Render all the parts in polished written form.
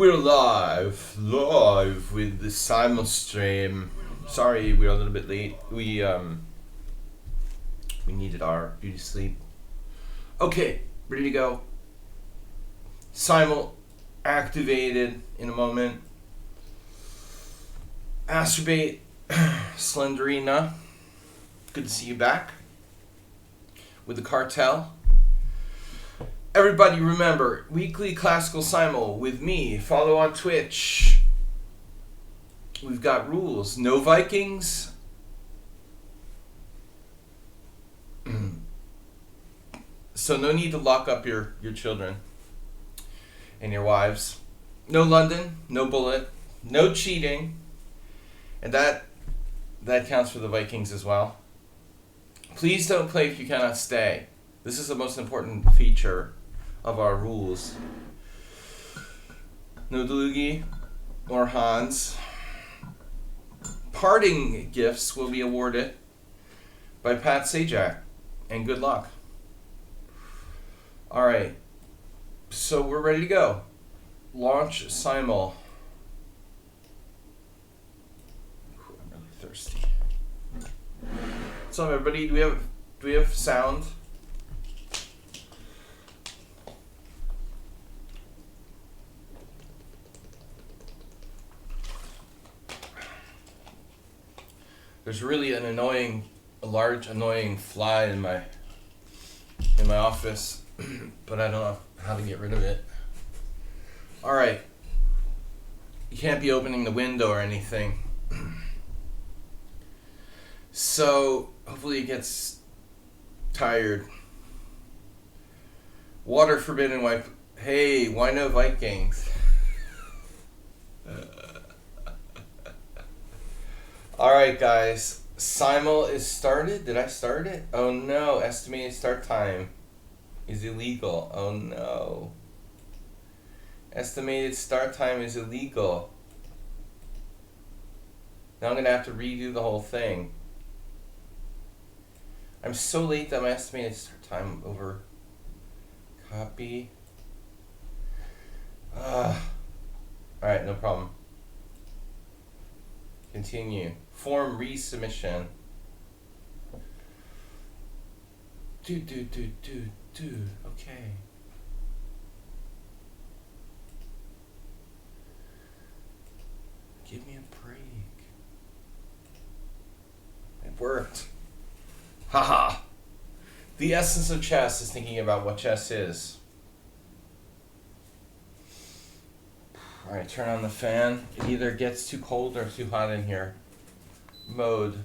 We're live with the SIMUL stream. Sorry, we're a little bit late. We needed our beauty sleep. Okay, ready to go. SIMUL activated in a moment. Astrobate, Slenderina. Good to see you back with the cartel. Everybody remember, weekly classical simul with me. Follow on Twitch. We've got rules. No Vikings. So no need to lock up your children and your wives. No London, no bullet, no cheating. And that counts for the Vikings as well. Please don't play if you cannot stay. This is the most important feature of our rules. No Delugi or Hans. Parting gifts will be awarded by Pat Sajak. And good luck. Alright. So we're ready to go. Launch Simul. I'm really thirsty. What's up, everybody? Do we have sound? There's really a large annoying fly in my office, but I don't know how to get rid of it. All right. You can't be opening the window or anything. So hopefully it gets tired. Water forbidden wipe. Hey, why no Vikings? Alright guys, Simul is started. Did I start it? Oh no, estimated start time is illegal. Oh no. Estimated start time is illegal. Now I'm going to have to redo the whole thing. I'm so late that my estimated start time over. Copy. Alright, no problem. Continue. Form resubmission. Do. Okay. Give me a break. It worked. Haha. The essence of chess is thinking about what chess is. Alright, turn on the fan. It either gets too cold or too hot in here. Mode.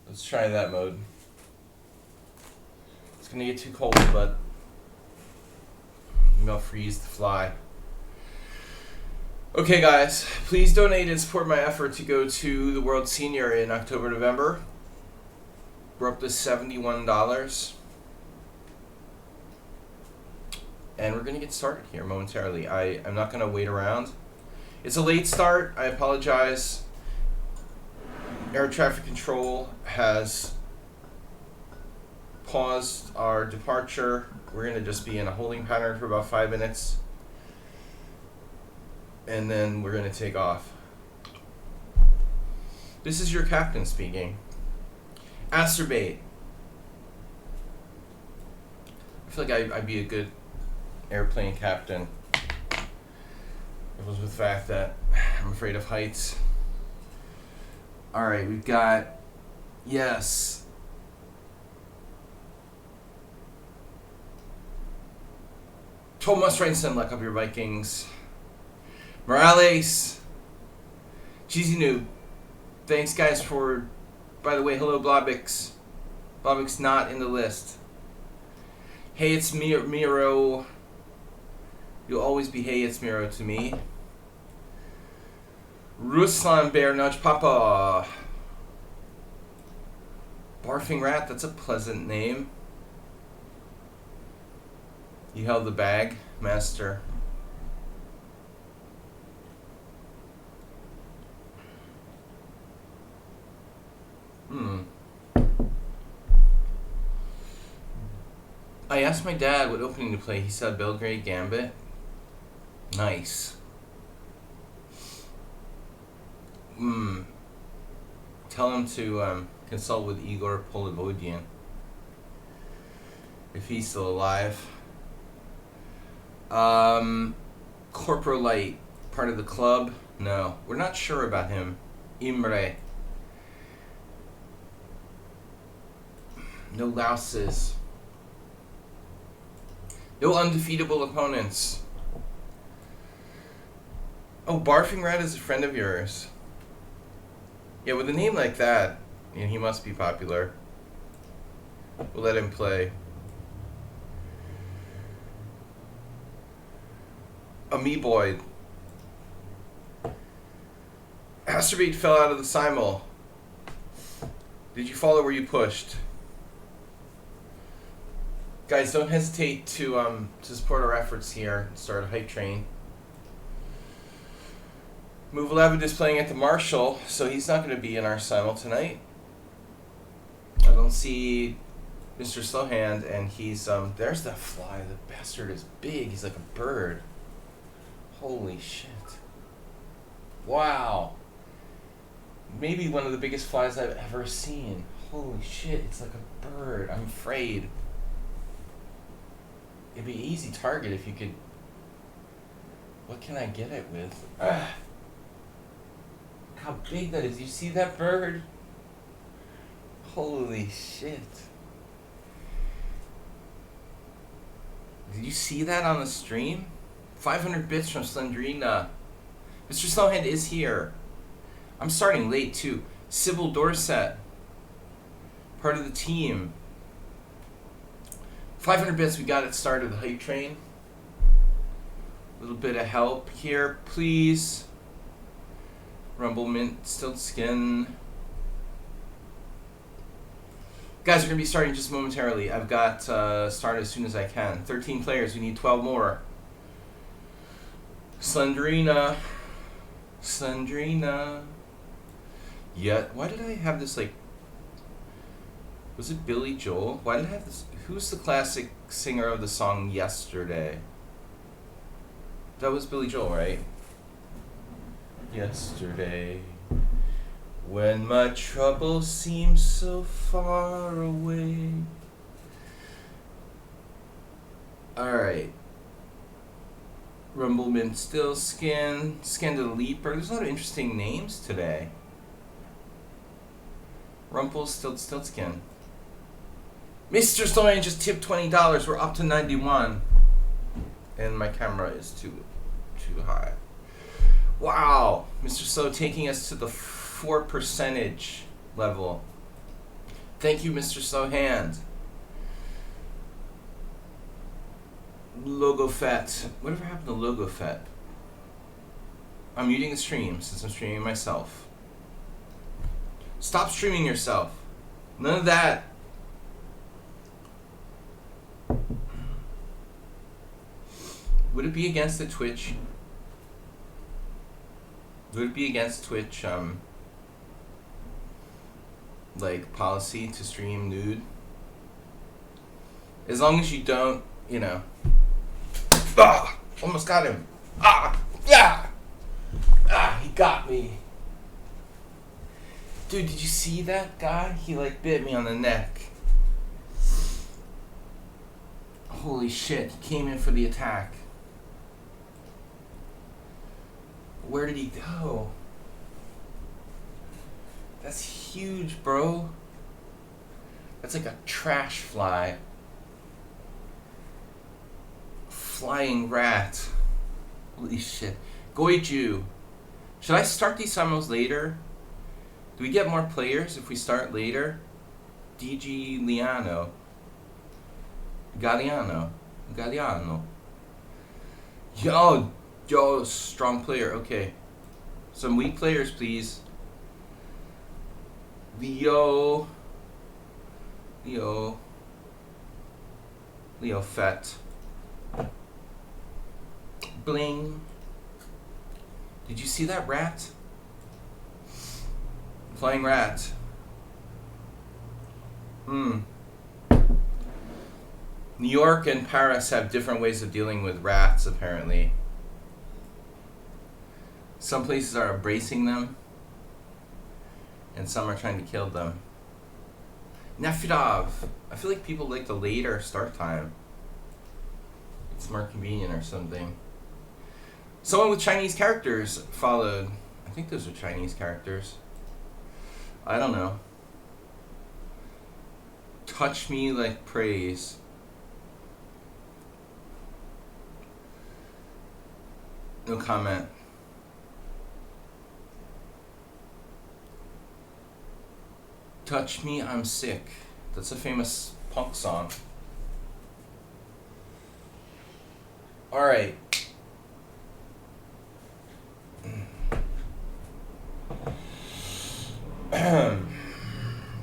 Let's try that mode. It's gonna get too cold, but maybe I'll freeze the fly. Okay guys, please donate and support my effort to go to the World Senior in October, November. We're up to $71. And we're going to get started here momentarily. I'm not going to wait around. It's a late start. I apologize. Air traffic control has paused our departure. We're going to just be in a holding pattern for about 5 minutes. And then we're going to take off. This is your captain speaking. Astrobate. I feel like I'd be a good airplane captain. It was with the fact that I'm afraid of heights. Alright, we've got yes. Thomas Reinson, lock up your Vikings. Morales. Cheesy Noob. Thanks guys for, by the way, hello Blobix. Blobix not in the list. Hey, it's Miro. You'll always be hey, it's Miro to me. Ruslan Bear Nudge Papa. Barfing Rat, that's a pleasant name. You held the bag, master. I asked my dad what opening to play. He said Belgrade Gambit. Nice. Tell him to consult with Igor Polovodian if he's still alive. Corporal Light, part of the club? No, we're not sure about him. Imre. No louses. No undefeatable opponents. Oh, Barfing Rat is a friend of yours. Yeah, with a name like that, he must be popular. We'll let him play. Amoeboid. Astrobate fell out of the SIMUL. Did you follow where you pushed? Guys, don't hesitate to support our efforts here and start a hype train. Move 11 is playing at the Marshall, so he's not going to be in our SIMUL tonight. I don't see Mr. Slowhand, and he's there's that fly. The bastard is big. He's like a bird. Holy shit. Wow. Maybe one of the biggest flies I've ever seen. Holy shit, it's like a bird. I'm afraid. It'd be an easy target if you could... What can I get it with? How big that is. You see that bird? Holy shit. Did you see that on the stream? 500 bits from Slendrina. Mr. Slowhand is here. I'm starting late too. Sybil Dorset. Part of the team. 500 bits, we got it started, the hype train. A little bit of help here, please. Rumble Mint, Stilt Skin. Guys, we're going to be starting just momentarily. I've got start as soon as I can. 13 players, we need 12 more. Slendrina. Slendrina. Yeah, why did I have this, like... Was it Billy Joel? Why did I have this... Who's the classic singer of the song Yesterday? That was Billy Joel, right? Yesterday, when my trouble seems so far away. Alright. Rumblemint, Still Skin, Scandaleaper. There's a lot of interesting names today. Rumple, Stilt Skin. Mr. Slowhand just tipped $20. We're up to 91. And my camera is too high. Wow. Mr. Slow taking us to the 4% level. Thank you, Mr. Slowhand. Logo Fett. Whatever happened to Logo Fett? I'm muting the stream since I'm streaming myself. Stop streaming yourself. None of that. Would it be against the Twitch? Would it be against Twitch, like, policy to stream nude? As long as you don't, you know. Ah! Almost got him. Ah! Yeah! Ah! He got me. Dude, did you see that guy? He, like, bit me on the neck. Holy shit, he came in for the attack. Where did he go? That's huge, bro. That's like a trash fly. Flying rat. Holy shit. Goiju. Should I start these summons later? Do we get more players if we start later? DG Liano. Galliano. Yo, strong player. Okay. Some weak players, please. Leo Fett. Bling. Did you see that rat? Flying rat. New York and Paris have different ways of dealing with rats, apparently. Some places are embracing them, and some are trying to kill them. Nefidov. I feel like people like the later start time. It's more convenient or something. Someone with Chinese characters followed. I think those are Chinese characters. I don't know. Touch me like praise. No comment. Touch me, I'm sick. That's a famous punk song. Alright.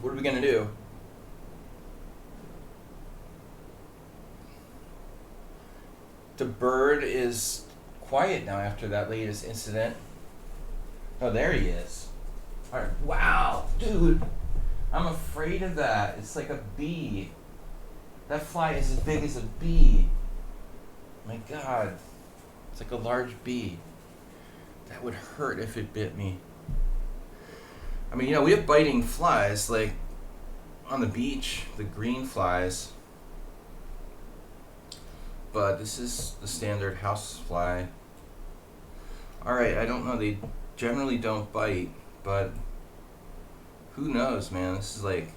What are we gonna do? The bird is quiet now after that latest incident. Oh, there he is. Alright, wow, dude. I'm afraid of that. It's like a bee. That fly is as big as a bee. My God. It's like a large bee. That would hurt if it bit me. I mean, you know, we have biting flies, like on the beach, the green flies. But this is the standard house fly. Alright, I don't know. They generally don't bite, but who knows, man? This is like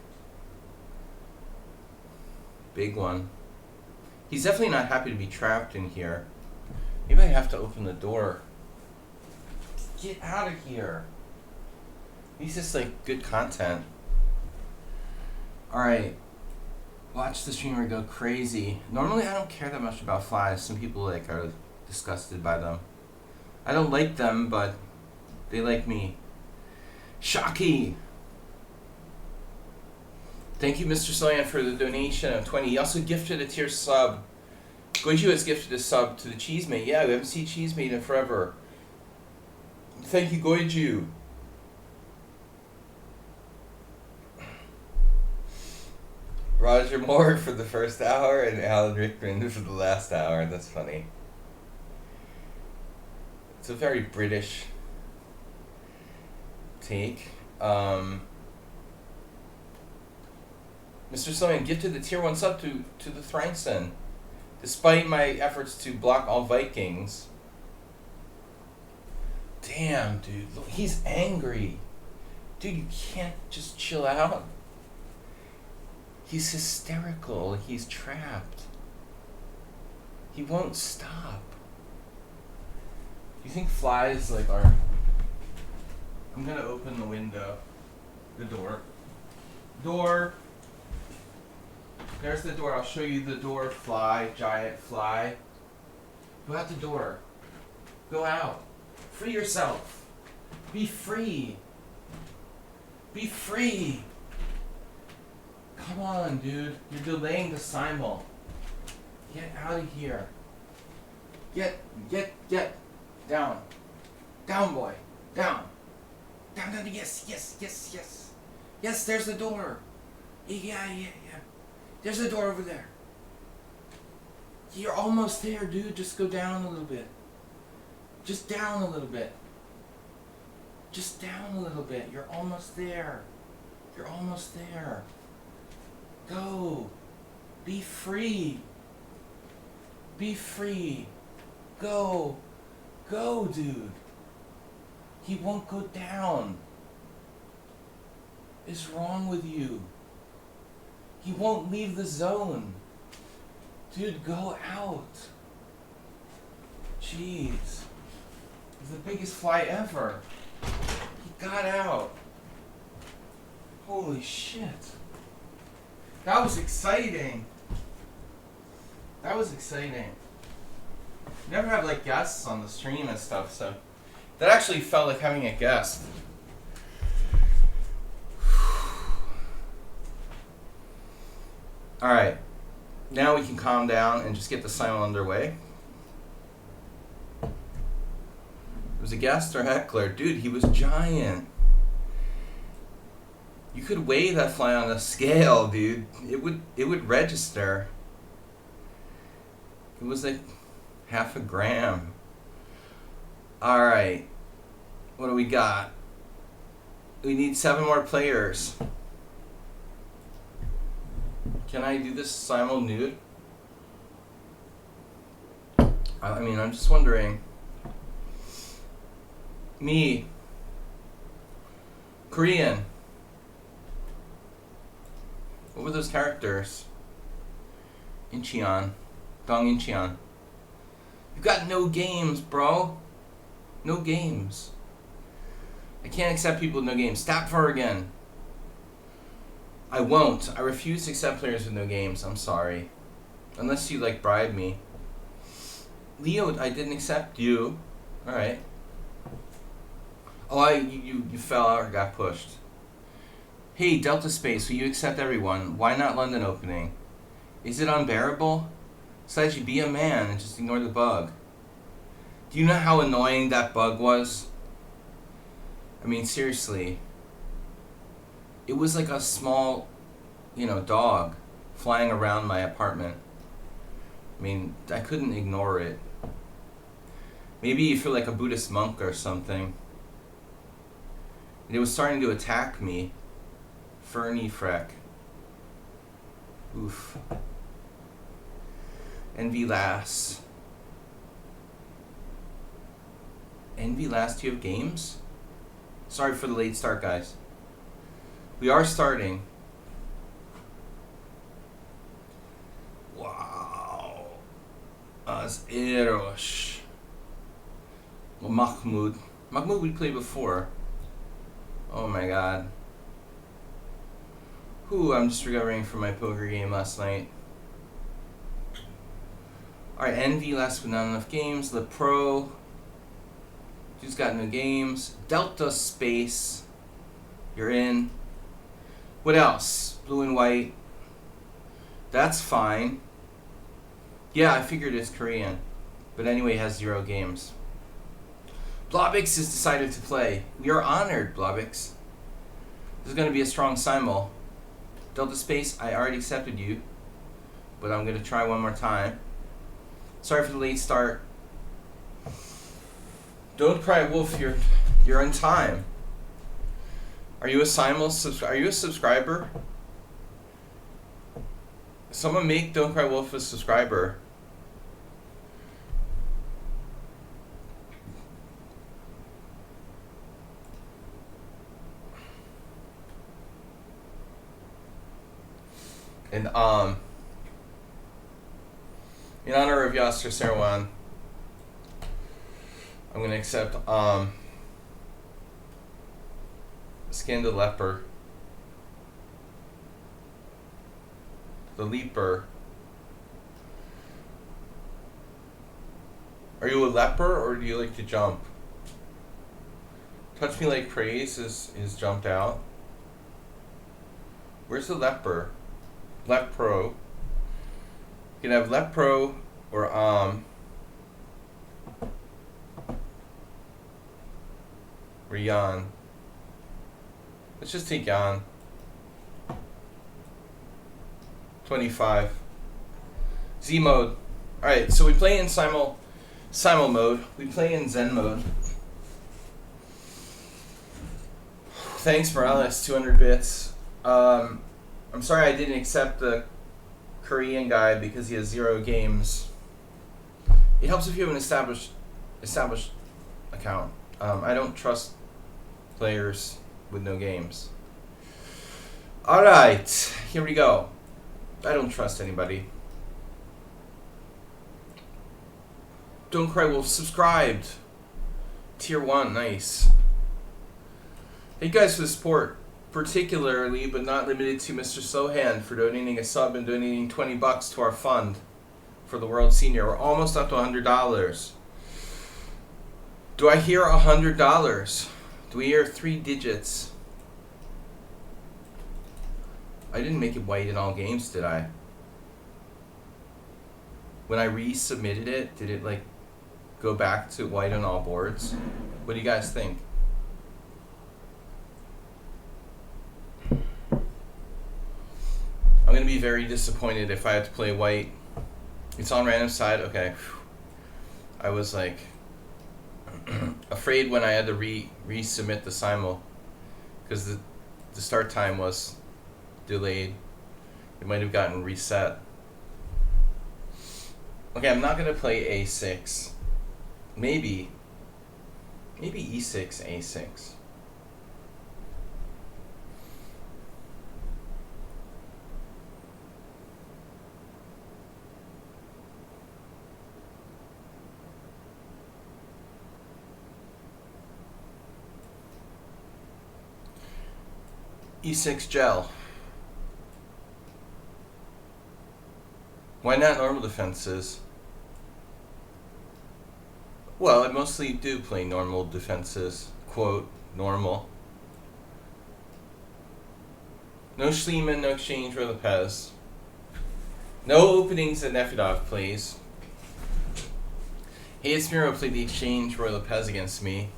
big one. He's definitely not happy to be trapped in here. Maybe I have to open the door. Get out of here. He's just like good content. Alright. Watch the streamer go crazy. Normally I don't care that much about flies. Some people like are disgusted by them. I don't like them, but they like me. Shocky! Thank you, Mr. Soyan, for the donation of 20. He also gifted a tier sub. Goju has gifted a sub to the Cheesemate. Yeah, we haven't seen Cheesemate in forever. Thank you, Goju. Roger Moore for the first hour and Alan Rickman for the last hour. That's funny. It's a very British take. Mr. Soyan gifted the tier 1 sub to the Thrinson. Despite my efforts to block all Vikings. Damn, dude. Look, he's angry. Dude, you can't just chill out. He's hysterical. He's trapped. He won't stop. You think flies like are... I'm gonna open the window. The door. Door. There's the door. I'll show you the door. Fly. Giant fly. Go out the door. Go out. Free yourself. Be free. Be free. Come on, dude. You're delaying the SIMUL. Get out of here. Get. Down. Down, boy. Down. Down. Yes. Yes, there's the door. Yeah. There's a door over there. You're almost there, dude. Just go down a little bit. Just down a little bit. Just down a little bit. You're almost there. You're almost there. Go. Be free. Be free. Go. Go, dude. He won't go down. What's wrong with you? He won't leave the zone. Dude, go out. Jeez. He's the biggest fly ever. He got out. Holy shit. That was exciting. That was exciting. Never have like guests on the stream and stuff, so that actually felt like having a guest. Alright, now we can calm down and just get the SIMUL underway. It was a guest or heckler? Dude, he was giant. You could weigh that fly on a scale, dude. It would register. It was like half a gram. Alright. What do we got? We need 7 more players. Can I do this simul nude? I mean, I'm just wondering. Me. Korean. What were those characters? Incheon. Dong Incheon. You've got no games, bro. No games. I can't accept people with no games. Stop for again. I won't. I refuse to accept players with no games. I'm sorry. Unless you, like, bribe me. Leo, I didn't accept you. Alright. Oh, you fell out or got pushed. Hey, Delta Space, will you accept everyone? Why not London opening? Is it unbearable? Sladgie, be a man and just ignore the bug. Do you know how annoying that bug was? I mean, seriously. It was like a small, dog flying around my apartment. I mean, I couldn't ignore it. Maybe you feel like a Buddhist monk or something. And it was starting to attack me. Fernie Freck. Oof. Envy Lass. Envy Lass, do you have games? Sorry for the late start, guys. We are starting. Wow. Az Eros. Mahmoud. Mahmoud we played before. Oh my god. I'm just recovering from my poker game last night. Alright, Envy, last but not enough games. The Pro. Dude's got no games. Delta Space. You're in. What else? Blue and white. That's fine. Yeah, I figured it's Korean. But anyway, it has 0 games. Blobix has decided to play. We are honored, Blobix. This is going to be a strong simul. Delta Space, I already accepted you. But I'm going to try one more time. Sorry for the late start. Don't cry wolf, you're in time. Are you a simul? Are you a subscriber? Someone make Don't Cry Wolf a subscriber. And in honor of Yasser Serwan, I'm gonna accept Skin the Leper, the Leaper. Are you a leper or do you like to jump? Touch Me Like Praise is jumped out. Where's the leper? Lepro. You can have Lepro or Yan. Let's just take Yan. 25. Z mode. Alright, so we play in simul mode. We play in Zen mode. Thanks, Morales, 200 bits. I'm sorry I didn't accept the Korean guy because he has 0 games. It helps if you have an established account. I don't trust players with no games. Alright, here we go. I don't trust anybody. Don't Cry Wolf subscribed. Tier 1, nice. Thank you guys for the support. Particularly, but not limited to, Mr. Sohan for donating a sub and donating $20 to our fund for the World Senior. We're almost up to $100. Do I hear $100? Do we hear 3 digits? I didn't make it white in all games, did I? When I resubmitted it, did it like go back to white on all boards? What do you guys think? I'm going to be very disappointed if I have to play white It's on random side. Okay. I was like afraid when I had to resubmit the SIMUL because the start time was delayed. It might have gotten reset. Okay, I'm not gonna play A6. Maybe E6, A6. E6 gel. Why not normal defenses? Well, I mostly do play normal defenses. Quote, normal. No Schliemann, no exchange for Lopez. No openings that Nefedov plays. Hey, it's Miro played the exchange Roy Lopez against me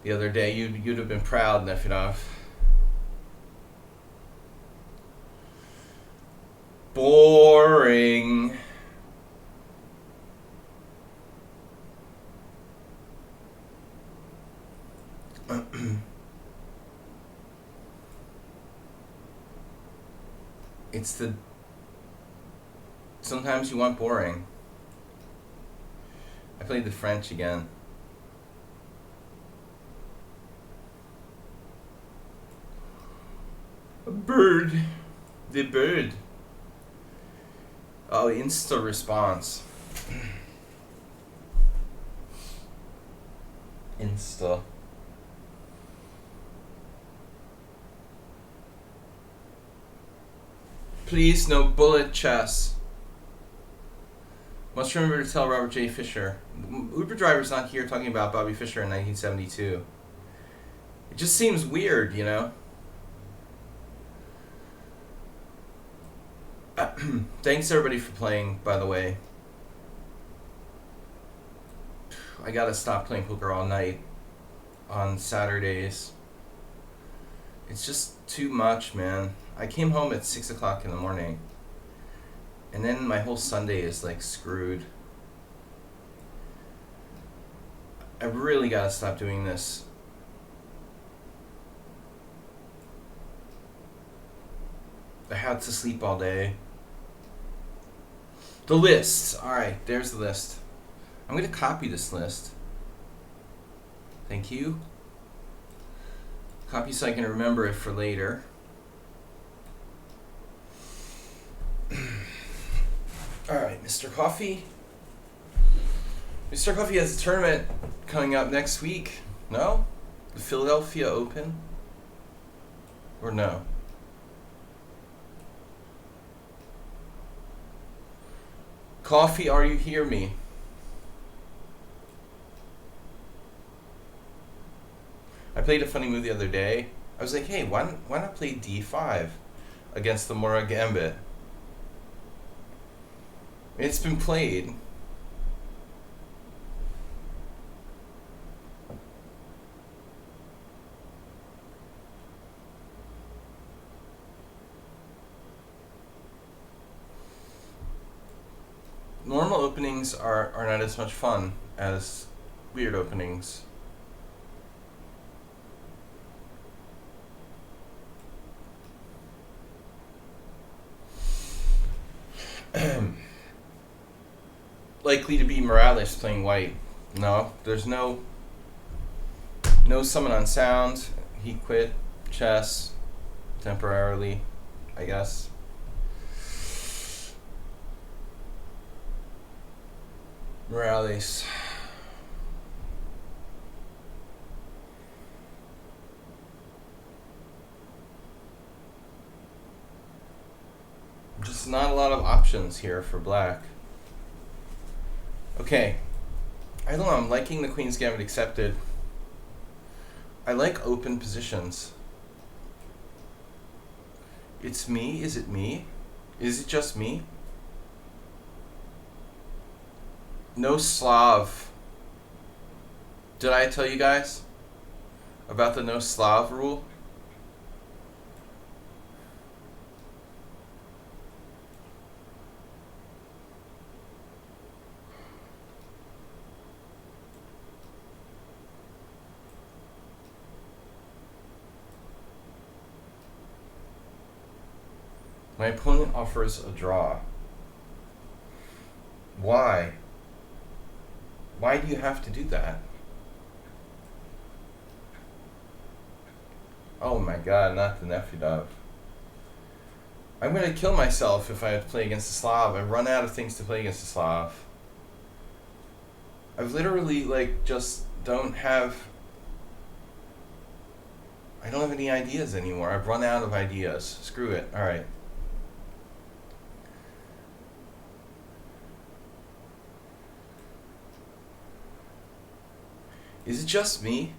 the other day. You'd have been proud, Nefedov. Boring. It's the... Sometimes you want boring. I played the French again. A bird. The bird. Oh, insta response. Insta. Please, no bullet chess. Must remember to tell Robert J. Fisher. Uber driver's not here talking about Bobby Fischer in 1972. It just seems weird, you know? Thanks everybody for playing, by the way. I gotta stop playing poker all night on Saturdays. It's just too much, man. I came home at 6 o'clock in the morning. And then my whole Sunday is like screwed. I really gotta stop doing this. I had to sleep all day. The list. Alright, there's the list. I'm gonna copy this list. Thank you. Copy so I can remember it for later. Alright, Mr. Coffee. Mr. Coffee has a tournament coming up next week. No? The Philadelphia Open? Or no? Coffee, are you hear me? I played a funny move the other day. I was like, hey, why not play D5 against the Mora Gambit? It's been played. Normal openings are not as much fun as weird openings. Likely to be Morales playing white. No, there's no summon on sound. He quit chess temporarily, I guess. Morales. Just not a lot of options here for black. Okay. I don't know, I'm liking the Queen's Gambit accepted. I like open positions. It's me? Is it me? Is it just me? No Slav. Did I tell you guys about the no Slav rule? My opponent offers a draw. Why? Why do you have to do that? Oh my god, not the nephew dove. I'm gonna kill myself if I have to play against a Slav. I run out of things to play against a Slav. I've literally, like, just don't have... I don't have any ideas anymore. I've run out of ideas. Screw it. Alright. Is it just me?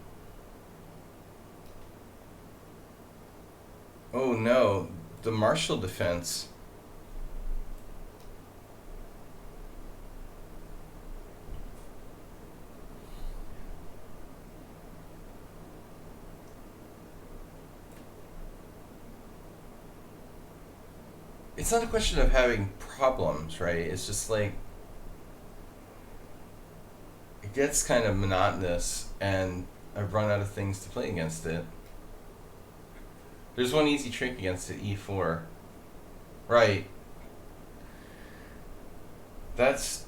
Oh no, the Marshall defense. It's not a question of having problems, right? It's just like, it gets kind of monotonous and I've run out of things to play against it. There's one easy trick against it, e4. Right. That's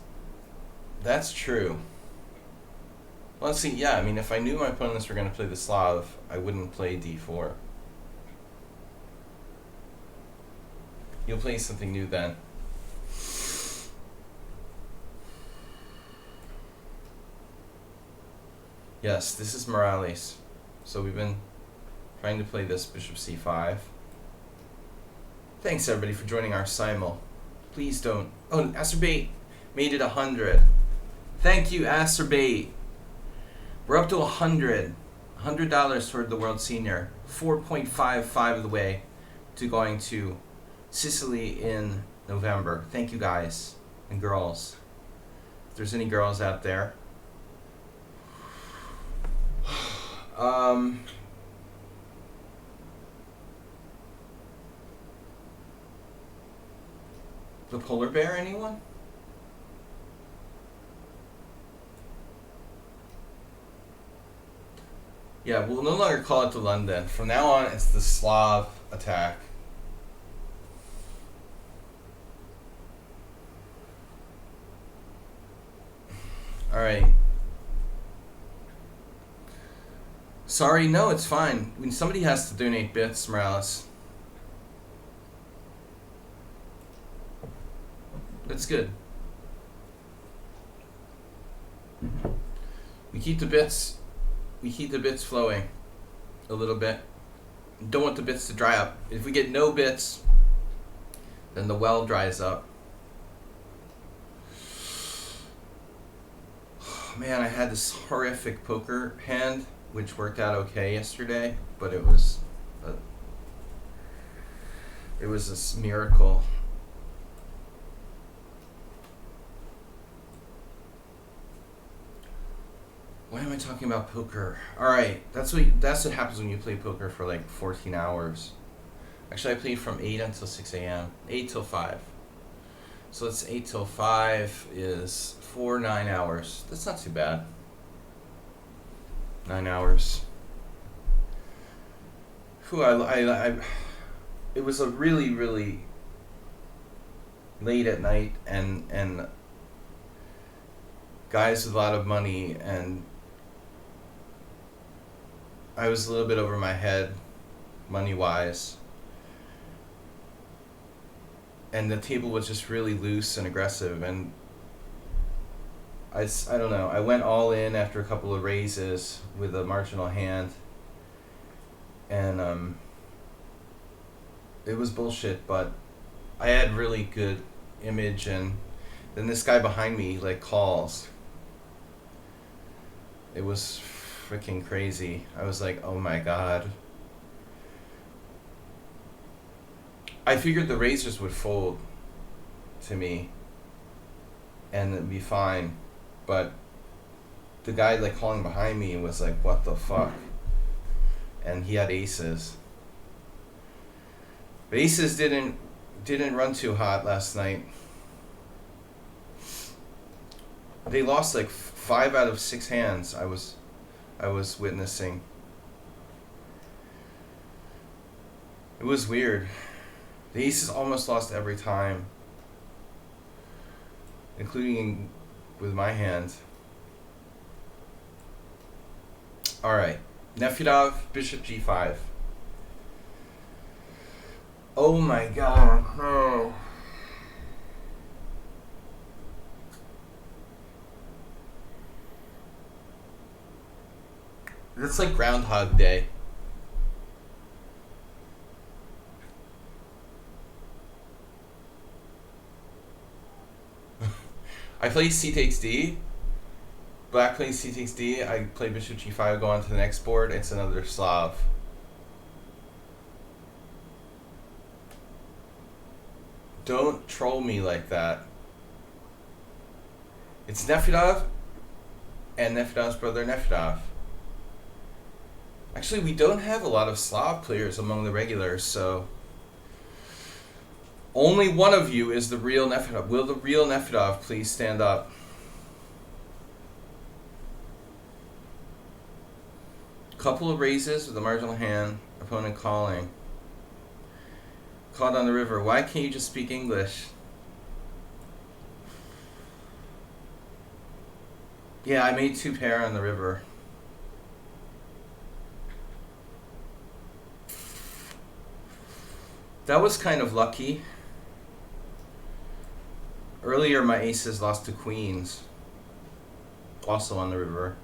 true. Well, see, yeah, I mean, if I knew my opponents were going to play the Slav, I wouldn't play d4. You'll play something new then. Yes, this is Morales. So we've been trying to play this bishop c5. Thanks everybody for joining our simul. Please don't... Oh, Acerbate made it 100. Thank you, Acerbate. We're up to 100. $100 toward the World Senior. 4.55 of the way to going to Sicily in November. Thank you guys and girls. If there's any girls out there. The polar bear, anyone? Yeah, we'll no longer call it the London. From now on, it's the Slav attack. Alright. Sorry, no, it's fine. I mean, somebody has to donate bits, Morales. That's good. We keep the bits flowing a little bit. Don't want the bits to dry up. If we get no bits, then the well dries up. Man, I had this horrific poker hand, which worked out okay yesterday, but it was a miracle. Why am I talking about poker? Alright, that's what happens when you play poker for like 14 hours. Actually, I played from 8 until 6 a.m. 8 till 5. So that's 8 till 5 is 9 hours. That's not too bad. 9 hours. Whew, it was a really, really late at night and guys with a lot of money, and I was a little bit over my head money-wise. And the table was just really loose and aggressive, and I don't know, I went all in after a couple of raises with a marginal hand, and it was bullshit, but I had really good image, and then this guy behind me like calls. It was freaking crazy. I was like, oh my god. I figured the razors would fold to me and it'd be fine, but the guy like calling behind me was like, what the fuck? And he had aces. But aces didn't run too hot last night. They lost like 5 out of 6 hands I was witnessing. It was weird. The aces almost lost every time, including with my hand. Alright, Nefedov, bishop g5. Oh my god, no. It's like Groundhog Day. I play c takes d. Black plays c takes d. I play bishop g5, go on to the next board. It's another Slav. Don't troll me like that. It's Nefedov and Nefedov's brother Nefedov. Actually, we don't have a lot of Slav players among the regulars, so only one of you is the real Nefedov. Will the real Nefedov please stand up? Couple of raises with a marginal hand, opponent calling. Caught on the river. Why can't you just speak English? Yeah, I made 2 pair on the river. That was kind of lucky. Earlier, my aces lost to queens. Also on the river.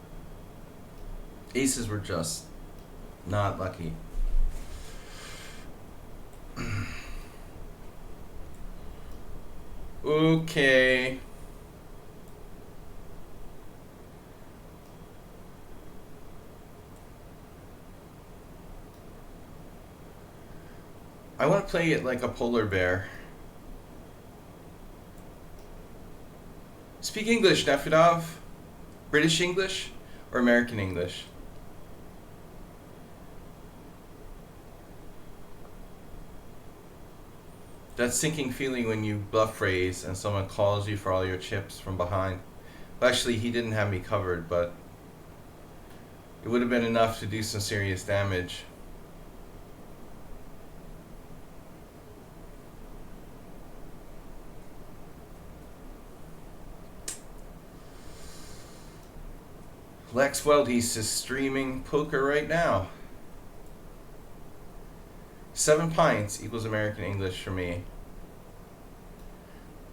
Aces were just not lucky. Okay. I want to play it like a polar bear. Speak English, Nefedov. British English or American English? That sinking feeling when you bluff raise and someone calls you for all your chips from behind. Well, actually, he didn't have me covered, but it would have been enough to do some serious damage. Lex Weldy's is streaming poker right now. 7 pints equals American English for me.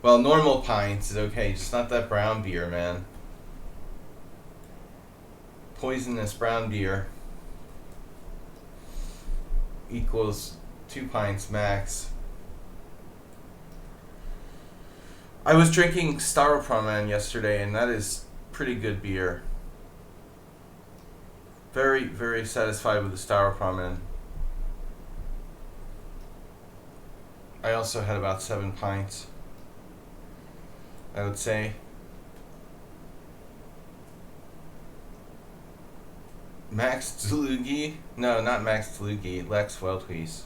Well, normal pints is okay, just not that brown beer, man. Poisonous brown beer equals 2 pints max. I was drinking Staropramen yesterday, and that is pretty good beer. Very, very satisfied with the Staropramen. I also had about 7 pints, I would say. Max Dlugi? No, not Max Dlugi. Lex Welthuis.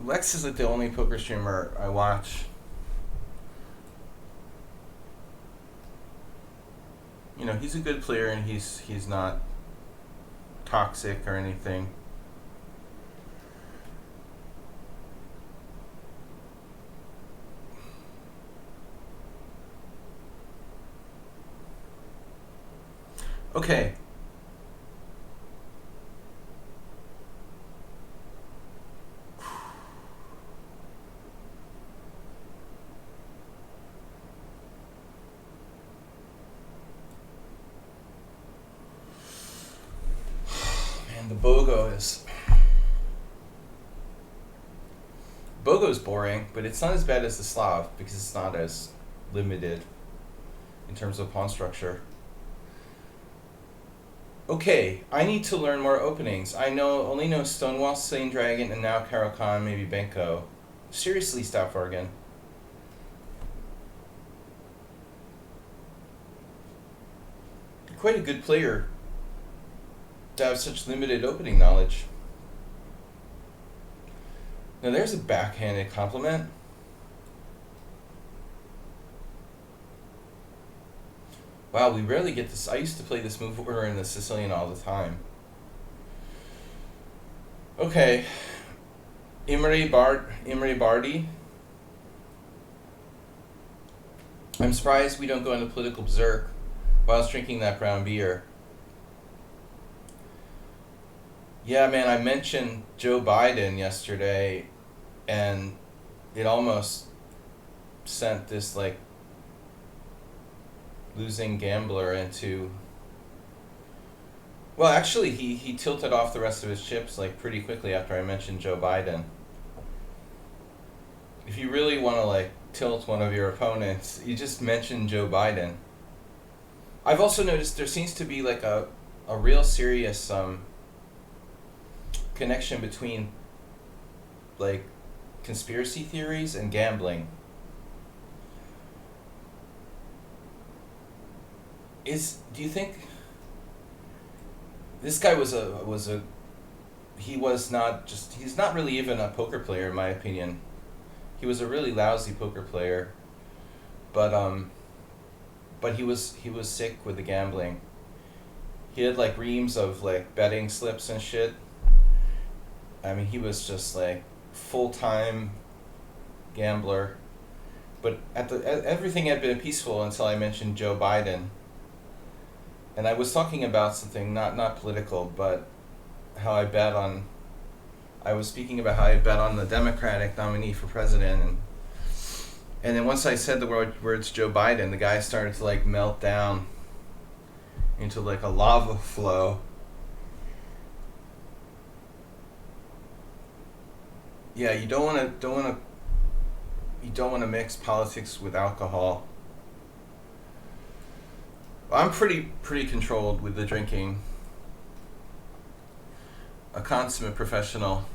Lex is like the only poker streamer I watch. You know, he's a good player and he's not toxic or anything. Okay. Man, the Bogo's boring, but it's not as bad as the Slav because it's not as limited in terms of pawn structure. Okay, I need to learn more openings. I only know Stonewall, Slain Dragon, and now Caro-Kann, maybe Benko. Seriously, Staff Oregon. You're quite a good player to have such limited opening knowledge. Now there's a backhanded compliment. Wow, we rarely get this. I used to play this move order in the Sicilian all the time. Okay, Imre Bardi. I'm surprised we don't go into political berserk whilst drinking that brown beer. Yeah, man, I mentioned Joe Biden yesterday, and it almost sent this like losing gambler into. Well, actually, he tilted off the rest of his chips like pretty quickly after I mentioned Joe Biden. If you really want to like tilt one of your opponents, you just mention Joe Biden. I've also noticed there seems to be like a real serious connection between like conspiracy theories and gambling. Do you think this guy he's not really even a poker player in my opinion. He was a really lousy poker player, but he was sick with the gambling. He had like reams of like betting slips and shit. I mean, he was just like full-time gambler. But everything had been peaceful until I mentioned Joe Biden. And I was talking about something not political, but I was speaking about how I bet on the Democratic nominee for president, and then once I said the words Joe Biden, the guy started to like melt down into like a lava flow. Yeah, you don't want to mix politics with alcohol. I'm pretty controlled with the drinking. A consummate professional.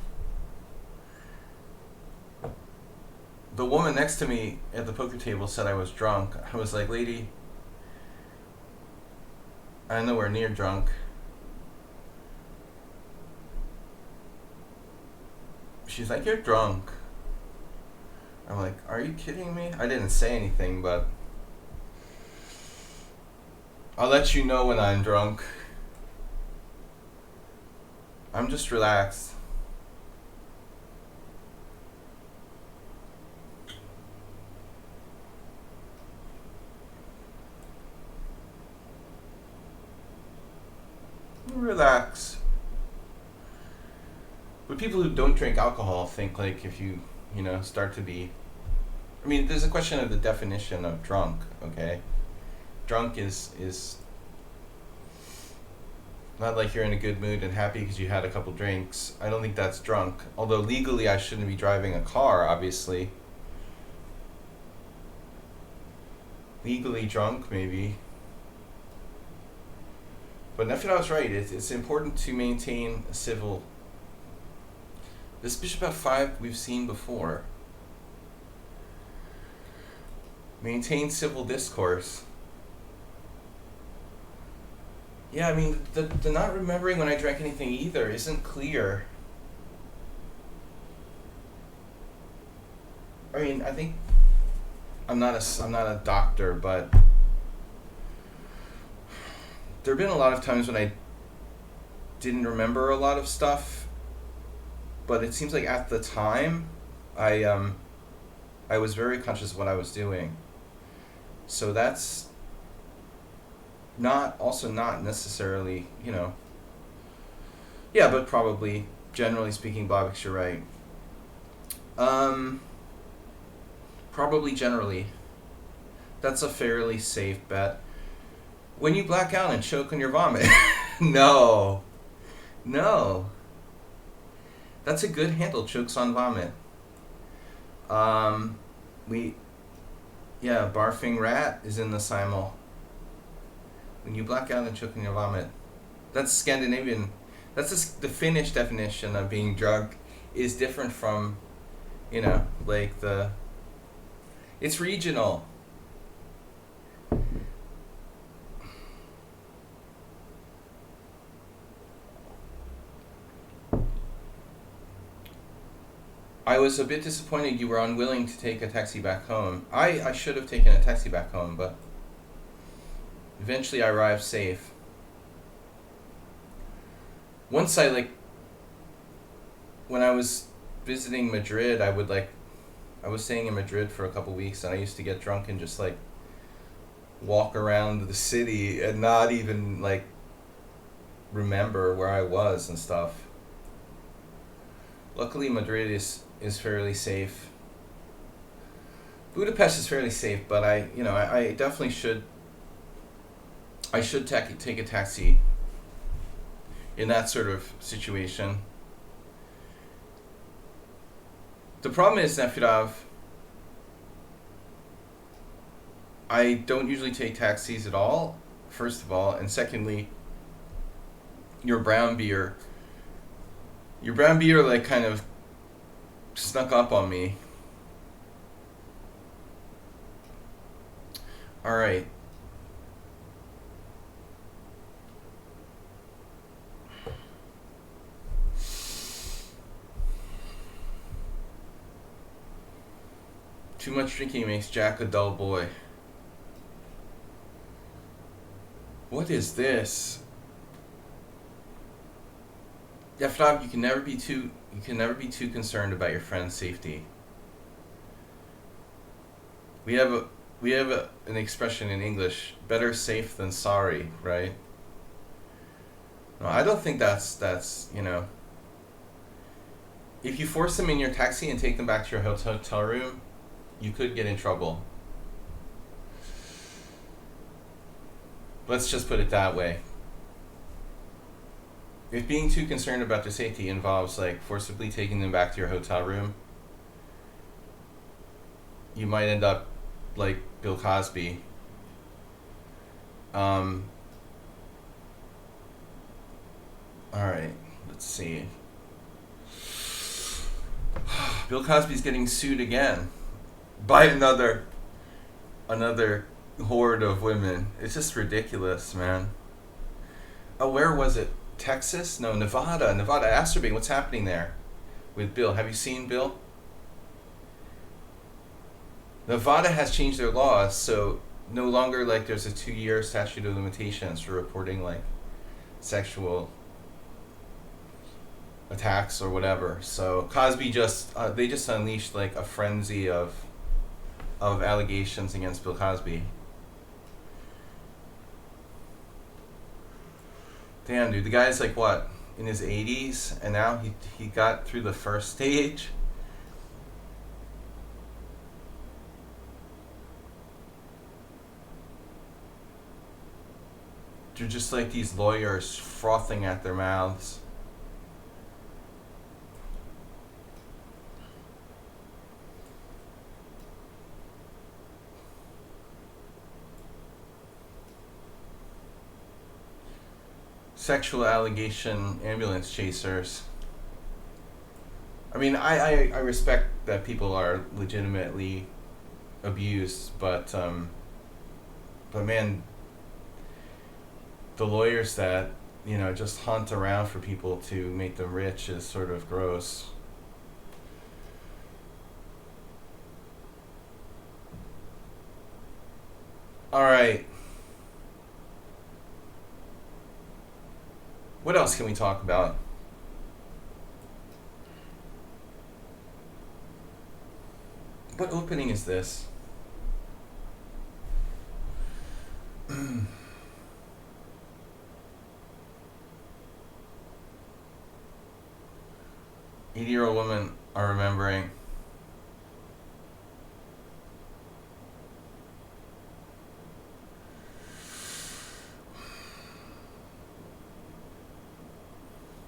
The woman next to me at the poker table said I was drunk. I was like, lady, I'm nowhere near drunk. She's like, you're drunk. I'm like, are you kidding me? I didn't say anything, but I'll let you know when I'm drunk. I'm just relaxed. Relax. But people who don't drink alcohol think like if you start to be. I mean, there's a question of the definition of drunk. Okay, drunk is not like you're in a good mood and happy because you had a couple drinks. I don't think that's drunk. Although legally I shouldn't be driving a car, obviously. Legally drunk, maybe. But Nefid was right. It's important to maintain a civil. This Bishop F5 we've seen before. Maintain civil discourse. Yeah, I mean, the not remembering when I drank anything either isn't clear. I mean, I think I'm not a doctor, but there have been a lot of times when I didn't remember a lot of stuff, but it seems like at the time I was very conscious of what I was doing. So that's not necessarily, yeah, but probably, generally speaking, Bobix, you're right. Probably generally. That's a fairly safe bet. When you black out and choke on your vomit. No. That's a good handle, chokes on vomit. Barfing rat is in the SIMUL. When you black out and choke on your vomit. That's Scandinavian. That's the Finnish definition of being drunk is different from, like it's regional. I was a bit disappointed you were unwilling to take a taxi back home. I should have taken a taxi back home, but eventually I arrived safe. Once I when I was visiting Madrid, I was staying in Madrid for a couple weeks, and I used to get drunk and just like walk around the city and not even like remember where I was and stuff. Luckily, Madrid is fairly safe. Budapest is fairly safe, but I definitely should. I should take a taxi in that sort of situation. The problem is, Nefirov, I don't usually take taxis at all, first of all, and secondly, your brown beer like kind of snuck up on me. All right. Too much drinking makes Jack a dull boy. What is this? Yefrab, you can never be too concerned about your friend's safety. We have an expression in English, better safe than sorry, right? No, I don't think that's if you force them in your taxi and take them back to your hotel room, you could get in trouble. Let's just put it that way. If being too concerned about their safety involves like forcibly taking them back to your hotel room, you might end up like Bill Cosby. Alright, let's see. Bill Cosby's getting sued again by another horde of women. It's just ridiculous, man. Oh, where was it? Texas? No, Nevada. Asterbing, what's happening there with Bill? Have you seen Bill? Nevada has changed their laws, so no longer like there's a 2-year statute of limitations for reporting like sexual attacks or whatever. So Cosby they just unleashed like a frenzy of allegations against Bill Cosby. Damn, dude, the guy's like what, in his 80s, and now he got through the first stage. They're just like these lawyers frothing at their mouths. Sexual allegation ambulance chasers. I mean, I respect that people are legitimately abused, but man, the lawyers that just hunt around for people to make them rich is sort of gross. All right. What else can we talk about? What opening is this? 80-year-old women are remembering.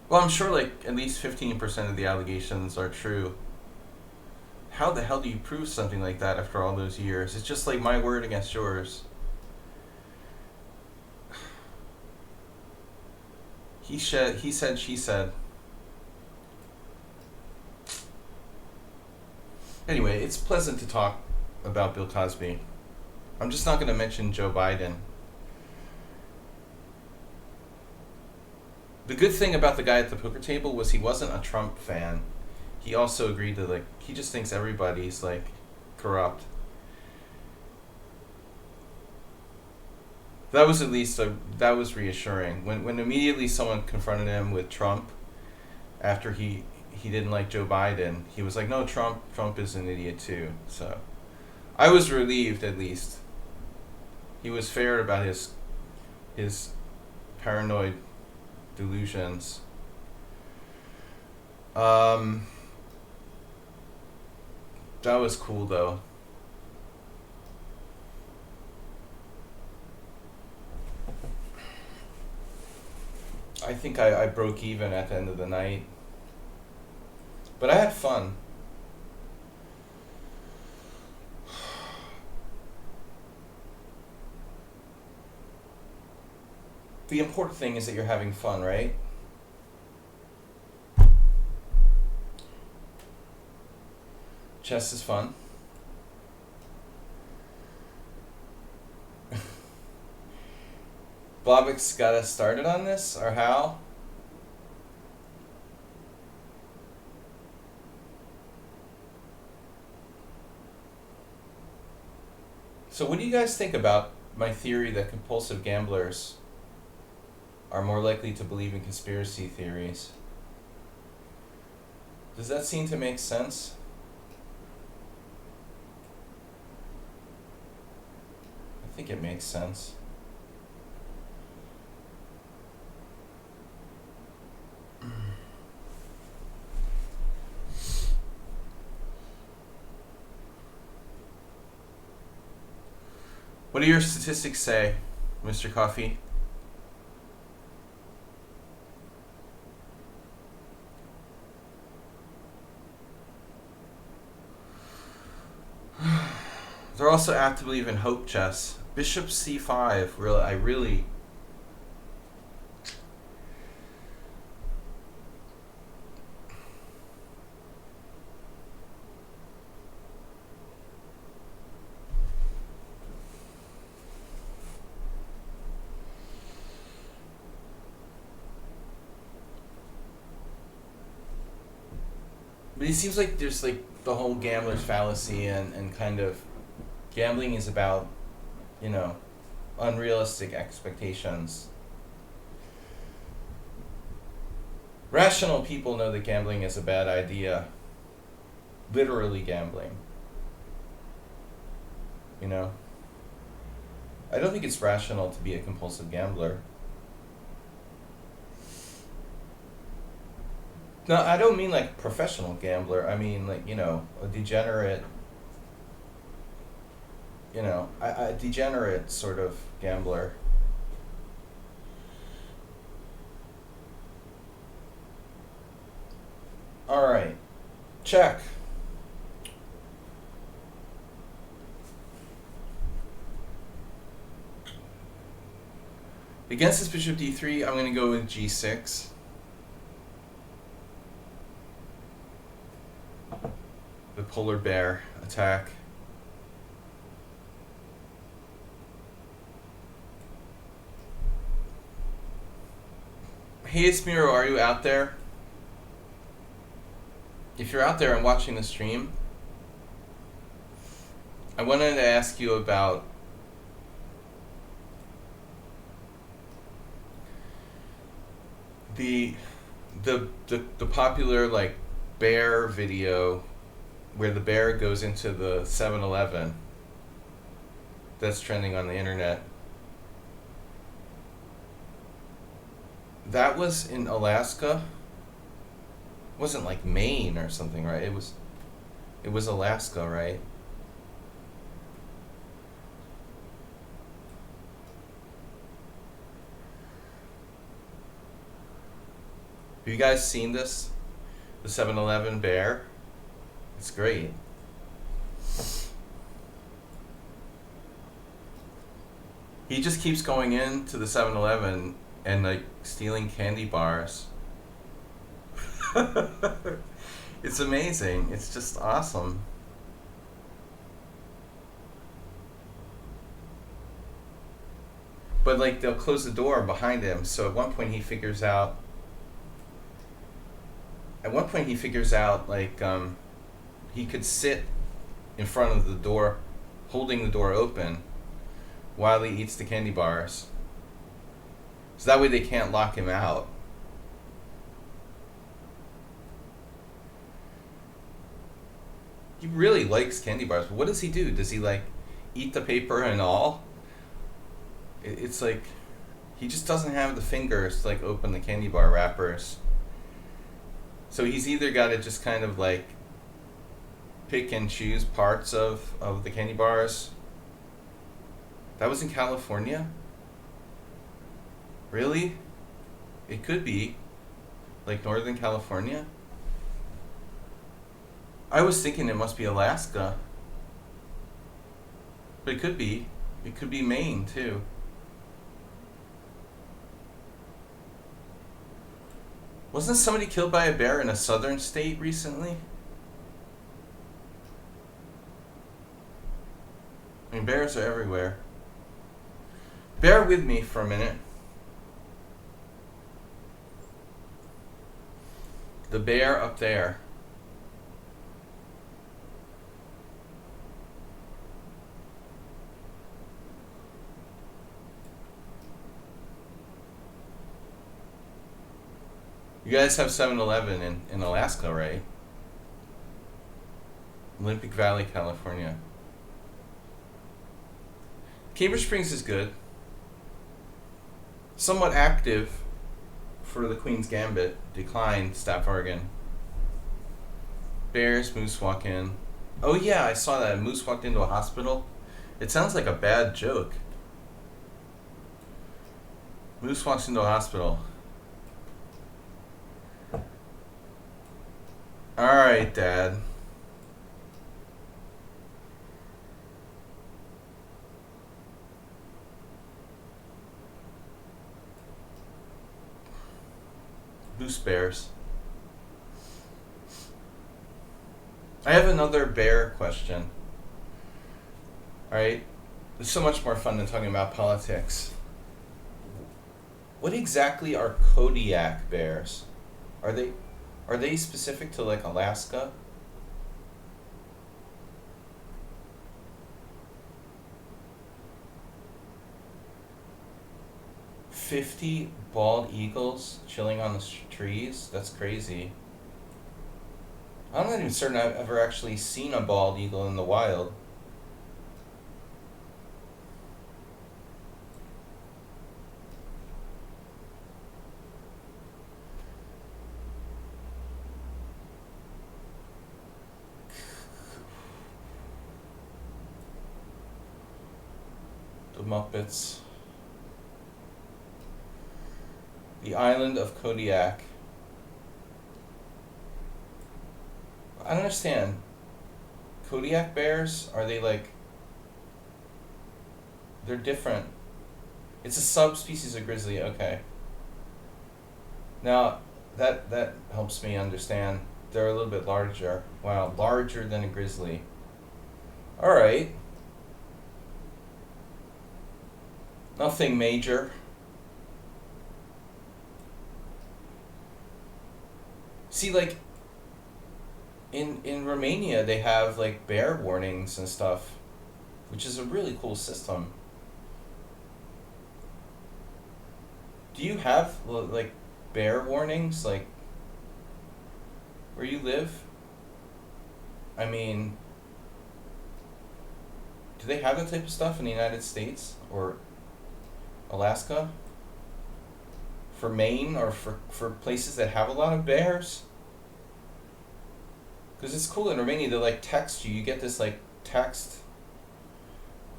Well, I'm sure like at least 15% of the allegations are true. How the hell do you prove something like that after all those years? It's just like my word against yours. He said, she said. Anyway, it's pleasant to talk about Bill Cosby. I'm just not going to mention Joe Biden. The good thing about the guy at the poker table was he wasn't a Trump fan. He also agreed to he just thinks everybody's corrupt. That was at least that was reassuring. When immediately someone confronted him with Trump after he he didn't like Joe Biden, he was like, no, Trump is an idiot too. So I was relieved, at least. He was fair about his paranoid delusions. That was cool, though. I think I broke even at the end of the night. But I had fun. The important thing is that you're having fun, right? Chess is fun. Blobix got us started on this, or how? So what do you guys think about my theory that compulsive gamblers are more likely to believe in conspiracy theories? Does that seem to make sense? I think it makes sense. What do your statistics say, Mr. Coffee? They're also apt to believe in hope chess. Bishop c5, really. But it seems like there's like the whole gambler's fallacy and kind of gambling is about, unrealistic expectations. Rational people know that gambling is a bad idea. Literally gambling. I don't think it's rational to be a compulsive gambler. No, I don't mean like professional gambler. I mean like, a degenerate, a degenerate sort of gambler. All right, check. Against this bishop d3, I'm going to go with g6. The polar bear attack. Hey, it's Miro, are you out there? If you're out there and watching the stream, I wanted to ask you about the popular like bear video where the bear goes into the 7-Eleven that's trending on the internet. That was in Alaska. It wasn't like Maine or something, right? It was Alaska, right? Have you guys seen this? The 7-Eleven bear? It's great. He just keeps going into the 7-Eleven and like stealing candy bars. It's amazing. It's just awesome. But like they'll close the door behind him, so at one point he figures out like he could sit in front of the door holding the door open while he eats the candy bars. So that way they can't lock him out. He really likes candy bars, but what does he do? Does he like eat the paper and all? It's like he just doesn't have the fingers to like open the candy bar wrappers. So he's either got to just kind of like pick and choose parts of the candy bars. That was in California? Really? It could be. Like Northern California? I was thinking it must be Alaska. But it could be. It could be Maine too. Wasn't somebody killed by a bear in a southern state recently? I mean, bears are everywhere. Bear with me for a minute. The bear up there. You guys have 7-Eleven in Alaska, right? Olympic Valley, California. Cambridge Springs is good. Somewhat active for the Queen's Gambit. Declined, Staff Oregon. Bears, moose walk in. Oh yeah, I saw that. Moose walked into a hospital. It sounds like a bad joke. Moose walks into a hospital. Alright, Dad. Moose bears. I have another bear question. Alright? It's so much more fun than talking about politics. What exactly are Kodiak bears? Are they specific to like Alaska? "50 bald eagles chilling on the trees"? That's crazy. I'm not even certain I've ever actually seen a bald eagle in the wild. The Muppets. The island of Kodiak. I don't understand. Kodiak bears? Are they like... They're different. It's a subspecies of grizzly, okay. Now, that helps me understand. They're a little bit larger. Wow, larger than a grizzly. Alright. Nothing major. See, like, in Romania, they have, like, bear warnings and stuff, which is a really cool system. Do you have, like, bear warnings, like, where you live? I mean, do they have that type of stuff in the United States or Alaska? For Maine or for places that have a lot of bears? Because it's cool in Romania, they like text you. You get this like text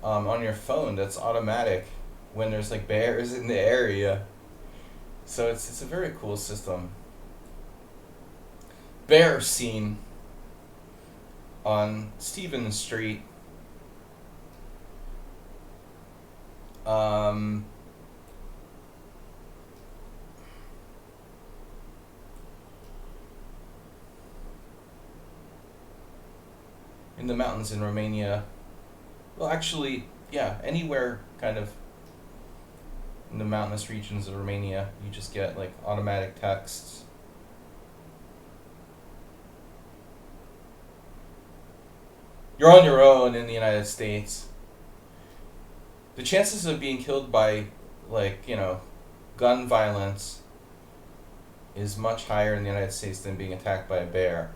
on your phone that's automatic when there's like bears in the area. So it's a very cool system. Bear scene on Stevens Street. In the mountains in Romania. Well, actually, yeah, anywhere kind of in the mountainous regions of Romania, you just get like automatic texts. You're on your own in the United States. The chances of being killed by, like, you know, gun violence is much higher in the United States than being attacked by a bear.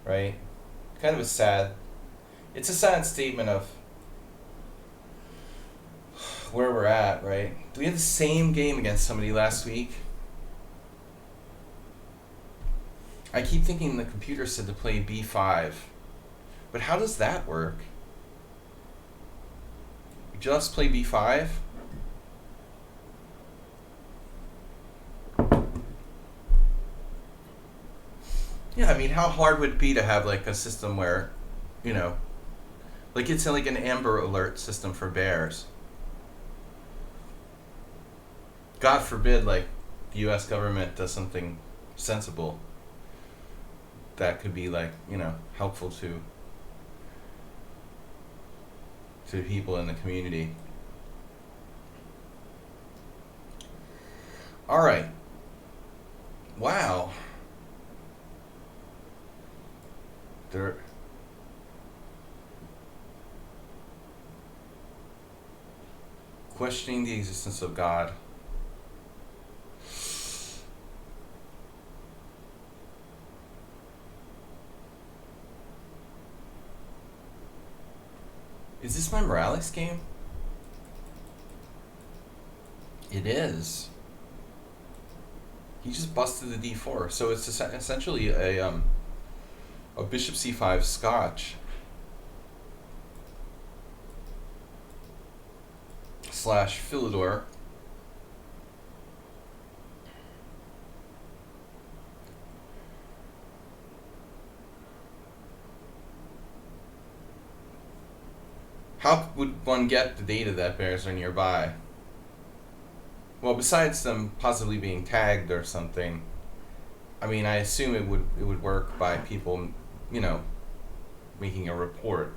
Right? kind of a sad. It's a sad statement of where we're at, right? We had the same game against somebody last week. I keep thinking the computer said to play b5, but how does that work? You just play b5? Yeah, I mean, how hard would it be to have like a system where, you know, like it's like an Amber Alert system for bears? God forbid, like, the U.S. government does something sensible that could be, like, you know, helpful to people in the community. All right. Wow. They're questioning the existence of God. Is this my Morales game? It is. He just busted the d4, so it's essentially a bishop c5 scotch / Philidor. How would one get the data that bears are nearby? Well, besides them possibly being tagged or something, I mean, I assume it would work by people, you know, making a report.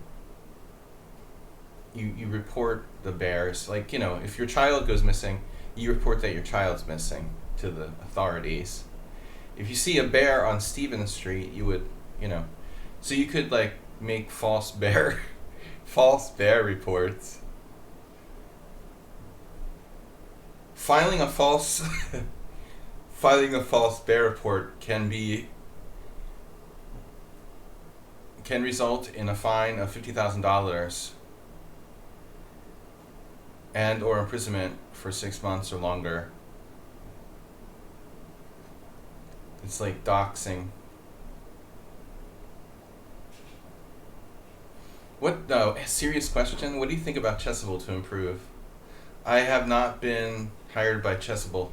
You report the bears, like, you know, if your child goes missing, you report that your child's missing to the authorities. If you see a bear on Stevens Street, you would, you know, so you could like make false bear reports. Filing a false bear report can result in a fine of $50,000 and or imprisonment for 6 months or longer. It's like doxing. Serious question. What do you think about Chessable to improve? I have not been hired by Chessable.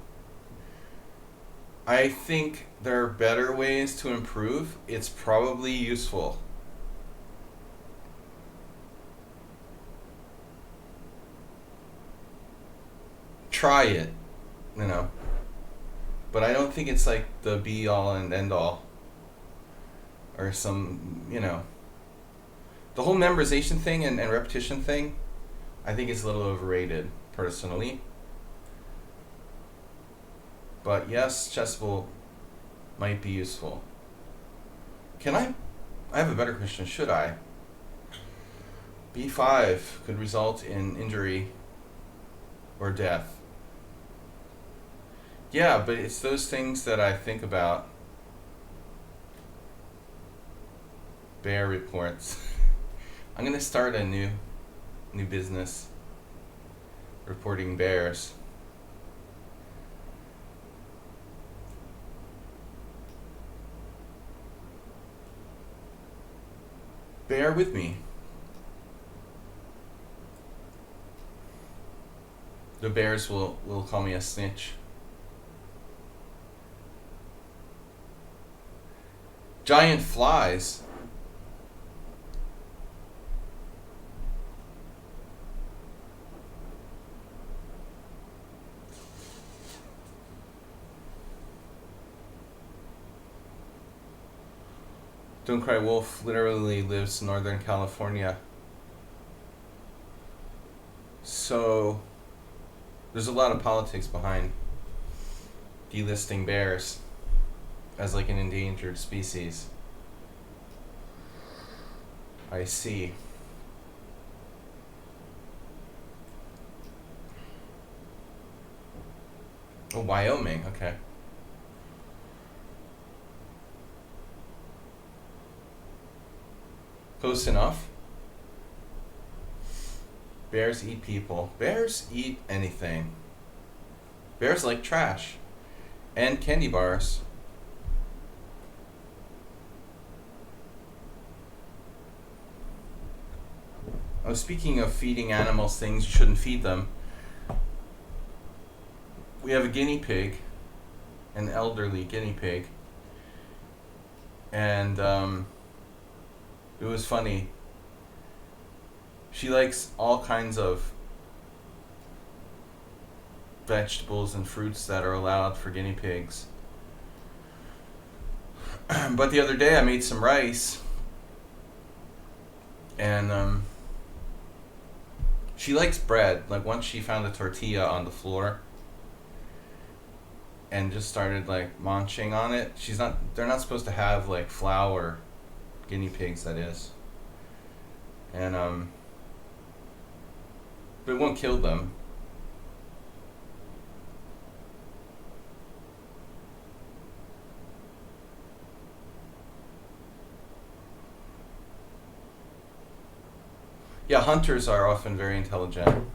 I think there are better ways to improve. It's probably useful. Try it, you know. But I don't think it's like the be all and end all. Or some, you know. The whole memorization thing and repetition thing, I think is a little overrated, personally. But yes, Chessable might be useful. I have a better question, should I? B5 could result in injury or death. Yeah, but it's those things that I think about. Bear reports. I'm gonna start a new business reporting bears. Bear with me. The bears will call me a snitch. Giant flies. Don't Cry Wolf literally lives in Northern California. So there's a lot of politics behind delisting bears as like an endangered species. I see. Oh, Wyoming, okay. Close enough. Bears eat people. Bears eat anything. Bears like trash. And candy bars. Oh, speaking of feeding animals things you shouldn't feed them, we have a guinea pig, an elderly guinea pig, and it was funny. She likes all kinds of vegetables and fruits that are allowed for guinea pigs. But the other day I made some rice, and she likes bread. Like, once she found a tortilla on the floor and just started like munching on it. They're not supposed to have like flour, guinea pigs that is. And but it won't kill them. Yeah, hunters are often very intelligent.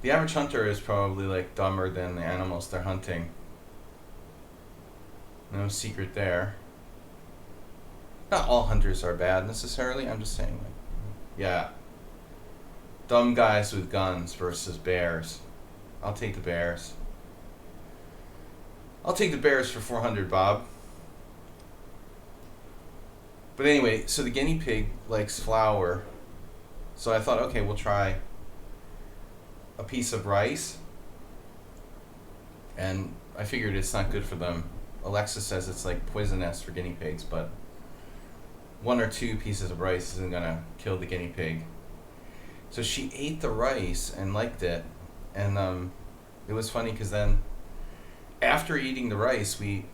The average hunter is probably like dumber than the animals they're hunting. No secret there. Not all hunters are bad necessarily. I'm just saying, like, yeah. Dumb guys with guns versus bears. I'll take the bears. I'll take the bears for 400, Bob. But anyway, so the guinea pig likes flour. So I thought, okay, we'll try a piece of rice. And I figured it's not good for them. Alexa says it's like poisonous for guinea pigs, but 1 or 2 pieces of rice isn't gonna kill the guinea pig. So she ate the rice and liked it. And it was funny because then after eating the rice, we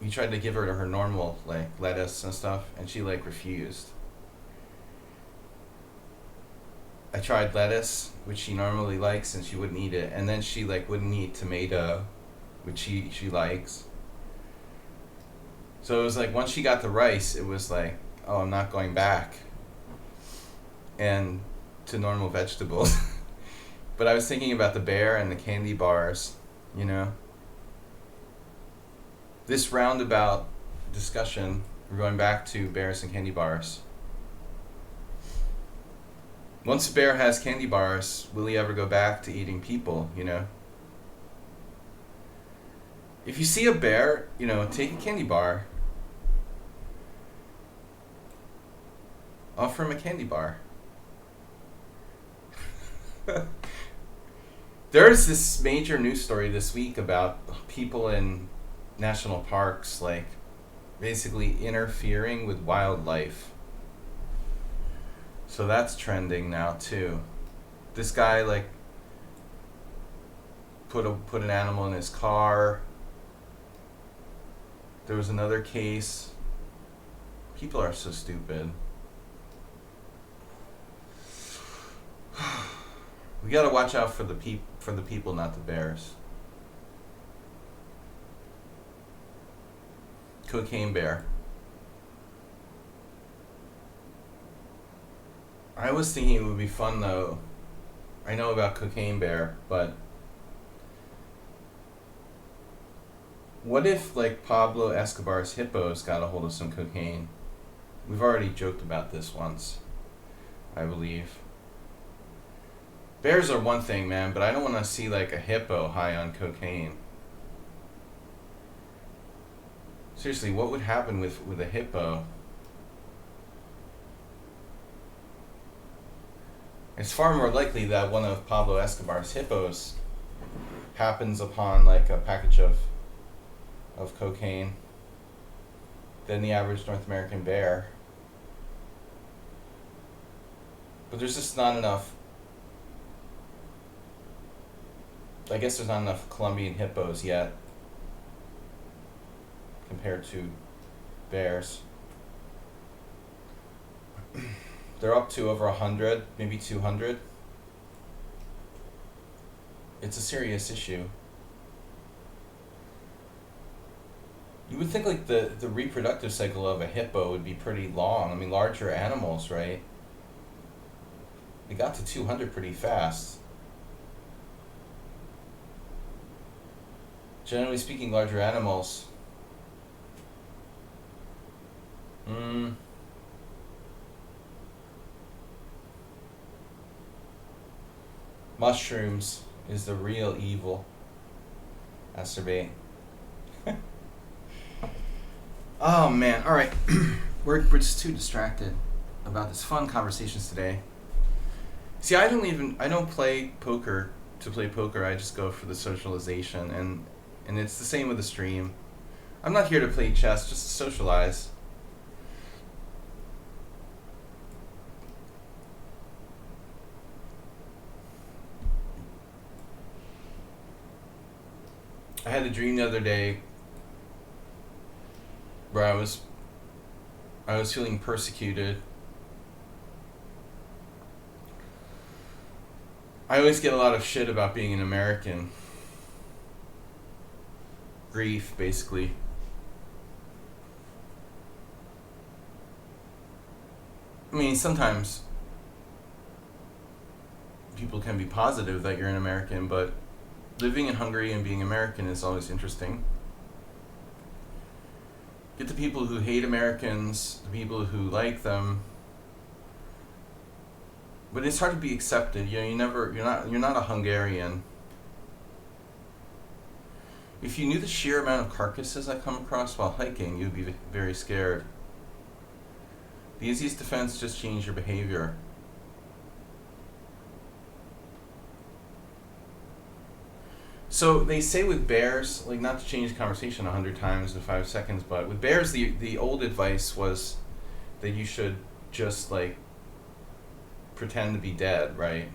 tried to give her normal like lettuce and stuff, and she like refused. I tried lettuce, which she normally likes, and she wouldn't eat it, and then she like wouldn't eat tomato, which she likes. So it was like once she got the rice, it was like, oh, I'm not going back and to normal vegetables. But I was thinking about the bear and the candy bars, you know. This roundabout discussion, we're going back to bears and candy bars. Once a bear has candy bars, will he ever go back to eating people, you know? If you see a bear, you know, take a candy bar. Offer him a candy bar. There's this major news story this week about people in national parks like basically interfering with wildlife. So that's trending now too. This guy like put an animal in his car. There was another case. People are so stupid. We gotta watch out for the people, not the bears. Cocaine bear. I was thinking it would be fun though. I know about cocaine bear, but what if like Pablo Escobar's hippos got a hold of some cocaine? We've already joked about this once, I believe. Bears are one thing, man, but I don't want to see like a hippo high on cocaine. Seriously, what would happen with a hippo? It's far more likely that one of Pablo Escobar's hippos happens upon like a package of cocaine than the average North American bear. But there's just not enough. I guess there's not enough Colombian hippos yet compared to bears. They're up to over 100, maybe 200. It's a serious issue. You would think like the reproductive cycle of a hippo would be pretty long. I mean, larger animals, right? They got to 200 pretty fast. Generally speaking, larger animals. Mushrooms is the real evil. Acerbate. Oh man! All right, we're just too distracted about this fun conversations today. See, I don't play poker to play poker. I just go for the socialization, and it's the same with the stream. I'm not here to play chess, just to socialize. I had a dream the other day where I was feeling persecuted. I always get a lot of shit about being an American. Grief, basically. I mean, sometimes people can be positive that you're an American, but living in Hungary and being American is always interesting. Get the people who hate Americans, the people who like them. But it's hard to be accepted. You know, you're not a Hungarian. If you knew the sheer amount of carcasses I come across while hiking, you'd be very scared. The easiest defense is just change your behavior. So they say with bears, like, not to change the conversation 100 times in 5 seconds, but with bears, the old advice was that you should just, like, pretend to be dead, right?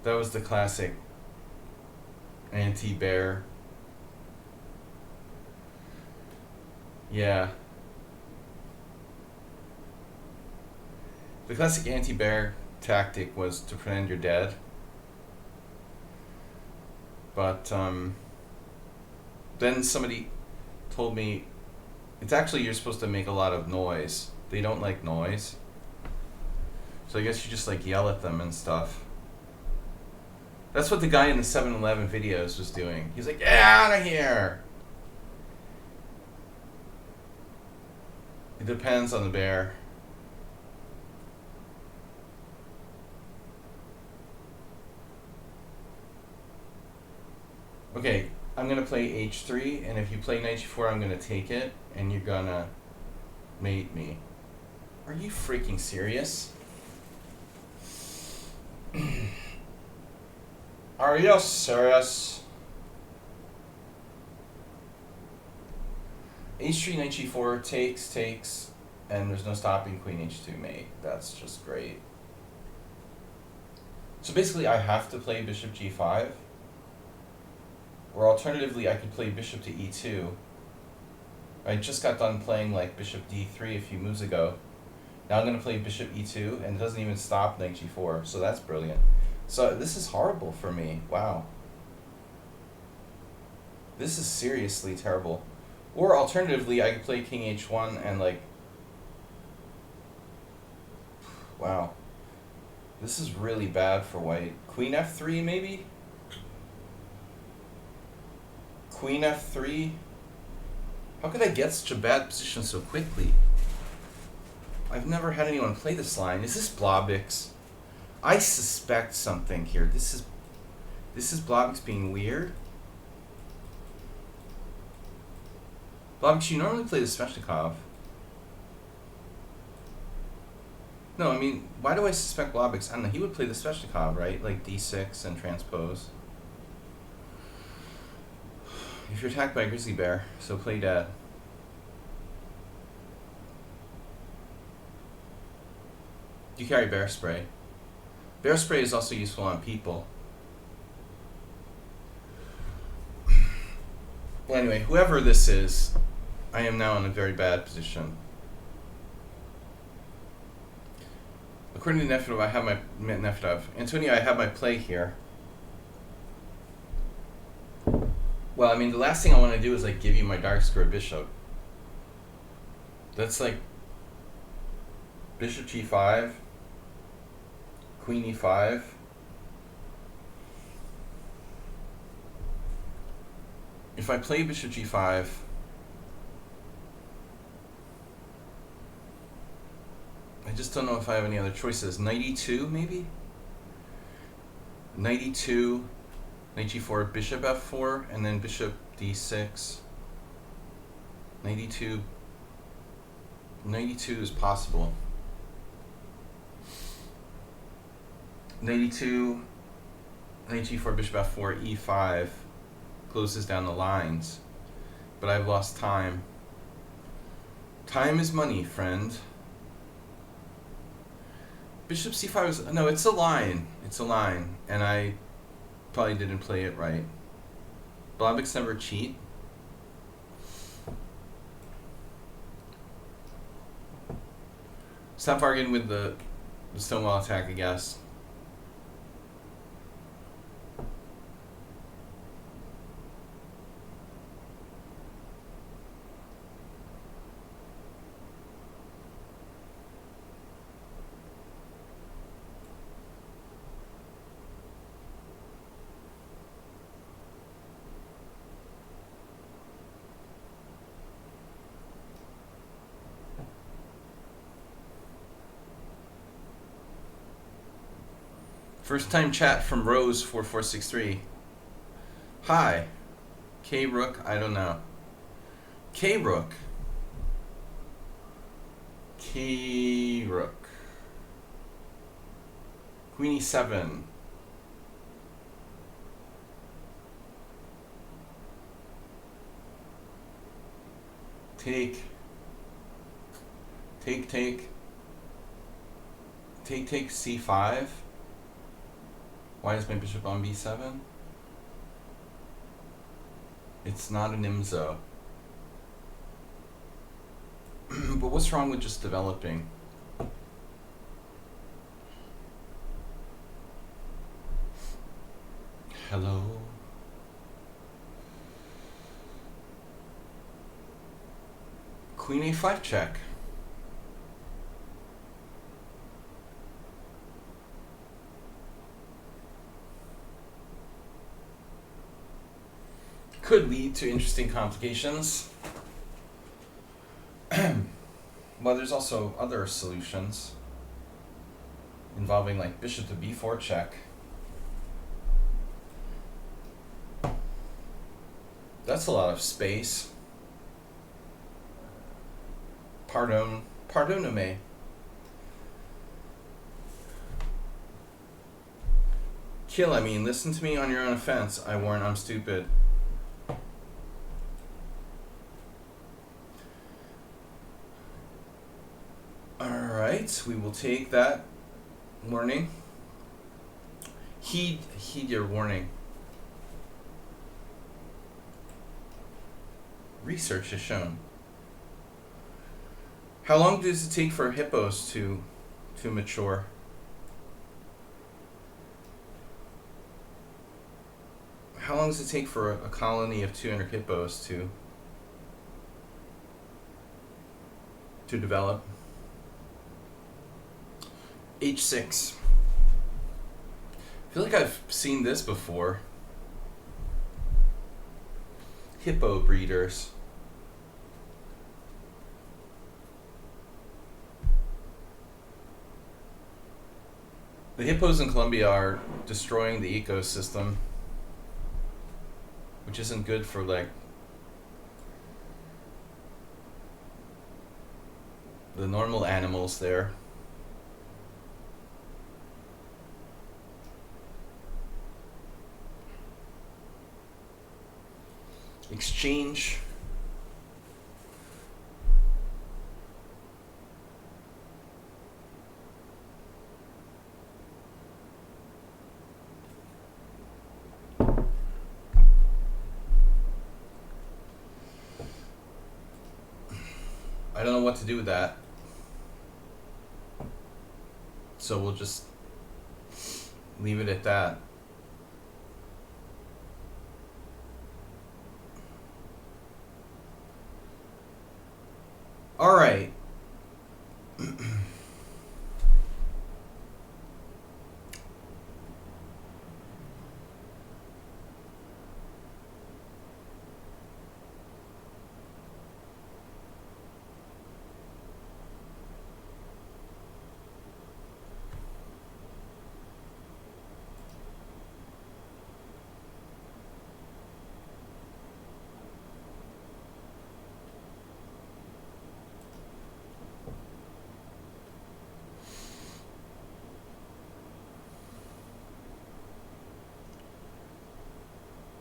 That was the classic anti-bear. Yeah. The classic anti-bear tactic was to pretend you're dead. But then somebody told me, it's actually you're supposed to make a lot of noise. They don't like noise. So I guess you just like yell at them and stuff. That's what the guy in the 7-Eleven videos was doing. He's like, get out of here! It depends on the bear. Okay, I'm gonna play h3, and if you play knight g4, I'm gonna take it, and you're gonna mate me. Are you freaking serious? Are you serious? h3, knight g4, takes, and there's no stopping queen h2 mate. That's just great. So basically I have to play bishop g5. Or alternatively, I could play bishop to e2. I just got done playing like bishop d3 a few moves ago. Now I'm going to play bishop e2, and it doesn't even stop knight g4, so that's brilliant. So this is horrible for me. Wow. This is seriously terrible. Or alternatively, I could play king h1 and like... Wow. This is really bad for white. Queen f3 maybe? Queen f3? How could I get such a bad position so quickly? I've never had anyone play this line. Is this Blobix? I suspect something here. This is Blobix being weird. Blobix, you normally play the Sveshnikov. No, I mean, why do I suspect Blobix? I don't know, he would play the Sveshnikov, right? Like d6 and transpose. If you're attacked by a grizzly bear, so play dead. You carry bear spray. Bear spray is also useful on people. Well, anyway, whoever this is, I am now in a very bad position. According to Nefedov, I have my Nefedov. Antonio, I have my play here. Well, I mean, the last thing I want to do is like give you my dark square bishop. That's like bishop g5, queen e5. If I play bishop g5, I just don't know if I have any other choices. Knight e2, maybe? Knight e2, knight g4, bishop f4, and then bishop d6. Knight e2. Knight e2 is possible. Knight e2, knight g4, bishop f4, e5 closes down the lines. But I've lost time. Time is money, friend. Bishop c5 is... No, it's a line. It's a line. And I probably didn't play it right. Blaviks never cheat. Stop arguing with the stonewall attack, I guess. First time chat from Rose4463. Hi. K Rook, I don't know. K Rook. K Rook. Queen e7. Take. Take c5. Why is my bishop on b7? It's not an IMZO. But what's wrong with just developing? Hello? Queen a5 check. Could lead to interesting complications. Well, there's also other solutions involving like bishop to b4 check. That's a lot of space. Pardonne. Kill, I mean, listen to me on your own offense. I warn, I'm stupid. Alright, we will take that warning. Heed your warning. Research has shown. How long does it take for hippos to mature? How long does it take for a colony of 200 hippos to develop? H6. I feel like I've seen this before. Hippo breeders. The hippos in Colombia are destroying the ecosystem, which isn't good for like the normal animals there. Exchange. I don't know what to do with that. So we'll just leave it at that. All right.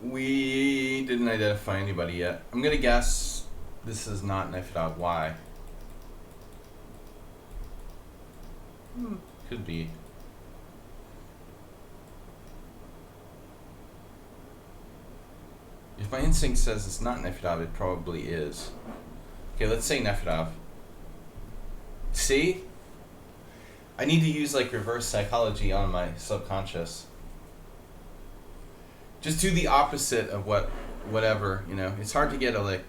We didn't identify anybody yet. I'm gonna guess this is not knifed out. Why? Could be. If my instinct says it's not Nefedov, it probably is. Okay, let's say Nefedov. See? I need to use like reverse psychology on my subconscious. Just do the opposite of whatever, you know. It's hard to get a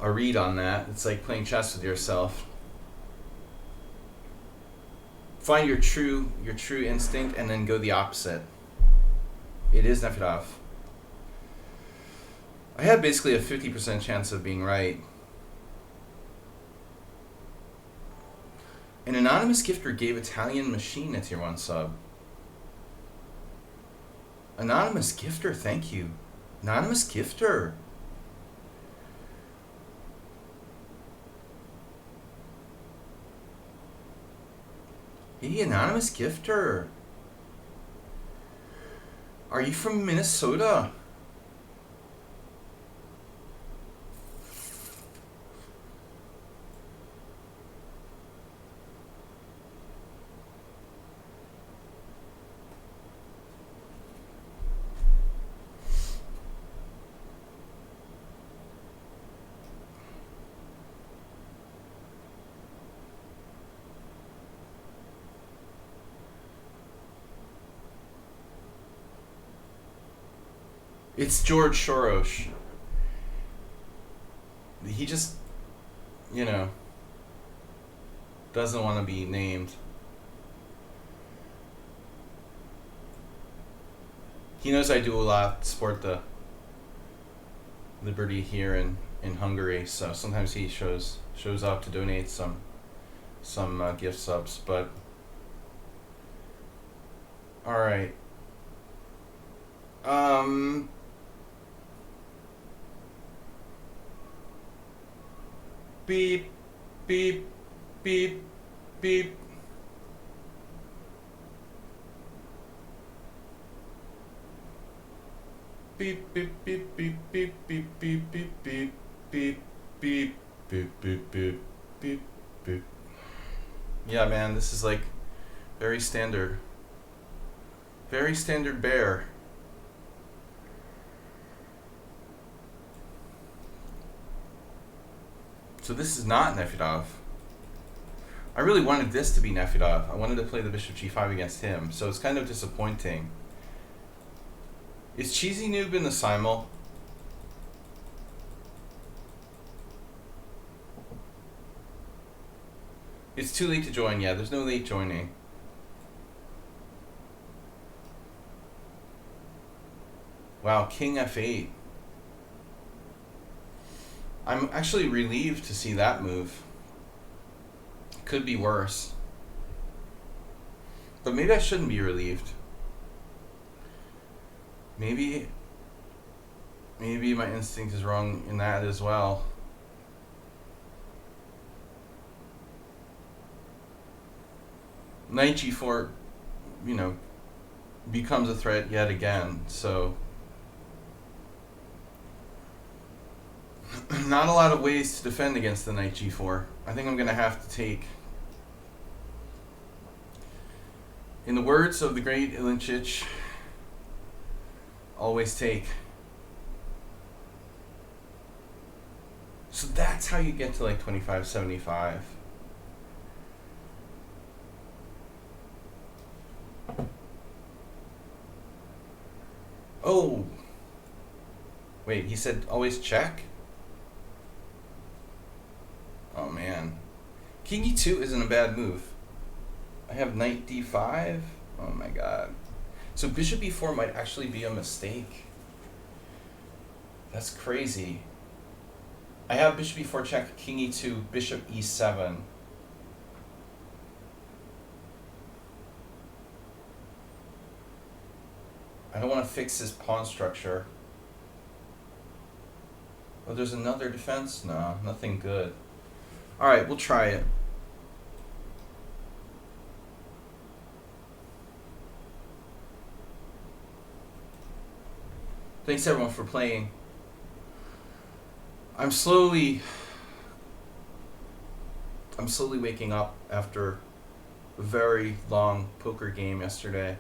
read on that. It's like playing chess with yourself. Find your true instinct and then go the opposite. It is Nefedov. I had basically a 50% chance of being right. An anonymous gifter gave Italian Machine a tier 1 sub. Anonymous gifter, thank you. Anonymous gifter. Hey, anonymous gifter. Are you from Minnesota? It's George Soros. He just, you know, doesn't want to be named. He knows I do a lot to support the liberty here in Hungary, so sometimes he shows up to donate some gift subs, but all right. Beep, beep, beep, beep. Beep, beep, beep, beep, beep, beep, beep, beep, beep, beep, beep, beep, beep, beep, beep, beep. Yeah, man, this is like very standard bear. So this is not Nefedov. I really wanted this to be Nefedov. I wanted to play the bishop g5 against him, so it's kind of disappointing. Is Cheesy Noob in the SIMUL? It's too late to join. Yeah, there's no late joining. Wow, King f8. I'm actually relieved to see that move. Could be worse. But maybe I shouldn't be relieved. Maybe my instinct is wrong in that as well. Knight g4, you know, becomes a threat yet again, so not a lot of ways to defend against the knight g4. I think I'm going to have to take, in the words of the great Ilinchich, always take. So that's how you get to like 25-75. Oh. Wait, he said always check? Oh man. King e2 isn't a bad move. I have knight d5. Oh my god. So bishop e4 might actually be a mistake. That's crazy. I have bishop e4 check, king e2, bishop e7. I don't want to fix his pawn structure. Oh, there's another defense? No, nothing good. Alright, we'll try it. Thanks everyone for playing. I'm slowly waking up after a very long poker game yesterday.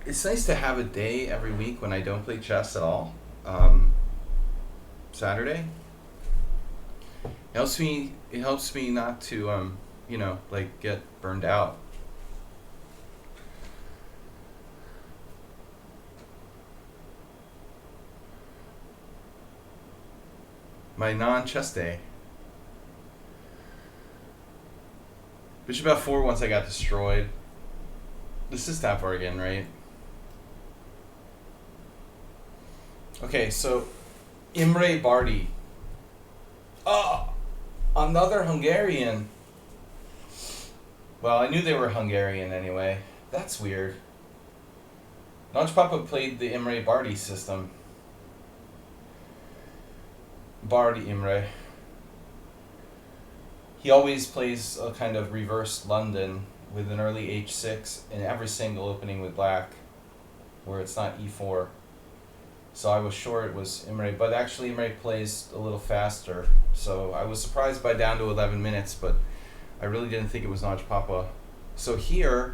It's nice to have a day every week when I don't play chess at all. Saturday. It helps me not to like get burned out. My non-chess day. Bishop f4 once I got destroyed. This is Tapar again, right? Okay, so Imre Bardi. Oh, another Hungarian. Well, I knew they were Hungarian anyway. That's weird. Notch Papa played the Imre Bardi system. Bardi Imre. He always plays a kind of reverse London with an early h6 in every single opening with black, where it's not e4. So I was sure it was Imre, but actually Imre plays a little faster. So I was surprised by down to 11 minutes, but I really didn't think it was Notch Papa. So here,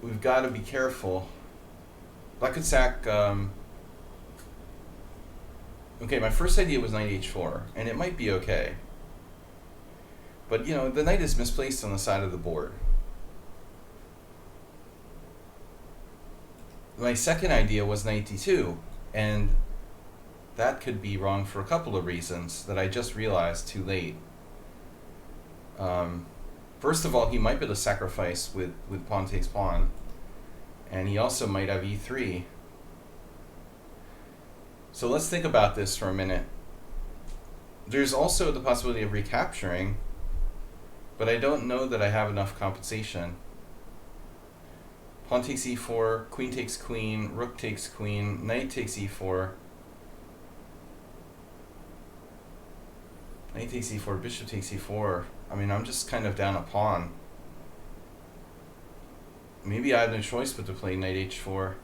we've got to be careful. Black could sack. Okay, my first idea was knight h4, and it might be okay. But, the knight is misplaced on the side of the board. My second idea was knight d2, and that could be wrong for a couple of reasons that I just realized too late. First of all, he might be able to sacrifice with pawn takes pawn, and he also might have e3. So let's think about this for a minute. There's also the possibility of recapturing, but I don't know that I have enough compensation. Pawn takes e4, queen takes queen, rook takes queen, knight takes e4. Knight takes e4, bishop takes e4. I mean, I'm just kind of down a pawn. Maybe I have no choice but to play knight h4.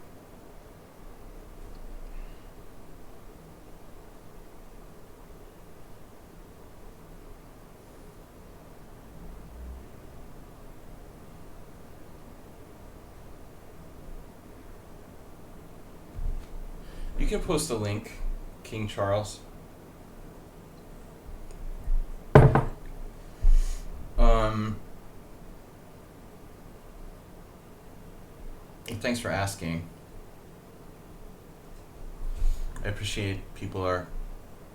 You can post a link, King Charles. Thanks for asking. I appreciate people are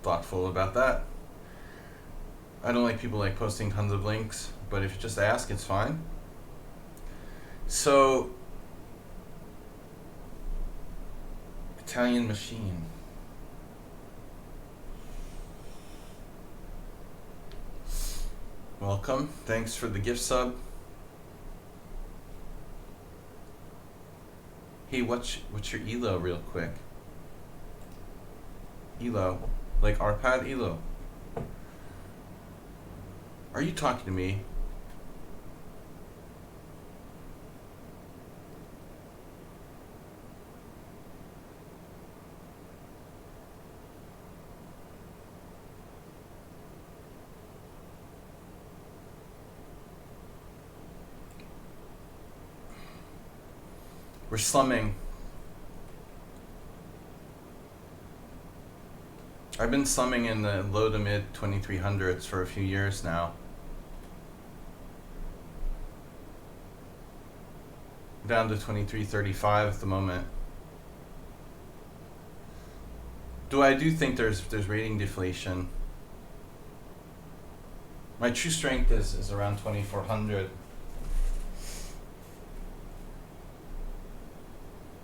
thoughtful about that. I don't like people like posting tons of links, but if you just ask, it's fine. So, Italian Machine. Welcome. Thanks for the gift sub. Hey, what's your ELO real quick? ELO. Like Arpad ELO. Are you talking to me? We're slumming. I've been slumming in the low to mid 2300s for a few years now. Down to 2335 at the moment. I do think there's rating deflation. My true strength is around 2400.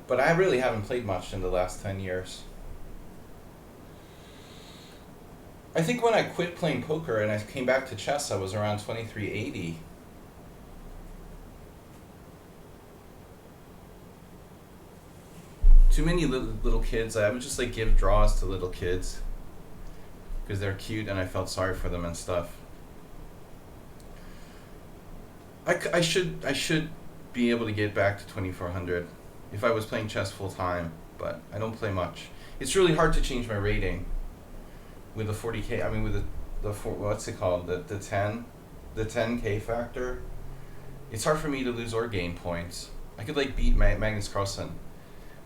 But I really haven't played much in the last 10 years. I think when I quit playing poker and I came back to chess, I was around 2380. Too many little kids. I would just like give draws to little kids because they're cute and I felt sorry for them and stuff. I should be able to get back to 2400 if I was playing chess full time, but I don't play much. It's really hard to change my rating with the 40K. I mean with what's it called? The 10K factor. It's hard for me to lose or gain points. I could like beat Magnus Carlsen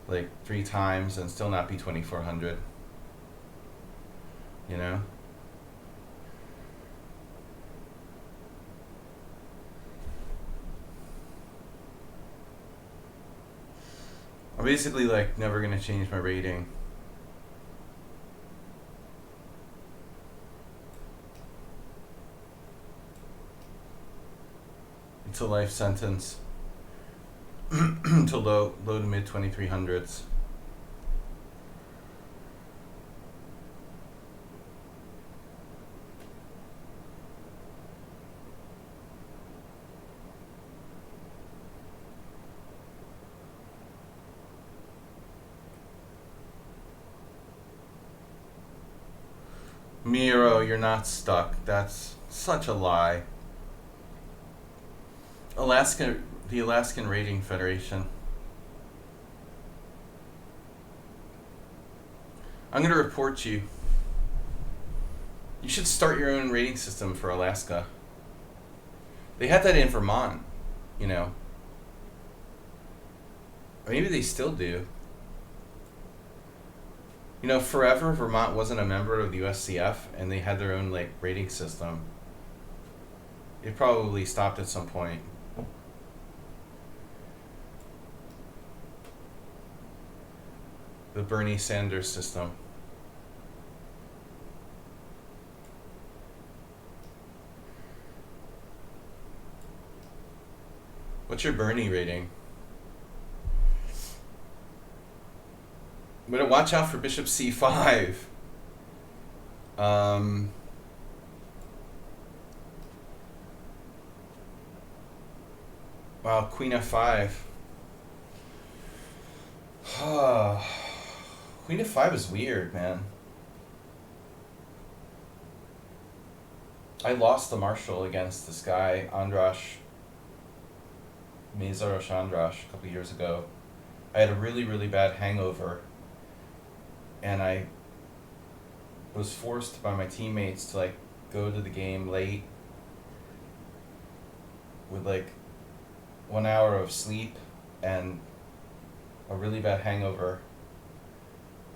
like 3 times and still not be 2400. You know? I'm basically like never gonna change my rating. It's a life sentence. To low to mid 2300s. Miro, you're not stuck. That's such a lie. The Alaskan Rating Federation. I'm going to report you. You should start your own rating system for Alaska. They had that in Vermont, you know. Or maybe they still do. You know, forever Vermont wasn't a member of the USCF and they had their own like rating system. It probably stopped at some point. The Bernie Sanders system. What's your Bernie rating? Better watch out for Bishop C5. Wow, Queen F5. Queen F5 is weird, man. I lost the Marshall against this guy, Andras Mezaros Andras, a couple years ago. I had a really, really bad hangover. And I was forced by my teammates to like go to the game late with like 1 hour of sleep and a really bad hangover.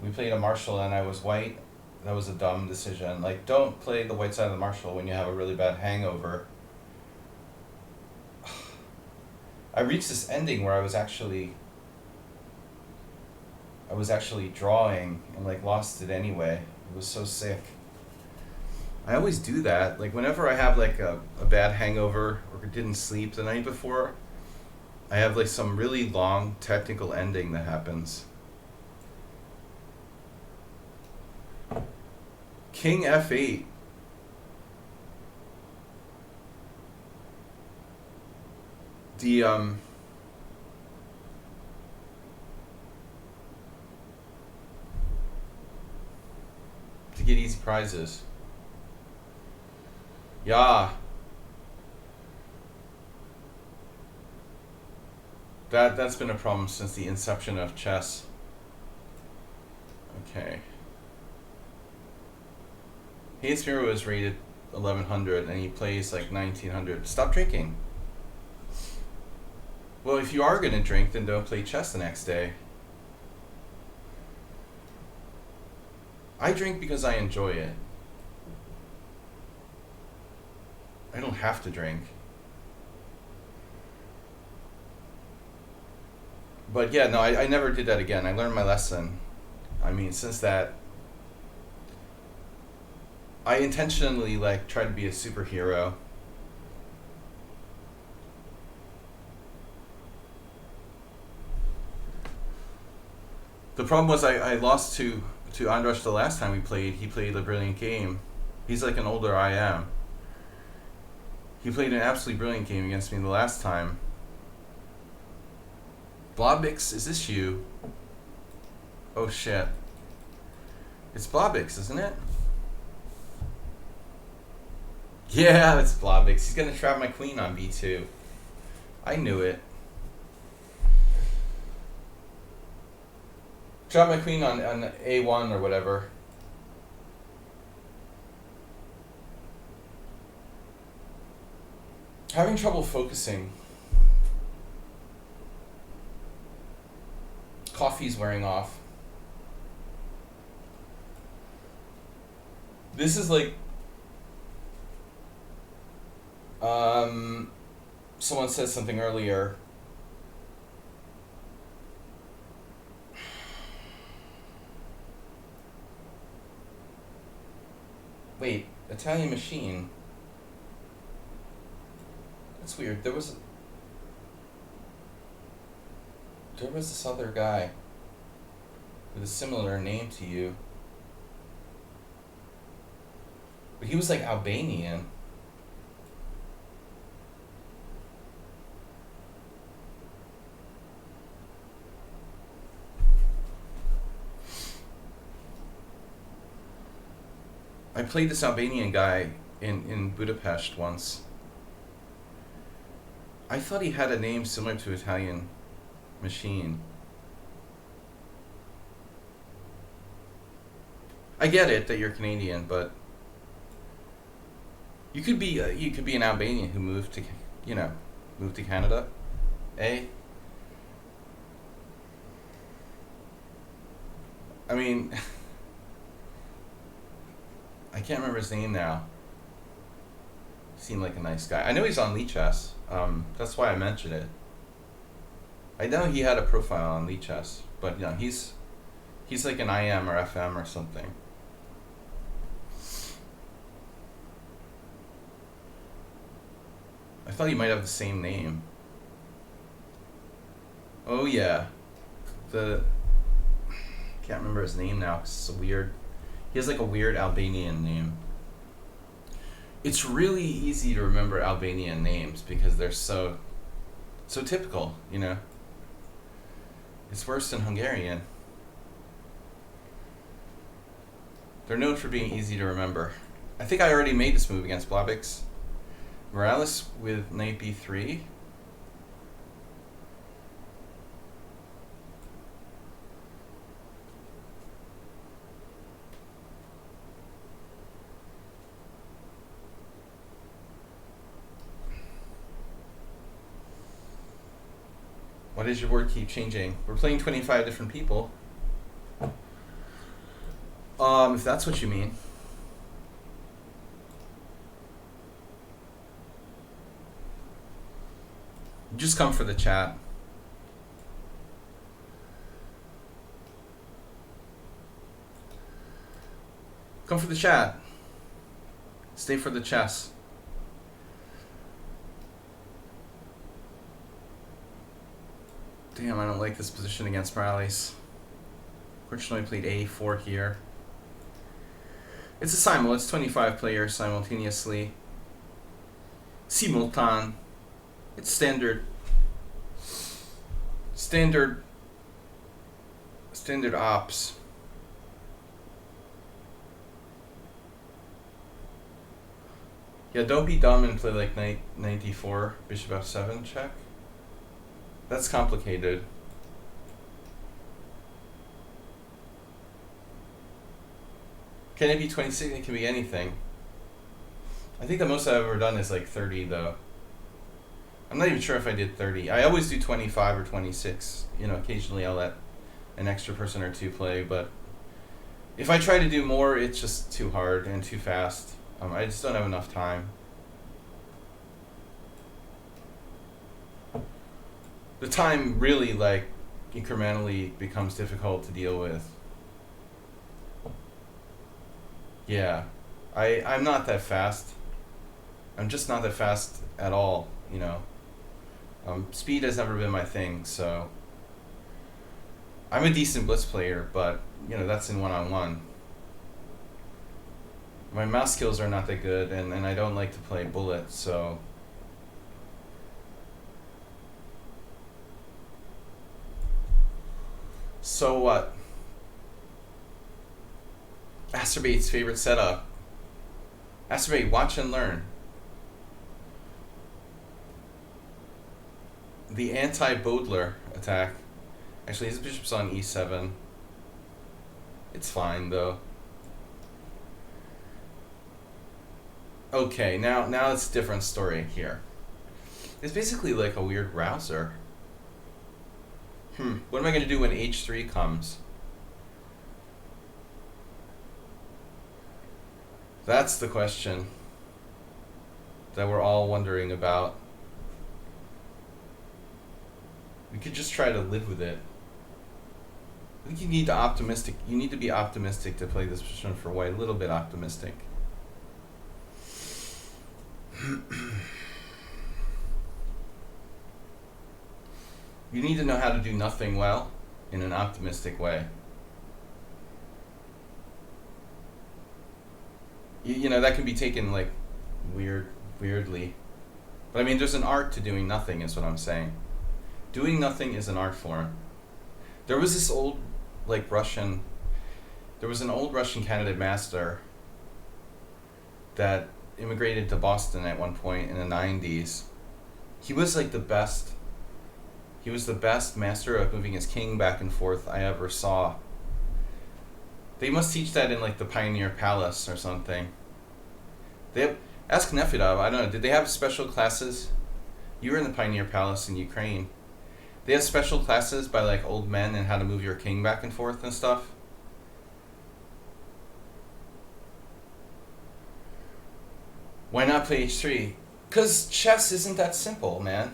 We played a Marshall and I was white. That was a dumb decision. Like, don't play the white side of the Marshall when you have a really bad hangover. I reached this ending where I was actually drawing and like lost it anyway. It was so sick. I always do that. Like whenever I have like a bad hangover or didn't sleep the night before, I have like some really long technical ending that happens. King F8. To get easy prizes. Yeah. That's been a problem since the inception of chess. Okay. Hayes Miro is rated 1100 and he plays like 1900. Stop drinking. Well, if you are gonna drink, then don't play chess the next day. I drink because I enjoy it. I don't have to drink. But yeah, no, I never did that again. I learned my lesson. I mean, since that, I intentionally like try to be a superhero. The problem was I lost to Andras the last time we played. He played a brilliant game. He's like an older I am. He played an absolutely brilliant game against me the last time. Blobix, is this you? Oh shit. It's Blobix, isn't it? Yeah, it's Blobix. He's gonna trap my queen on b2. I knew it. Trap my queen on a1 or whatever. Having trouble focusing. Coffee's wearing off. This is like someone said something earlier. Wait, Italian Machine. That's weird. There was this other guy with a similar name to you. But he was like Albanian. I played this Albanian guy in Budapest once. I thought he had a name similar to Italian Machine. I get it that you're Canadian, but you could be an Albanian who moved to Canada, eh? I mean, I can't remember his name now. Seemed like a nice guy. I know he's on lichess. That's why I mentioned it. I know he had a profile on lichess, but he's like an IM or FM or something. I thought he might have the same name. Oh yeah, can't remember his name now. 'Cause it's weird. He has like a weird Albanian name. It's really easy to remember Albanian names because they're so typical, It's worse than Hungarian. They're known for being easy to remember. I think I already made this move against Blobix. Morales with knight b3. Why does your word keep changing? We're playing 25 different people. If that's what you mean. Just come for the chat. Come for the chat. Stay for the chess. Damn, I don't like this position against Morales. Fortunately, I played a4 here. It's a simul. It's 25 players simultaneously. Simultan. It's standard ops. Yeah, don't be dumb and play like knight d4, bishop f7 check. That's complicated. Can it be 26? It can be anything. I think the most I've ever done is like 30 though. I'm not even sure if I did 30. I always do 25 or 26. Occasionally I'll let an extra person or two play, but If I try to do more, it's just too hard and too fast. I just don't have enough time. The time really, like, incrementally becomes difficult to deal with. Yeah. I'm not that fast. I'm just not that fast at all, you know. Speed has never been my thing, so I'm a decent blitz player, but you know that's in one-on-one. My mouse skills are not that good, and I don't like to play bullet, so what? Asturbate's favorite setup. Asturbate, watch and learn. The anti-Bodler attack. Actually, his bishop's on e7. It's fine, though. Okay, now it's a different story here. It's basically like a weird rouser. What am I going to do when h3 comes? That's the question that we're all wondering about. We could just try to live with it. I think you need to be optimistic to play this position for white. A little bit optimistic. You need to know how to do nothing well in an optimistic way. You know, that can be taken like weirdly. But I mean, there's an art to doing nothing, is what I'm saying. Doing nothing is an art form. There was this old, there was an old Russian candidate master that immigrated to Boston at one point in the 90s. He was like the best. He was the best master of moving his king back and forth I ever saw. They must teach that in like the Pioneer Palace or something. Ask Nefedov, I don't know, did they have special classes? You were in the Pioneer Palace in Ukraine. They have special classes by like old men and how to move your king back and forth and stuff. Why not play h3? Because chess isn't that simple, man.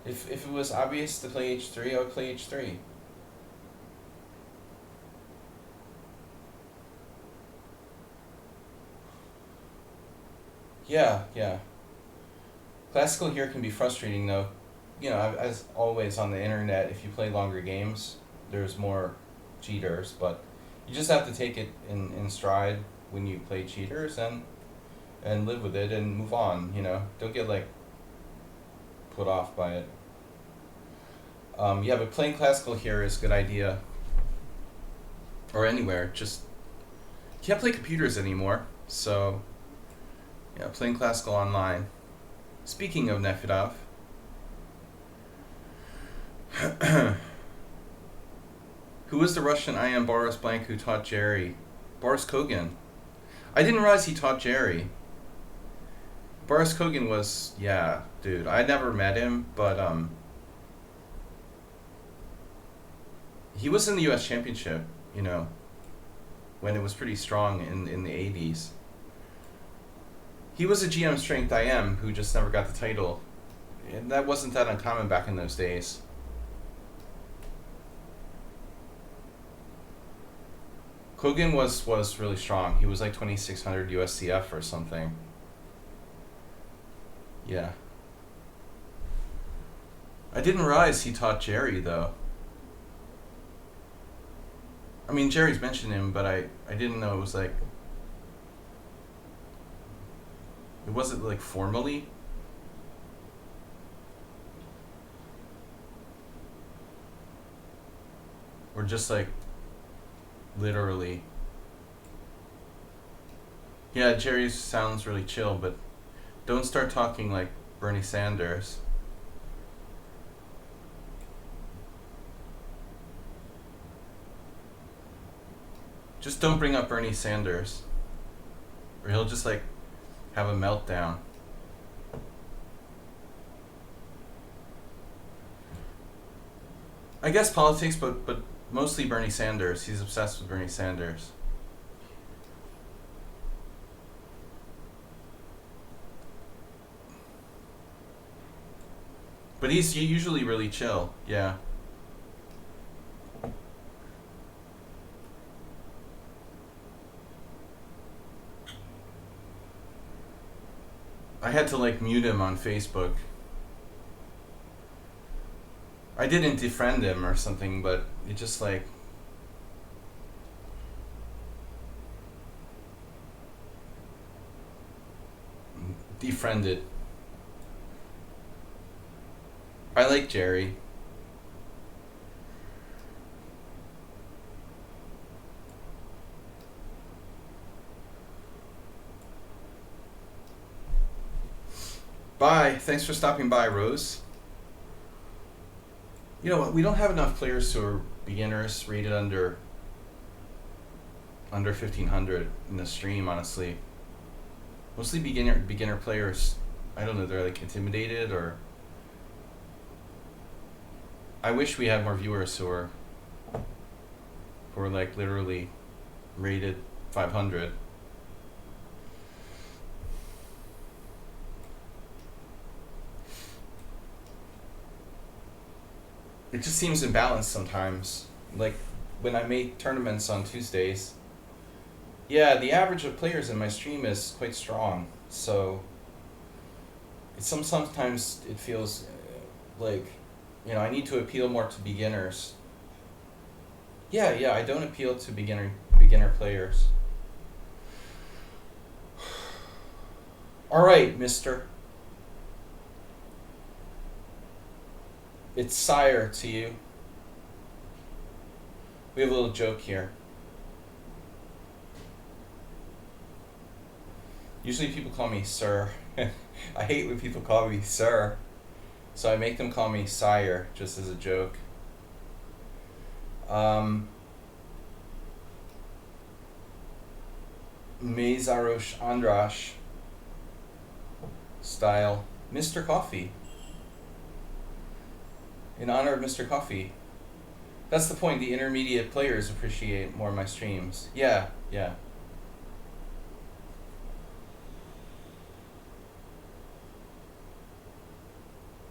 If it was obvious to play h3, I would play h3. Yeah. Classical here can be frustrating though. You know, as always on the internet, if you play longer games, there's more cheaters, but you just have to take it in stride when you play cheaters and live with it and move on, you know. Don't get like put off by it. Yeah, but playing classical here is a good idea. Or anywhere, just can't play computers anymore, so yeah, playing classical online. Speaking of Nefedov, who was the Russian I am Boris Blank who taught Jerry? Boris Kogan. I didn't realize he taught Jerry. Boris Kogan was, yeah, dude, I never met him, but he was in the US Championship, you know, when it was pretty strong in the 80s. He was a GM strength IM who just never got the title. And that wasn't that uncommon back in those days. Kogan was really strong. He was like 2600 USCF or something. Yeah. I didn't realize he taught Jerry though. I mean, Jerry's mentioned him, but I didn't know it was like... It wasn't like formally. Or just like literally. Yeah, Jerry sounds really chill, but don't start talking like Bernie Sanders. Just don't bring up Bernie Sanders, or he'll just like have a meltdown. I guess politics, but mostly Bernie Sanders. He's obsessed with Bernie Sanders. But he's usually really chill, yeah. I had to like mute him on Facebook. I didn't defriend him or something, but it just like defriended. I like Jerry. Bye. Thanks for stopping by, Rose. You know what? We don't have enough players who are beginners rated under 1500 in the stream, honestly. Mostly beginner players. I don't know, they're like intimidated or I wish we had more viewers who are like literally rated 500. It just seems imbalanced sometimes. Like when I make tournaments on Tuesdays, yeah, the average of players in my stream is quite strong. So sometimes it feels like, you know, I need to appeal more to beginners. Yeah, I don't appeal to beginner players. All right, mister. It's sire to you. We have a little joke here. Usually people call me sir. I hate when people call me sir. So I make them call me sire, just as a joke. Mezarosh Andrash style. Mr. Coffee. In honor of Mr. Coffee. That's the point. The intermediate players appreciate more of my streams. Yeah.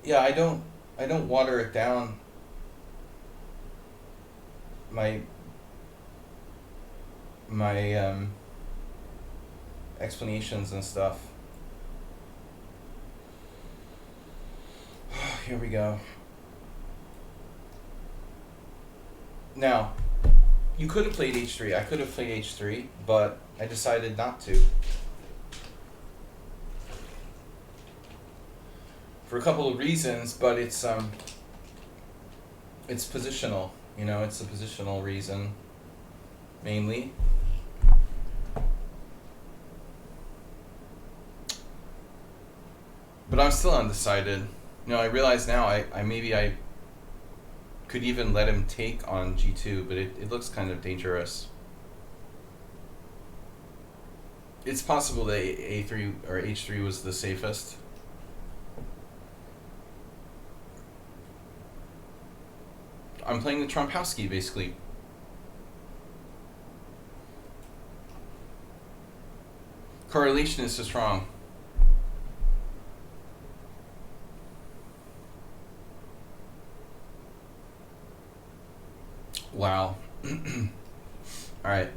Yeah, I don't water it down. My explanations and stuff. Here we go. Now, you could have played h3. I could have played h3, but I decided not to. For a couple of reasons, but it's positional. You know, it's a positional reason, mainly. But I'm still undecided. You know, I realize now I maybe could even let him take on g2, but it looks kind of dangerous. It's possible that a3 or h3 was the safest. I'm playing the Trompowski, basically. Correlation is so strong. Wow. All right.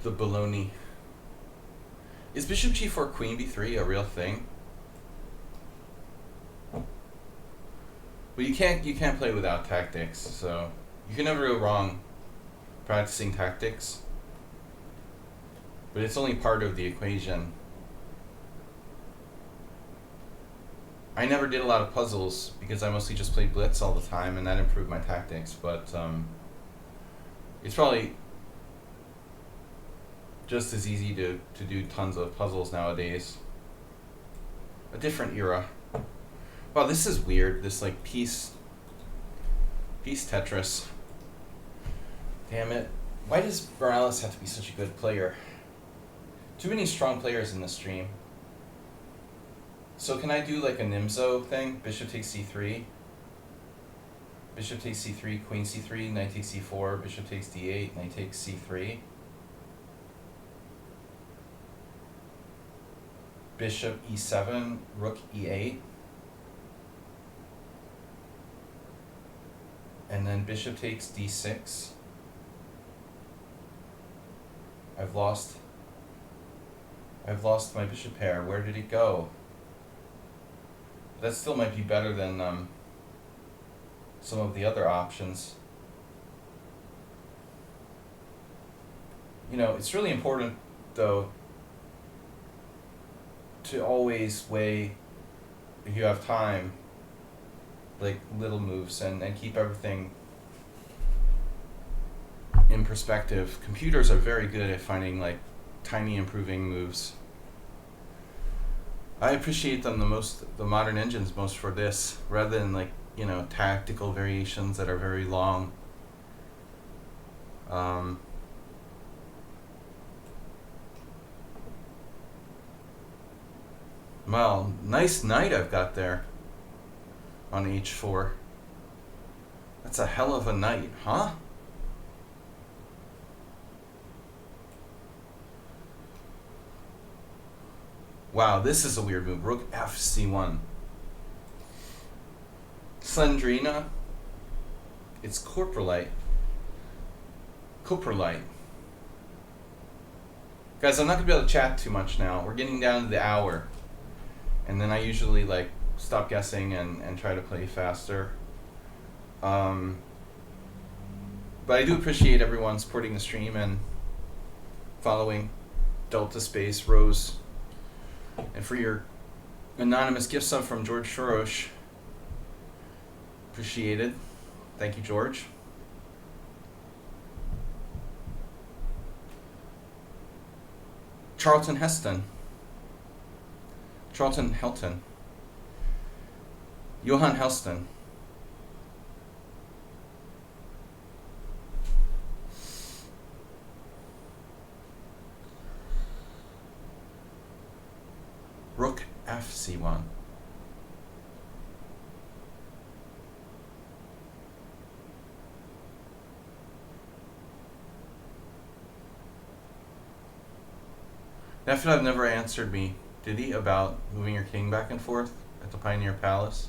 The baloney. Is bishop g4 queen b3 a real thing? Well, you can't play without tactics, so you can never go wrong practicing tactics. But it's only part of the equation. I never did a lot of puzzles because I mostly just played blitz all the time, and that improved my tactics, but it's probably just as easy to do tons of puzzles nowadays. A different era. Wow, this is weird, this like piece Peace, Tetris. Damn it. Why does Morales have to be such a good player? Too many strong players in the stream. So can I do like a Nimzo thing? Bishop takes c3. Bishop takes c3, queen c3, knight takes c4, bishop takes d8, knight takes c3. Bishop e7, rook e8. And then bishop takes d6. I've lost my bishop pair. Where did it go? That still might be better than some of the other options. You know, it's really important, though, to always weigh, if you have time, like little moves and keep everything in perspective. Computers are very good at finding like tiny improving moves. I appreciate them the modern engines most for this, rather than like, you know, tactical variations that are very long. Well, nice knight I've got there on h4. That's a hell of a knight, huh? Wow, this is a weird move. Rook f c1. Slendrina. It's Coprolite. Coprolite. Guys, I'm not going to be able to chat too much now. We're getting down to the hour. And then I usually like stop guessing and try to play faster. But I do appreciate everyone supporting the stream and following Delta Space Rose. And for your anonymous gift sub from George Soros. Appreciated. Thank you, George. Charlton Heston. Charlton Helton. Johan Helston. Rook f c1. Nefedev never answered me, did he, about moving your king back and forth at the Pioneer Palace?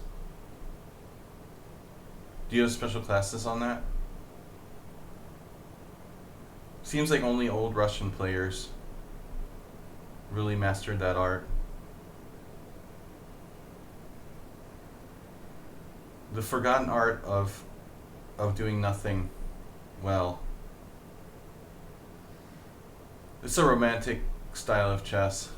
Do you have special classes on that? Seems like only old Russian players really mastered that art. The forgotten art of doing nothing well. It's a romantic style of chess.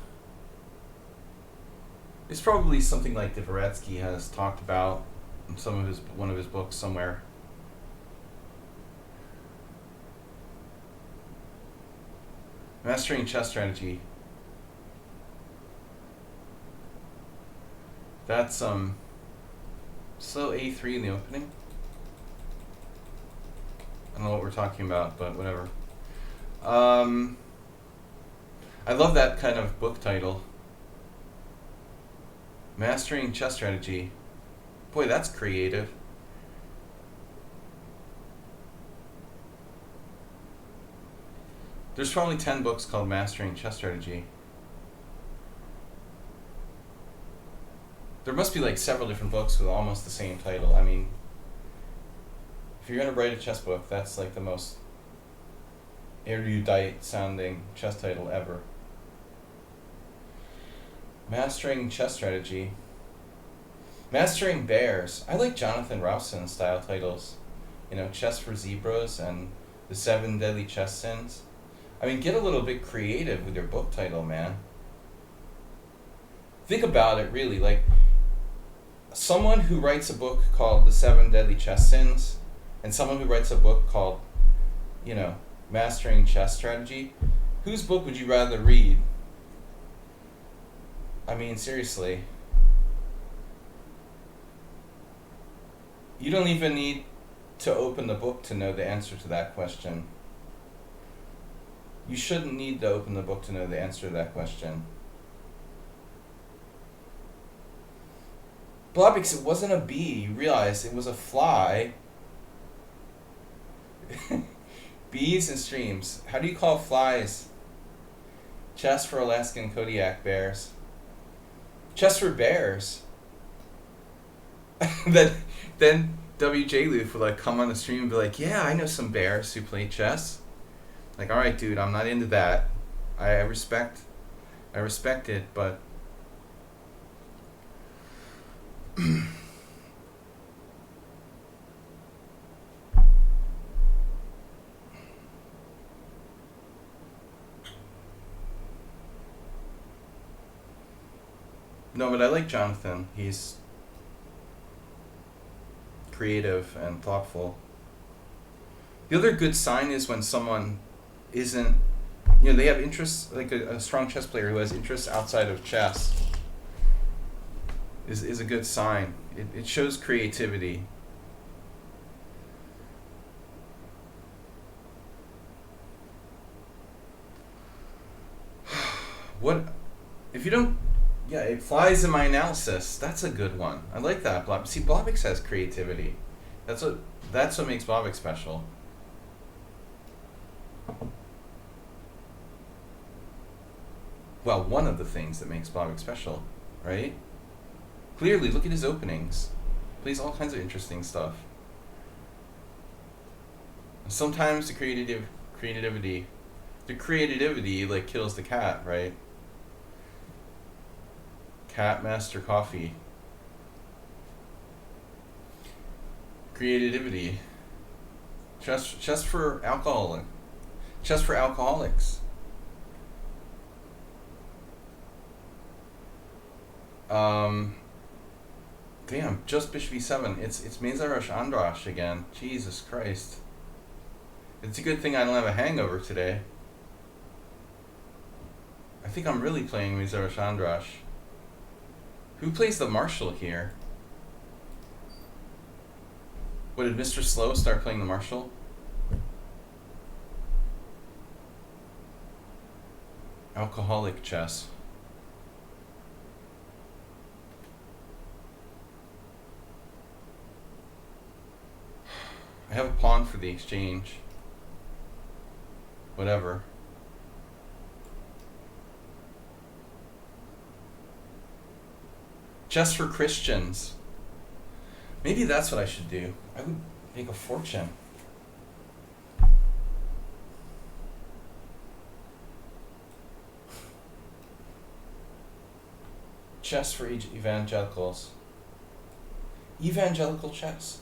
It's probably something like Dvoretsky has talked about in one of his books somewhere. Mastering chess strategy. That's slow a3 in the opening. I don't know what we're talking about, but whatever. I love that kind of book title. Mastering chess strategy. Boy, that's creative. There's probably 10 books called Mastering Chess Strategy. There must be like several different books with almost the same title. I mean, if you're going to write a chess book, that's like the most erudite sounding chess title ever. Mastering Chess Strategy. Mastering Bears. I like Jonathan Rowson style titles. You know, Chess for Zebras and The 7 Deadly Chess Sins. I mean, get a little bit creative with your book title, man. Think about it, really. Like, someone who writes a book called The 7 Deadly Chess Sins and someone who writes a book called, you know, Mastering Chess Strategy, whose book would you rather read? I mean, seriously. You don't even need to open the book to know the answer to that question. You shouldn't need to open the book to know the answer to that question. Blobix, it wasn't a bee. You realize it was a fly. Bees and streams. How do you call flies? Chess for Alaskan Kodiak bears. Chess for bears. then WJ Loof would like come on the stream and be like, yeah, I know some bears who play chess. Like, alright dude, I'm not into that. I respect it, but no, but I like Jonathan. He's creative and thoughtful. The other good sign is when someone isn't, they have interests, like a strong chess player who has interests outside of chess is a good sign. It shows creativity. What if you don't? Yeah, it flies in my analysis. That's a good one. I like that. See, Blobix has creativity. That's what makes Blobix special. Well, one of the things that makes Blobix special, right? Clearly, look at his openings. Plays all kinds of interesting stuff. Sometimes the creativity like kills the cat, right? Cat Master Coffee. Creativity. Chess for alcoholic. Chess for alcoholics. Damn, just bishop e7. It's Mezarosh Andrash again. Jesus Christ. It's a good thing I don't have a hangover today. I think I'm really playing Mezarosh Andrash. Who plays the Marshal here? What, did Mr. Slow start playing the Marshal? Alcoholic chess. I have a pawn for the exchange. Whatever. Chess for Christians. Maybe that's what I should do. I would make a fortune. Chess for evangelicals. Evangelical chess.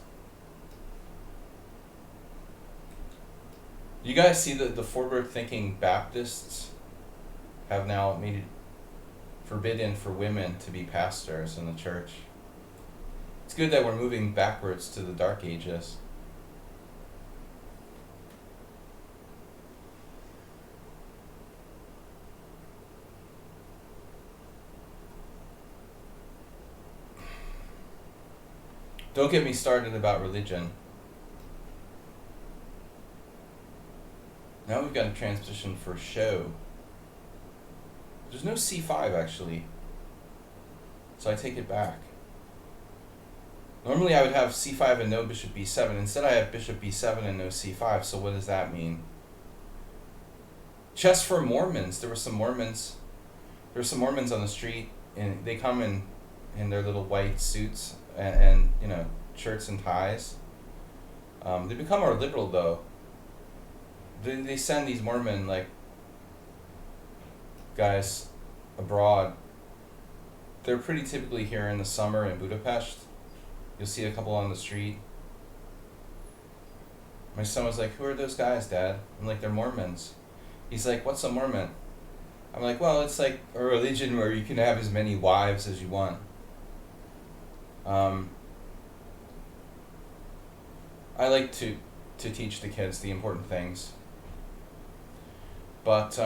You guys see that the forward-thinking Baptists have now made it forbidden for women to be pastors in the church. It's good that we're moving backwards to the Dark Ages. Don't get me started about religion. Now we've got a transition for show. There's no c5 actually, so I take it back. Normally I would have c5 and no bishop b7. Instead I have bishop b7 and no c5, so what does that mean? Chess for Mormons. There were some Mormons on the street, and they come in their little white suits and shirts and ties. They become more liberal though. They send these Mormon guys abroad. They're pretty typically here in the summer in Budapest. You'll see a couple on the street. My son was like, "Who are those guys, Dad?" I'm like, "They're Mormons." He's like, "What's a Mormon?" I'm like, "Well, it's like a religion where you can have as many wives as you want." I like to teach the kids the important things. But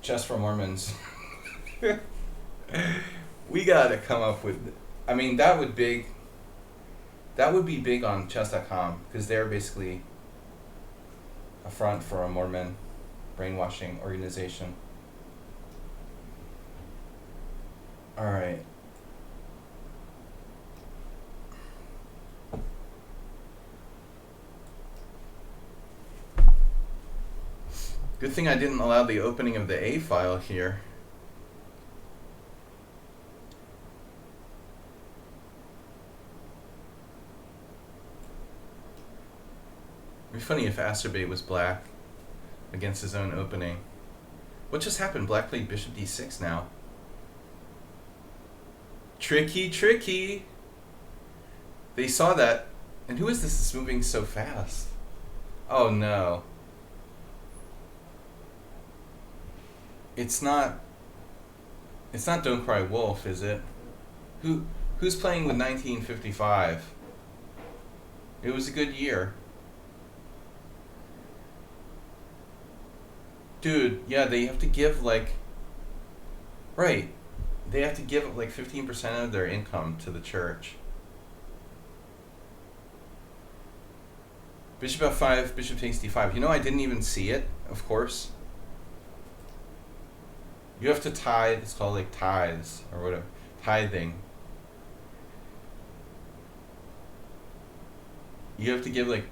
Chess for Mormons. We gotta come up with, that That would be big on chess.com because they're basically a front for a Mormon brainwashing organization. All right. Good thing I didn't allow the opening of the A file here. It'd be funny if Asterbait was black against his own opening. What just happened? Black played bishop d6 now. Tricky, tricky. They saw that. And who is this that's moving so fast? Oh no. It's not Don't Cry Wolf, is it? Who's playing with 1955? It was a good year. Dude, yeah, they have to give like, right, they have to give like 15% of their income to the church. Bishop f5, bishop takes d5. You know, I didn't even see it, of course. You have to tithe, it's called like tithes or whatever, tithing. You have to give like,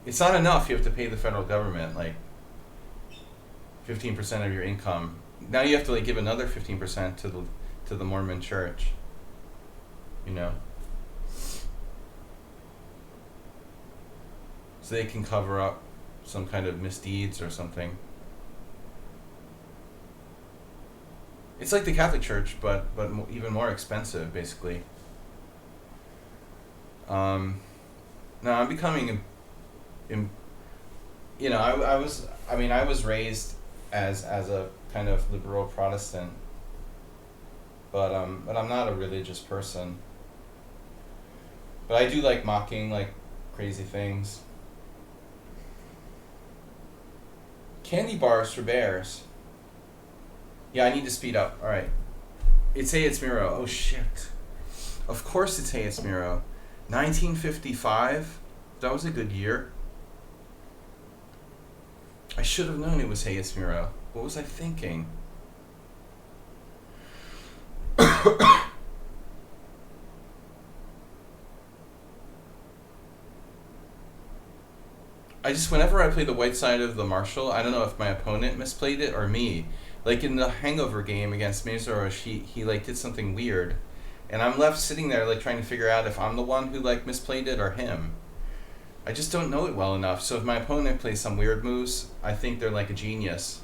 it's not enough, you have to pay the federal government like 15% of your income. Now you have to like give another 15% to the Mormon church. You know? So they can cover up some kind of misdeeds or something. It's like the Catholic Church, but even more expensive, basically. No, I'm becoming, you know, I was raised as a kind of liberal Protestant, but I'm not a religious person. But I do like mocking like crazy things. Candy bars for bears. Yeah, I need to speed up. All right. It's Hey It's Miro. Oh shit. Of course it's Hey It's Miro. 1955. That was a good year. I should have known it was Hey It's Miro. What was I thinking? Whenever I play the white side of the Marshall, I don't know if my opponent misplayed it or me. Like in the Hangover game against Mesoros, he like did something weird. And I'm left sitting there like trying to figure out if I'm the one who like misplayed it or him. I just don't know it well enough. So if my opponent plays some weird moves, I think they're like a genius.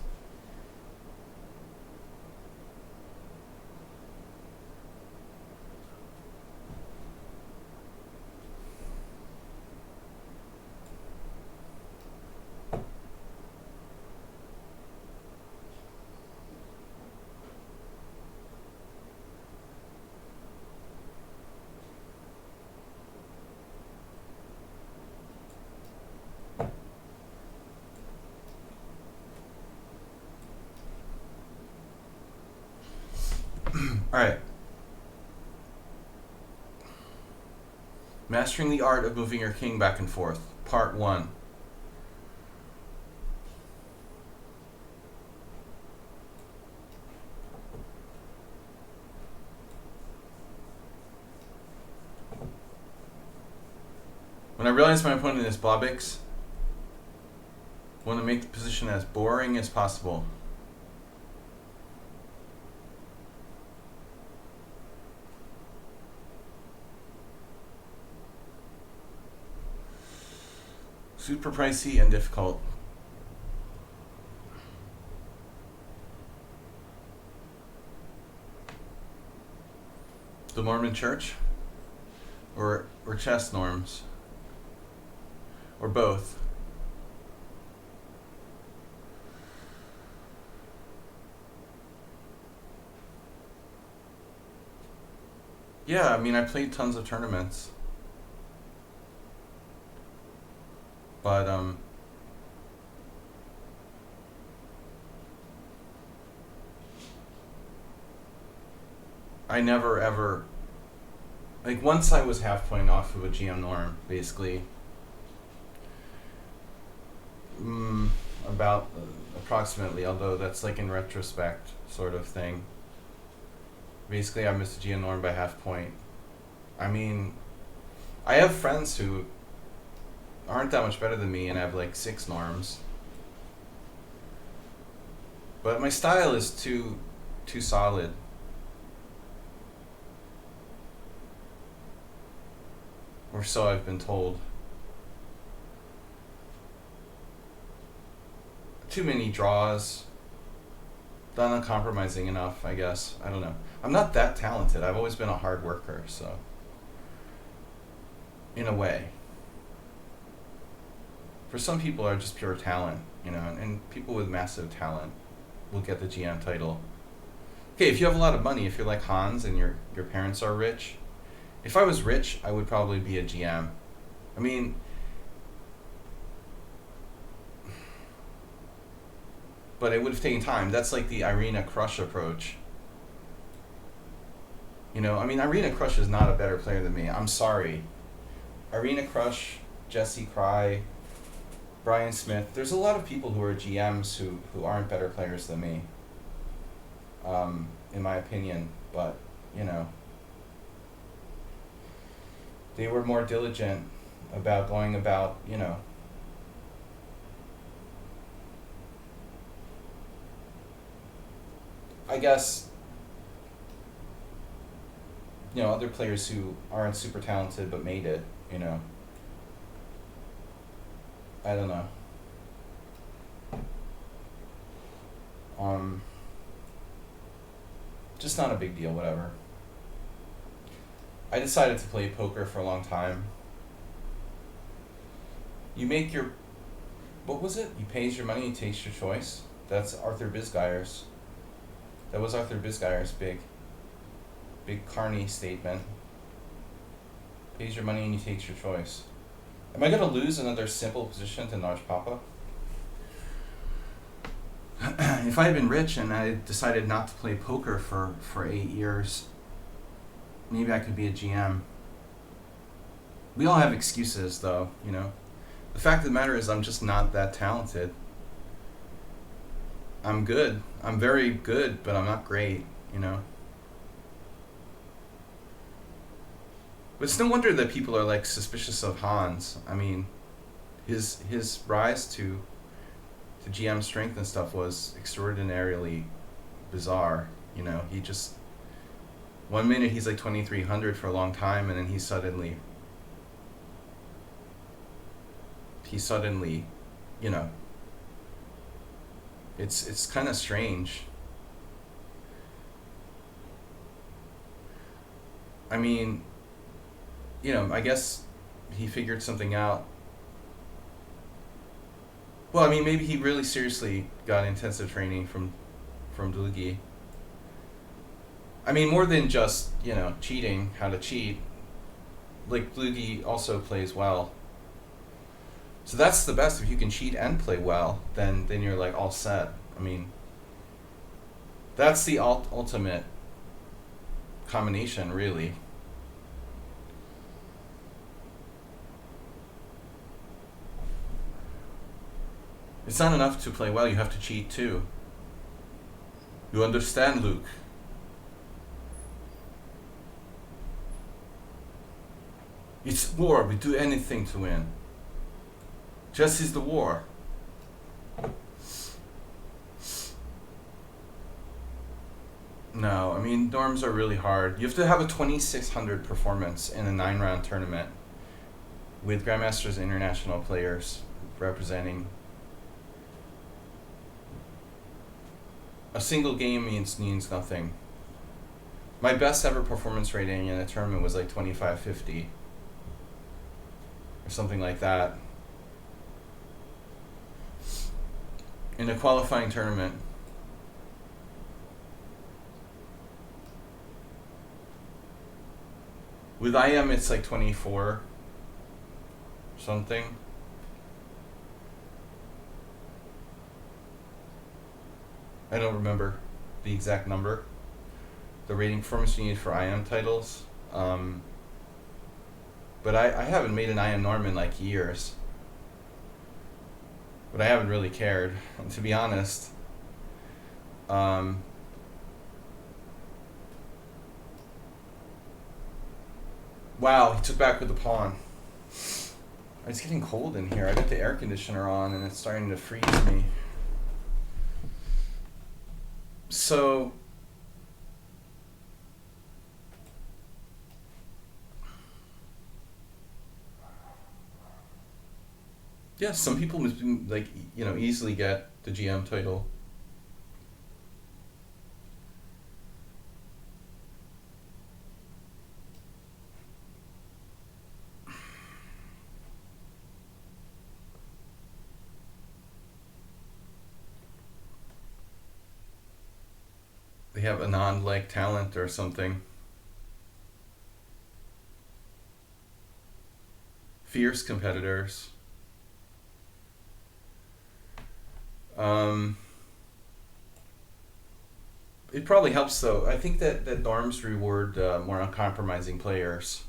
Alright. Mastering the art of moving your king back and forth. Part 1. When I realize my opponent is Bobix, I want to make the position as boring as possible. Super pricey and difficult. The Mormon Church? Or chess norms? Or both? Yeah, I mean, I played tons of tournaments. But, I never ever like once I was half point off of a GM norm, basically. About approximately, although that's like in retrospect sort of thing. Basically, I missed the GM norm by half point. I mean, I have friends who aren't that much better than me and have like 6 norms. But my style is too solid. Or so I've been told. Too many draws. Not uncompromising enough, I guess. I don't know. I'm not that talented. I've always been a hard worker, so. In a way. For some people are just pure talent, you know, and people with massive talent will get the GM title. Okay, if you have a lot of money, if you're like Hans and your parents are rich, if I was rich, I would probably be a GM. I mean, but it would have taken time. That's like the Irina Krush approach. You know, I mean, Irina Krush is not a better player than me. I'm sorry. Irina Krush, Jesse Cry, Brian Smith. There's a lot of people who are GMs who aren't better players than me, in my opinion. But, you know, they were more diligent about going about, you know, I guess, you know, other players who aren't super talented but made it, you know. I don't know. Just not a big deal, whatever. I decided to play poker for a long time. You make your, what was it? You pays your money, you takes your choice. That's Arthur Bisgeyer's. That was Arthur Bisgeyer's big Carney statement. Pays your money and you takes your choice. Am I going to lose another simple position to Naj Papa? If I had been rich and I decided not to play poker for 8 years, maybe I could be a GM. We all have excuses, though, you know. The fact of the matter is I'm just not that talented. I'm good. I'm very good, but I'm not great, you know. But it's no wonder that people are like suspicious of Hans. I mean, his rise to GM strength and stuff was extraordinarily bizarre. You know, he just, one minute he's like 2300 for a long time, and then he suddenly, you know, it's kind of strange. I mean, you know, I guess he figured something out. Well, I mean, maybe he really seriously got intensive training from Dlugi. I mean, more than just, you know, cheating, how to cheat. Like, Dlugi also plays well. So that's the best. If you can cheat and play well, then you're like all set. I mean, that's the ultimate combination, really. It's not enough to play well, you have to cheat too. You understand, Luke? It's war, we do anything to win. Chess is the war. No, I mean, norms are really hard. You have to have a 2600 performance in a 9-round tournament with Grandmasters International players representing. A single game means nothing. My best ever performance rating in a tournament was like 2550 or something like that. In a qualifying tournament. With IM it's like 24 something. I don't remember the exact number. The rating performance you need for IM titles. But I haven't made an IM norm in like years. But I haven't really cared, to be honest. Um, wow, he took back with the pawn. It's getting cold in here. I got the air conditioner on and it's starting to freeze me. So, yeah, some people like, you know, easily get the GM title. They have Anand like talent or something. Fierce competitors. It probably helps though. I think that norms reward more uncompromising players.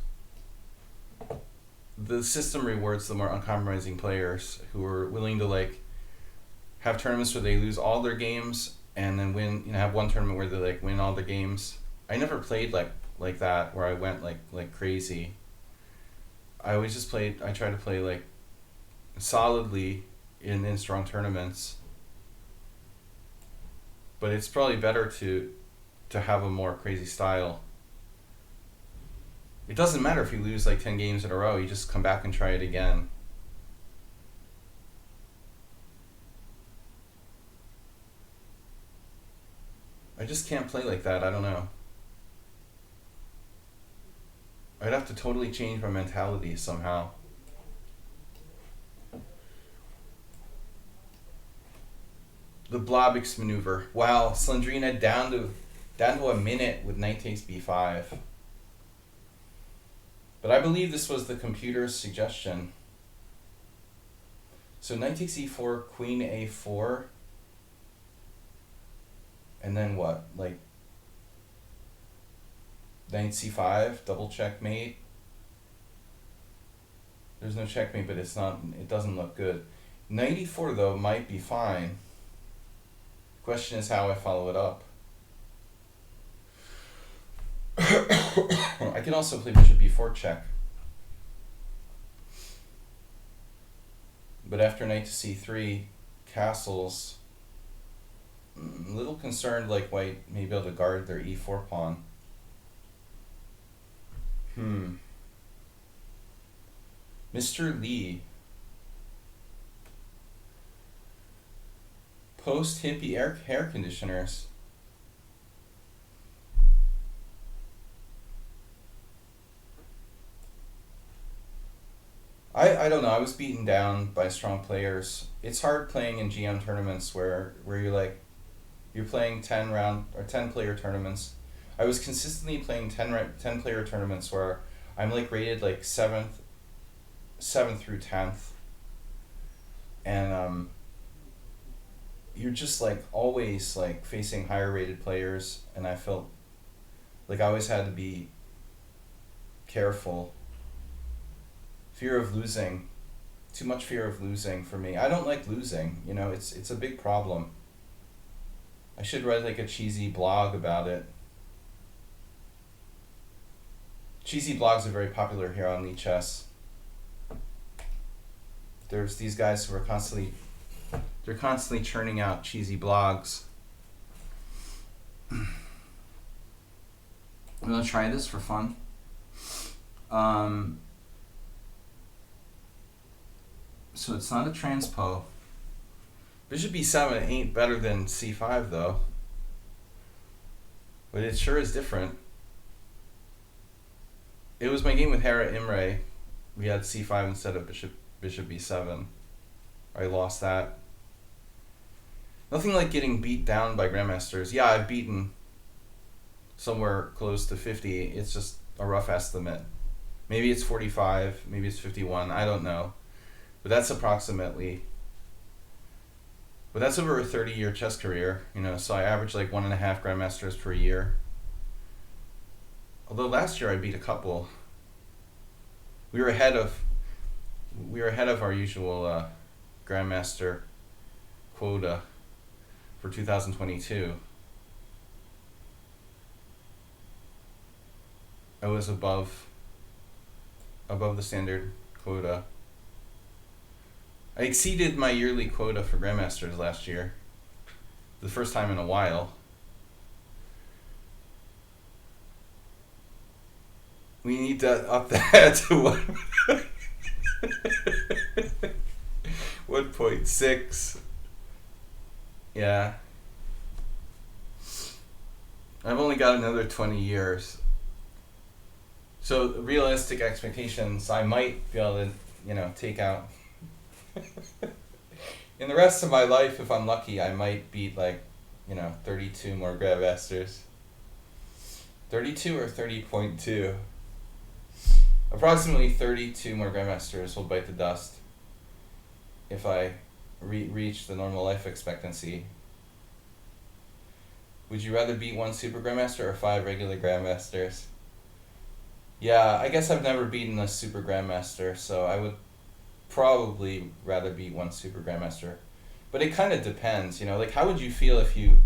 The system rewards the more uncompromising players who are willing to like have tournaments where they lose all their games and then win. You know, have one tournament where they like win all the games. I never played like that where I went like crazy. I always just played. I try to play like solidly in strong tournaments. But it's probably better to have a more crazy style. It doesn't matter if you lose like 10 games in a row, you just come back and try it again. I just can't play like that, I don't know. I'd have to totally change my mentality somehow. The Blobix maneuver. Wow, Slendrina down to a minute with knight takes b5. But I believe this was the computer's suggestion. So knight takes e4, queen a4, and then what? Like knight c5, double checkmate. There's no checkmate, but it doesn't look good. Knight e4 though might be fine. Question is how I follow it up. I can also play bishop b4 check. But after knight to c3, castles. I'm a little concerned like white may be able to guard their e4 pawn. Mr. Lee. Post hippie hair conditioners. I don't know. I was beaten down by strong players. It's hard playing in GM tournaments where you're playing 10 player tournaments. I was consistently playing 10 player tournaments where I'm like rated like 7th through 10th, and you're just like always like facing higher rated players, and I felt like I always had to be careful. Fear of losing, too much fear of losing for me. I don't like losing, you know, it's a big problem. I should write like a cheesy blog about it. Cheesy blogs are very popular here on lichess. There's these guys who are constantly churning out cheesy blogs. I'm gonna try this for fun. So it's not a transpo. Bishop b7 ain't better than c5 though. But it sure is different. It was my game with Hera Imre. We had c5 instead of bishop b7. I lost that. Nothing like getting beat down by grandmasters. Yeah, I've beaten somewhere close to 50. It's just a rough estimate. Maybe it's 45, maybe it's 51, I don't know. But that's approximately. But that's over a 30-year chess career, you know, so I average like 1.5 grandmasters per year. Although last year I beat a couple. We were ahead of our usual Grandmaster quota for 2022. I was above the standard quota. I exceeded my yearly quota for Grandmasters last year. The first time in a while. We need to up that to 1.6. Yeah. I've only got another 20 years. So realistic expectations, I might be able to, take out. In the rest of my life, if I'm lucky, I might beat 32 more Grandmasters. 32 or 30.2. Approximately 32 more Grandmasters will bite the dust if I reach the normal life expectancy. Would you rather beat 1 Super Grandmaster or 5 regular Grandmasters? Yeah, I guess I've never beaten a Super Grandmaster, so I would probably rather beat 1 Super Grandmaster. But it kind of depends, how would you feel if you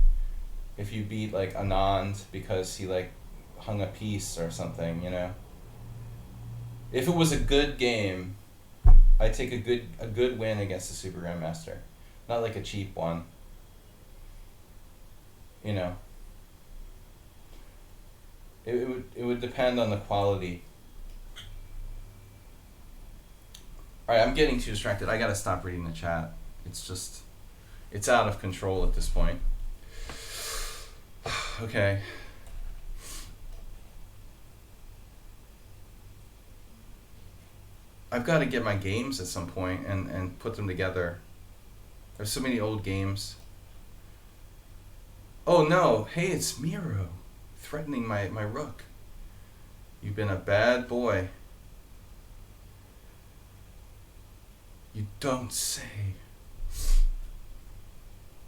beat Anand because he hung a piece or something, If it was a good game, I'd take a good win against a Super Grandmaster, not a cheap one. It would depend on the quality. All right, I'm getting too distracted. I gotta stop reading the chat. It's out of control at this point. Okay. I've got to get my games at some point and put them together. There's so many old games. Oh no, hey, it's Miro, threatening my rook. You've been a bad boy. You don't say.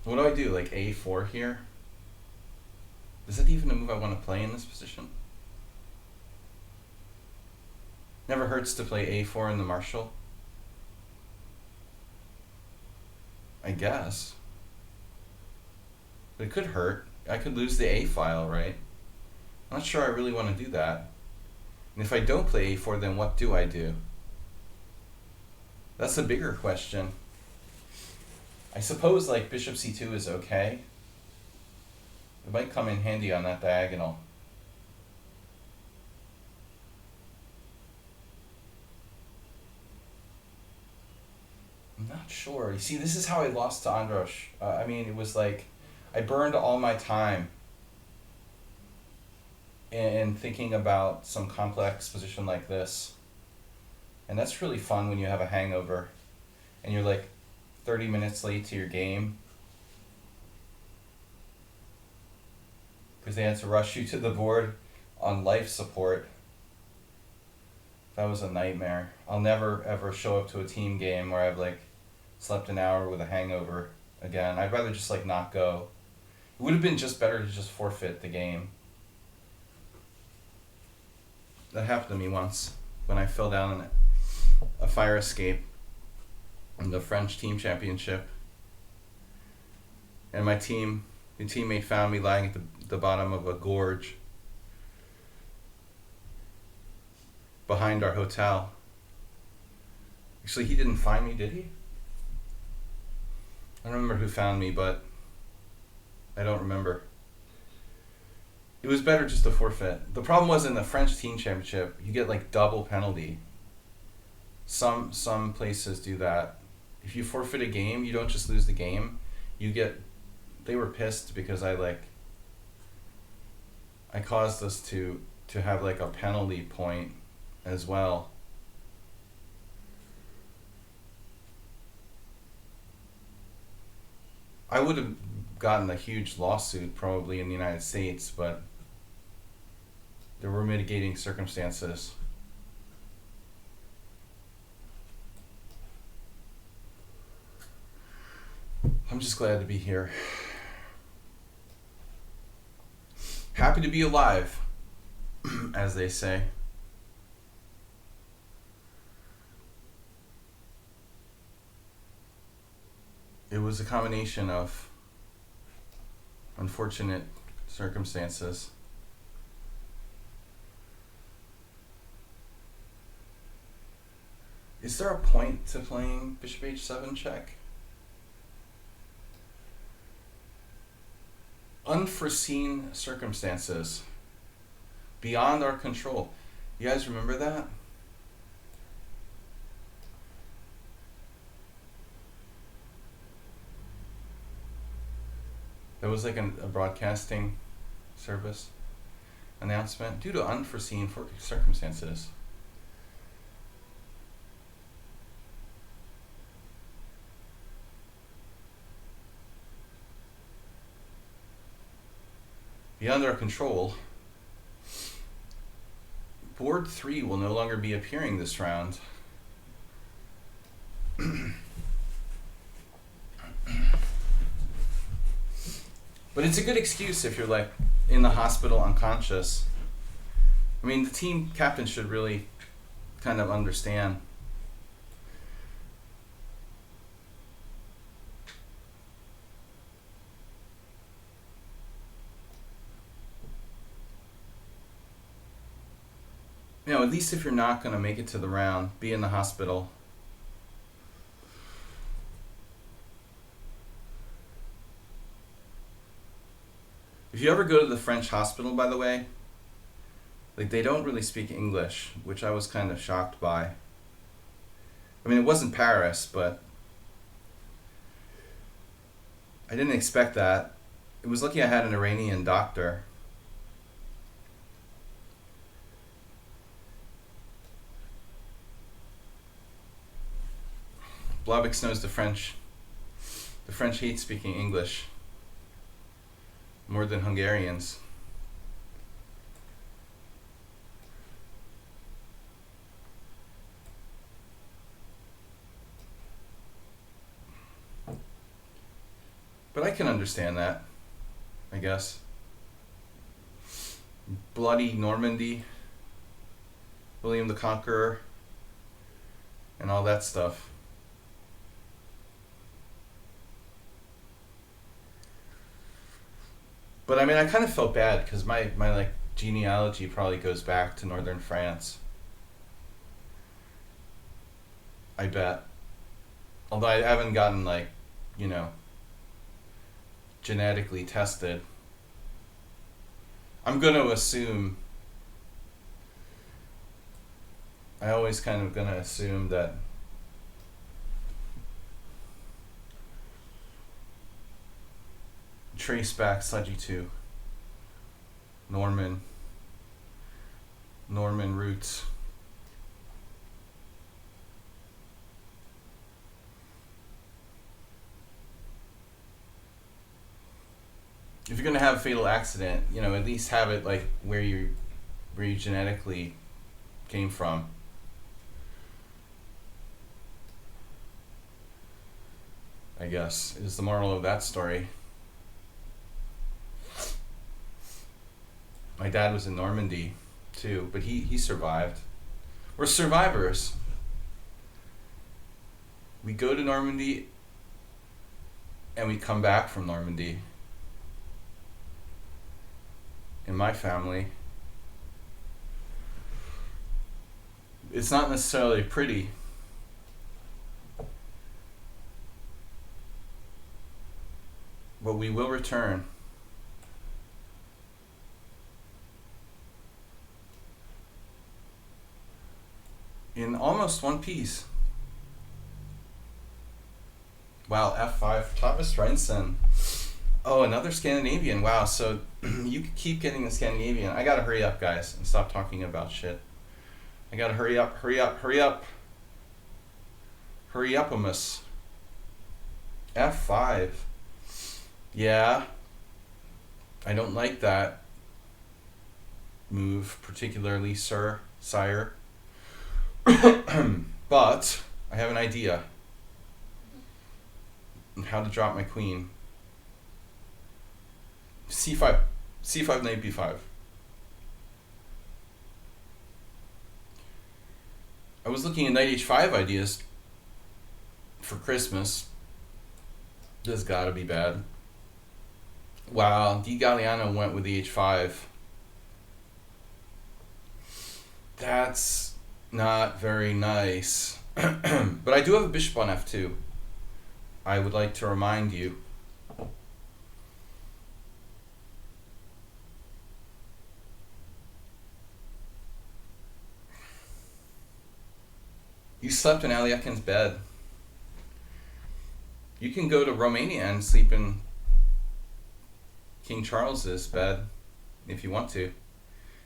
What do I do, A4 here? Is that even a move I want to play in this position? Never hurts to play A4 in the Marshall. I guess. But it could hurt. I could lose the A file, right? I'm not sure I really want to do that. And if I don't play A4, then what do I do? That's a bigger question. I suppose bishop C2 is okay. It might come in handy on that diagonal. I'm not sure. You see, this is how I lost to Andros. It was I burned all my time in thinking about some complex position like this. And that's really fun when you have a hangover and you're 30 minutes late to your game because they had to rush you to the board on life support. That was a nightmare. I'll never ever show up to a team game where I've slept an hour with a hangover again. I'd rather just not go. It would have been just better to just forfeit the game. That happened to me once when I fell down in a fire escape in the French team championship. And my teammate found me lying at the bottom of a gorge behind our hotel. Actually, he didn't find me, did he? I don't remember who found me, but I don't remember. It was better just to forfeit. The problem was in the French team championship, you get double penalty. Some places do that. If you forfeit a game, you don't just lose the game. They were pissed because I caused us to have a penalty point as well. I would have gotten a huge lawsuit probably in the United States, but there were mitigating circumstances. I'm just glad to be here. Happy to be alive, as they say. it was a combination of unfortunate circumstances. Is there a point to playing bishop h7 check? Unforeseen circumstances. Beyond our control. You guys remember that? There was like a broadcasting service announcement. Due to unforeseen circumstances. Beyond our control, board 3 will no longer be appearing this round. But it's a good excuse if you're like in the hospital unconscious. I mean, the team captain should really kind of understand. You know, at least if you're not going to make it to the round, be in the hospital. If you ever go to the French hospital, by the way, like they don't really speak English, which I was kind of shocked by. I mean, it wasn't Paris, but I didn't expect that. It was lucky I had an Iranian doctor. Blobix knows the French. The French hate speaking English more than Hungarians. But I can understand that, I guess. Bloody Normandy, William the Conqueror, and all that stuff. But I mean, I kind of felt bad because my like genealogy probably goes back to northern France. I bet. Although I haven't gotten like, you know, genetically tested. I'm going to assume, I always kind of going to assume that trace back Sladgie to Norman roots. If you're gonna have a fatal accident, you know, at least have it like where you genetically came from. I guess is the moral of that story. My dad was in Normandy too, but he survived. We're survivors. We go to Normandy and we come back from Normandy. In my family, it's not necessarily pretty. But we will return. In almost one piece. Wow, F5, Thomas Reinson. Oh, another Scandinavian. Wow, so you could keep getting the Scandinavian. I gotta hurry up, guys, and stop talking about shit. I gotta hurry up. Hurry-upamus. F5. Yeah. I don't like that move, particularly, sire. But I have an idea on how to drop my queen. C5, knight b5. I was looking at knight h5 ideas for Christmas. This gotta be bad. Wow, Di Galliano went with the h5. That's not very nice. But I do have a bishop on f2. I would like to remind you. You slept in Alyakin's bed. You can go to Romania and sleep in King Charles's bed if you want to.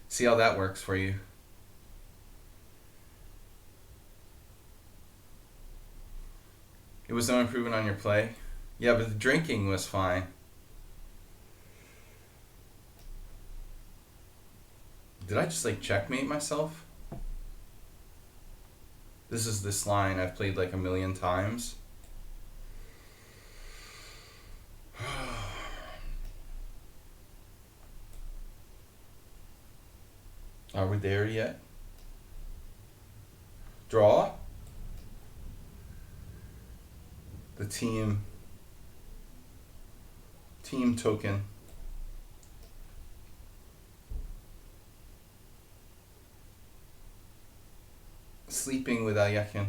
See how that works for you. It was no improvement on your play? Yeah, but the drinking was fine. Did I just like checkmate myself? This is this line I've played like a million times. Are we there yet? Draw? The team token. Sleeping with Alyakin.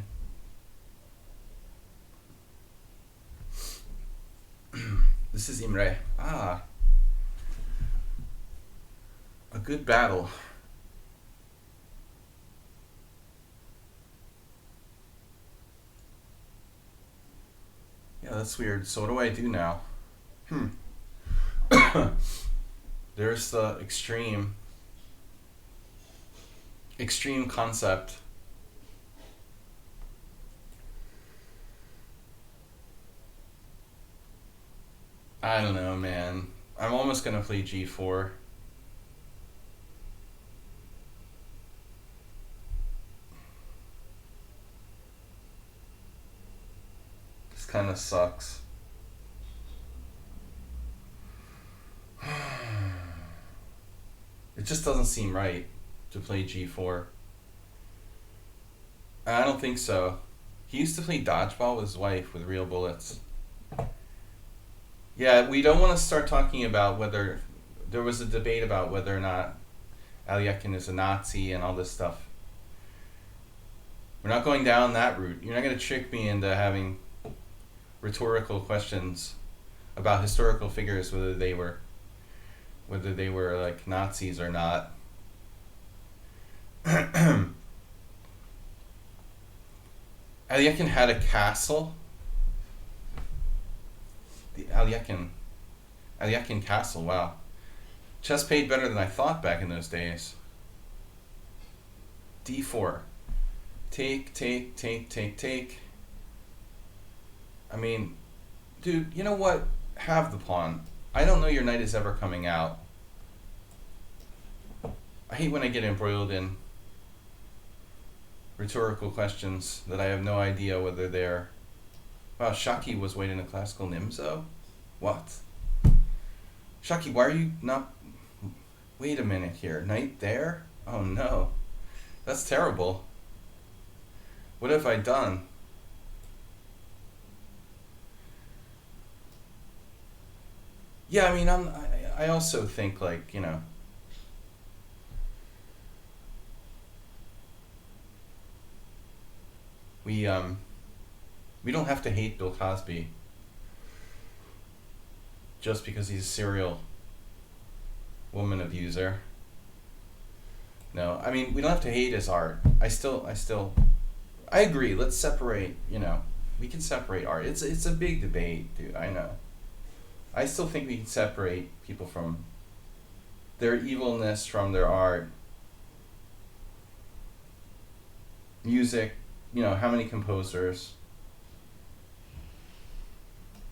This is Imre. Ah. A good battle. Yeah, that's weird. So what do I do now? There's the extreme concept. I don't know, man. I'm almost gonna play g4. This kind of sucks. It just doesn't seem right to play g4. I don't think so. He used to play dodgeball with his wife with real bullets. Yeah, we don't want to start talking about whether there was a debate about whether or not Alyakin is a Nazi and all this stuff. We're not going down that route. You're not going to trick me into having rhetorical questions about historical figures, whether they were like Nazis or not. Alyakin had a castle. The Alyakin castle, wow. Chess paid better than I thought back in those days. d4. Take. I mean, dude, you know what? Have the pawn. I don't know your knight is ever coming out. I hate when I get embroiled in rhetorical questions that I have no idea whether they're... Wow, Shaki was waiting a classical Nimzo? What? Shaki, why are you not... Wait a minute here. Knight there? Oh no. That's terrible. What have I done? Yeah, I mean, I also think, like, you know... We don't have to hate Bill Cosby just because he's a serial woman abuser. No, I mean, we don't have to hate his art. I agree. Let's separate, you know, we can separate art. It's a big debate, dude, I know. I still think we can separate people from their evilness from their art. Music, you know, how many composers?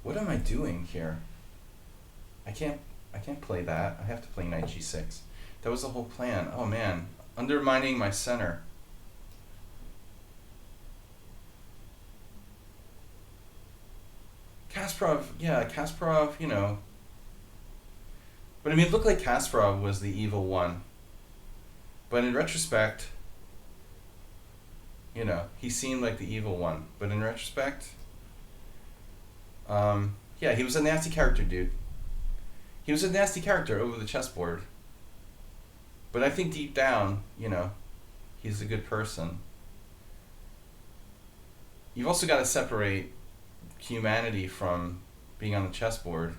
What am I doing here? I can't play that. I have to play knight g6. That was the whole plan. Oh man, undermining my center. Kasparov, you know. But I mean, it looked like Kasparov was the evil one. But in retrospect, you know, he seemed like the evil one. But in retrospect, Yeah, he was a nasty character, dude. He was a nasty character over the chessboard. But I think deep down, he's a good person. You've also got to separate humanity from being on the chessboard,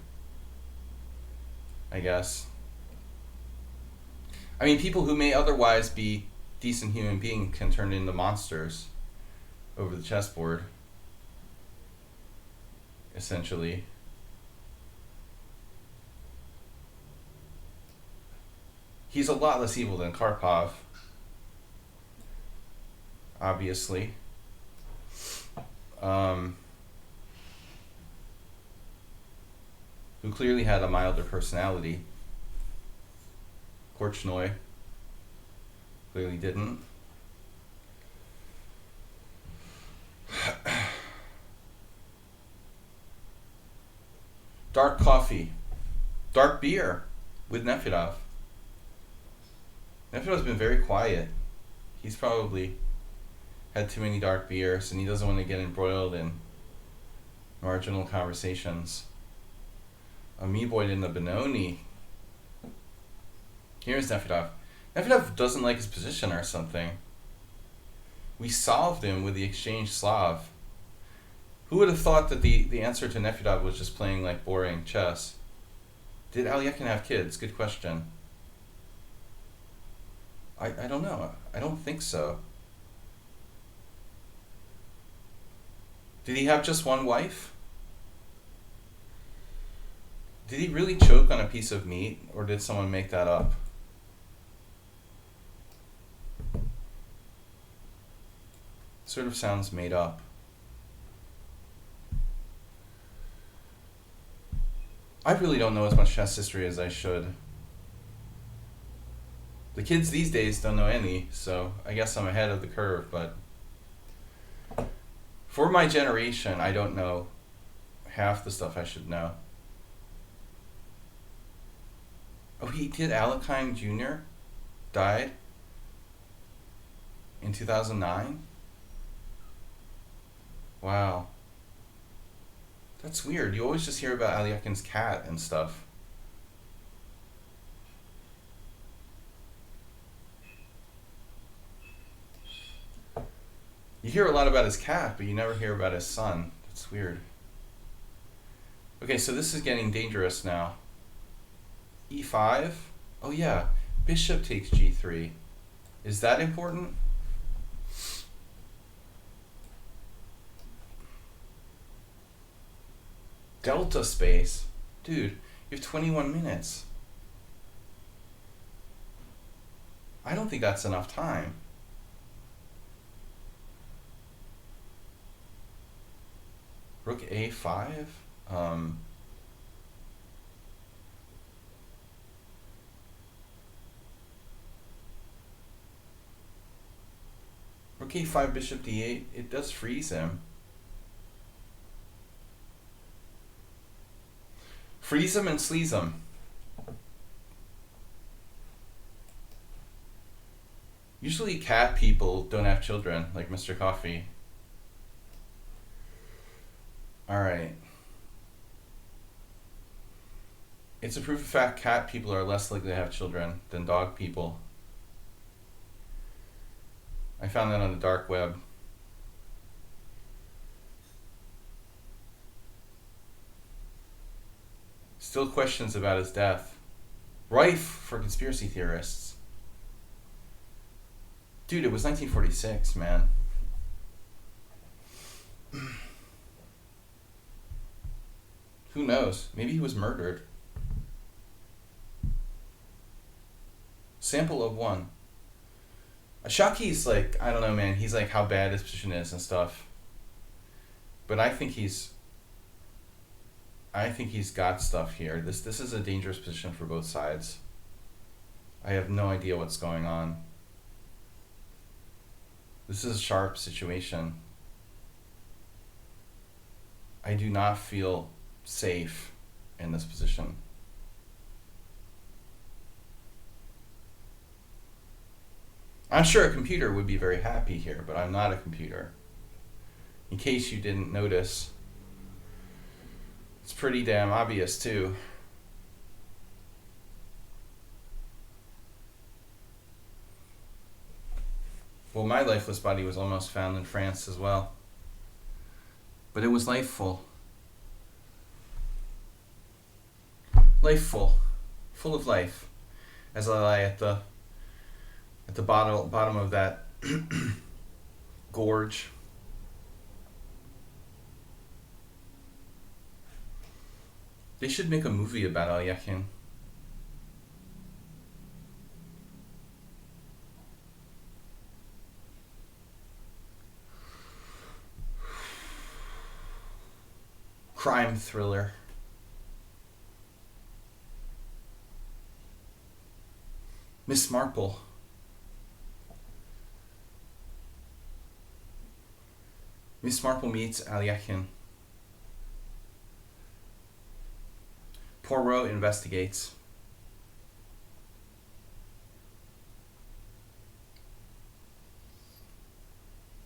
I guess. I mean, people who may otherwise be decent human beings can turn into monsters over the chessboard, essentially. He's a lot less evil than Karpov, obviously. Who clearly had a milder personality. Korchnoi clearly didn't. Dark coffee. Dark beer with Nefedov. Nefedov's been very quiet. He's probably had too many dark beers and he doesn't want to get embroiled in marginal conversations. Amoeboid in the Benoni. Here's Nefedov. Nefedov doesn't like his position or something. We solved him with the exchange Slav. Who would have thought that the answer to Nefedov was just playing like boring chess? Did Alyakin have kids? Good question. I don't know. I don't think so. Did he have just one wife? Did he really choke on a piece of meat, or did someone make that up? Sort of sounds made up. I really don't know as much chess history as I should. The kids these days don't know any, so I guess I'm ahead of the curve, but for my generation, I don't know half the stuff I should know. Oh, he did. Alekhine Jr. died in 2009? Wow. That's weird. You always just hear about Alyakin's cat and stuff. You hear a lot about his cat, but you never hear about his son. That's weird. Okay, so this is getting dangerous now. E5? Oh yeah, bishop takes g3. Is that important? Delta space? Dude, you have 21 minutes. I don't think that's enough time. Rook a5? Rook a5, bishop d8, it does freeze him. Freeze him and sleaze him. Usually cat people don't have children, like Mr. Coffee. Alright. It's a proof of fact cat people are less likely to have children than dog people. I found that on the dark web. Still questions about his death. Rife for conspiracy theorists. Dude, it was 1946, man. Who knows? Maybe he was murdered. Sample of one. Ashaki's like, I don't know, man. He's like how bad his position is and stuff. But I think he's got stuff here. This is a dangerous position for both sides. I have no idea what's going on. This is a sharp situation. I do not feel safe in this position. I'm sure a computer would be very happy here, but I'm not a computer. In case you didn't notice, It's pretty damn obvious too. Well, my lifeless body was almost found in France as well. But it was lifeful. Lifeful. Full of life. As I lie at the bottom of that gorge. They should make a movie about Alyakin. Crime thriller. Miss Marple. Miss Marple meets Alyakin. Poirot investigates.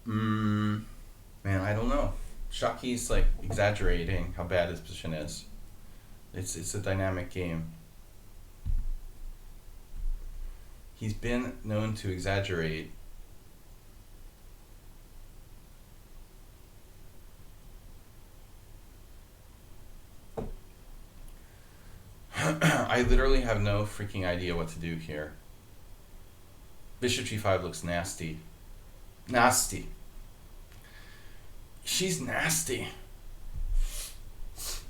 Man, I don't know. Shaki's like exaggerating how bad his position is. It's a dynamic game. He's been known to exaggerate. I literally have no freaking idea what to do here. Bishop g5 looks nasty. Nasty. She's nasty.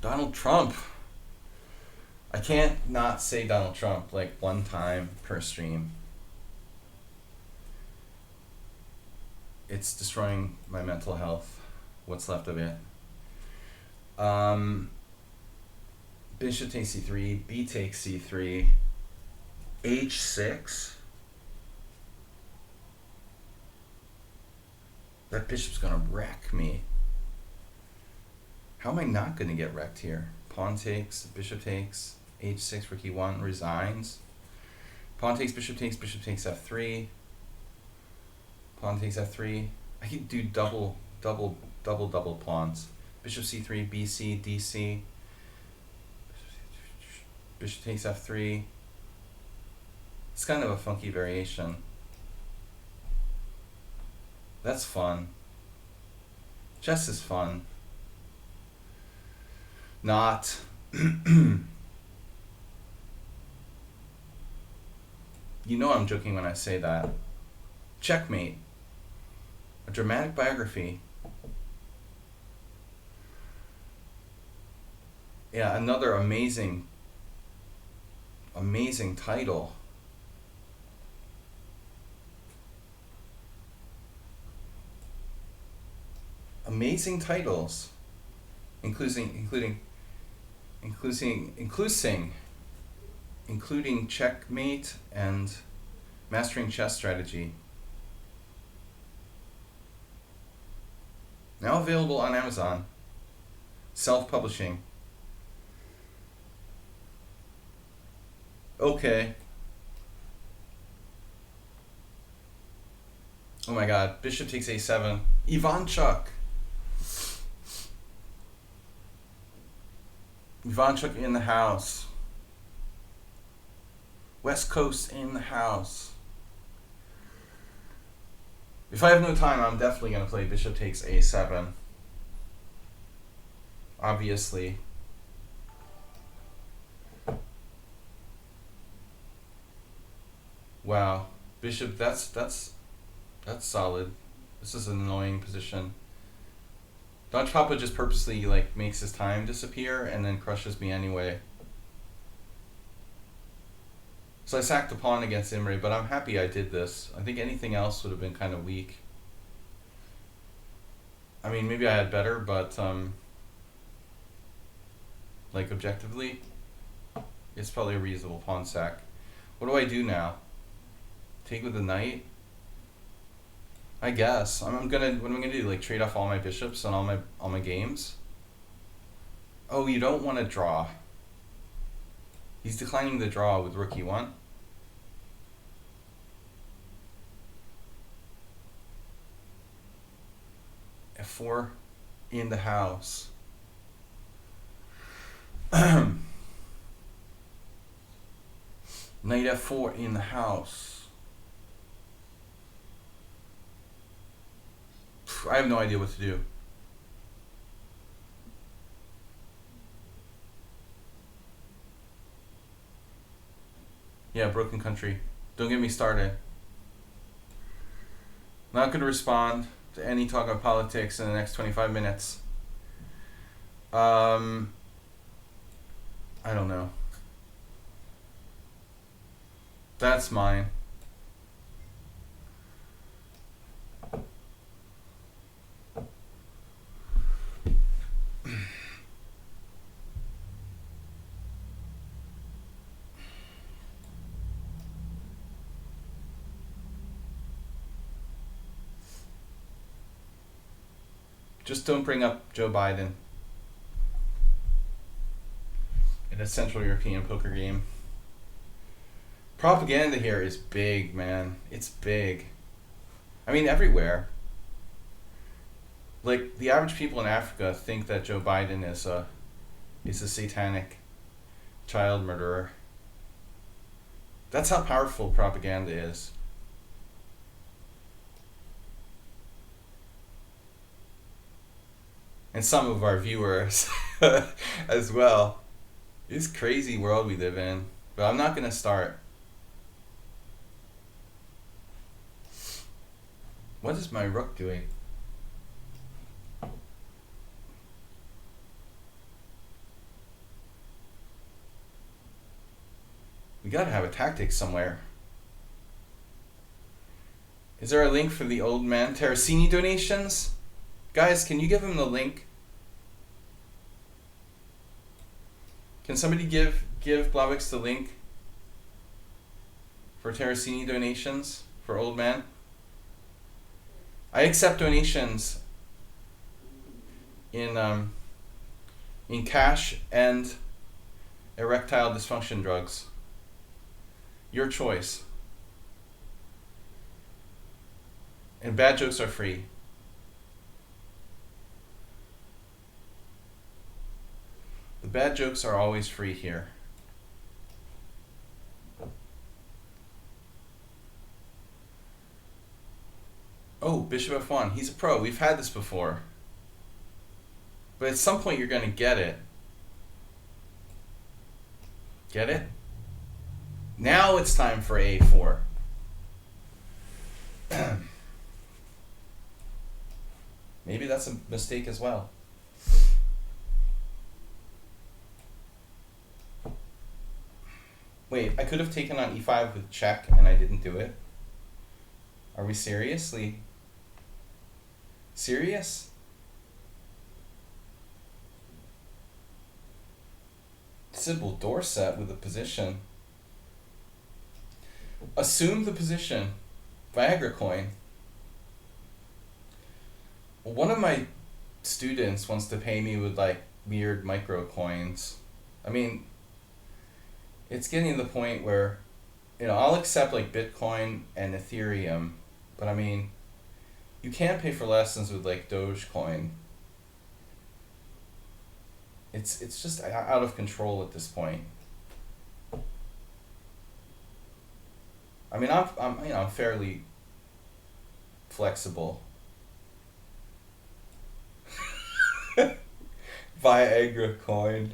Donald Trump. I can't not say Donald Trump like one time per stream. It's destroying my mental health. What's left of it. Bishop takes c3, b takes c3, h6. That bishop's gonna wreck me. How am I not gonna get wrecked here? Pawn takes, bishop takes, h6 rook e1, resigns. Pawn takes f3. Pawn takes f3. I can do double pawns. Bishop c3, bc, dc. Bishop takes f3. It's kind of a funky variation. That's fun. Chess is fun. Not. You know I'm joking when I say that. Checkmate. A dramatic biography. Yeah, another amazing title. Amazing titles, including Checkmate and Mastering Chess Strategy. Now available on Amazon. Self-publishing. Okay. Oh my god, bishop takes a7. Ivanchuk. Ivanchuk in the house. West Coast in the house. If I have no time, I'm definitely going to play bishop takes a7. Obviously. Wow. Bishop, that's solid. This is an annoying position. Dodge Papa just purposely like makes his time disappear and then crushes me anyway. So I sacked a pawn against Imre, but I'm happy I did this. I think anything else would have been kind of weak. I mean, maybe I had better, but like objectively, it's probably a reasonable pawn sack. What do I do now? Take with the knight? I guess. What am I gonna do? Like trade off all my bishops and all my games? Oh, you don't want to draw. He's declining the draw with rook e1. F4 in the house. Knight f4 in the house. I have no idea what to do. Yeah, broken country. Don't get me started. Not going to respond to any talk of politics in the next 25 minutes. I don't know. That's mine. Just don't bring up Joe Biden in a Central European poker game. Propaganda here is big, man. It's big. I mean, everywhere. Like, the average people in Africa think that Joe Biden is a satanic child murderer. That's how powerful propaganda is. And some of our viewers as well. It's a crazy world we live in. But I'm not going to start. What is my rook doing? We gotta have a tactic somewhere. Is there a link for the old man Terracini donations? Guys, can you give him the link? Can somebody give Blavix the link for Terracini donations for old man? I accept donations in cash and erectile dysfunction drugs. Your choice. And bad jokes are free. The bad jokes are always free here. Oh, Bishop F1. He's a pro. We've had this before. But at some point you're going to get it. Get it? Now it's time for A4. Maybe that's a mistake as well. Wait, I could have taken on E5 with check and I didn't do it. Are we seriously serious? Sybil Dorset with a position. Assume the position. Viagra coin. Well, one of my students wants to pay me with like weird micro coins. I mean, it's getting to the point where, you know, I'll accept like Bitcoin and Ethereum, but I mean, you can't pay for lessons with like Dogecoin. It's just out of control at this point. I mean, I'm fairly flexible. Viagra coin.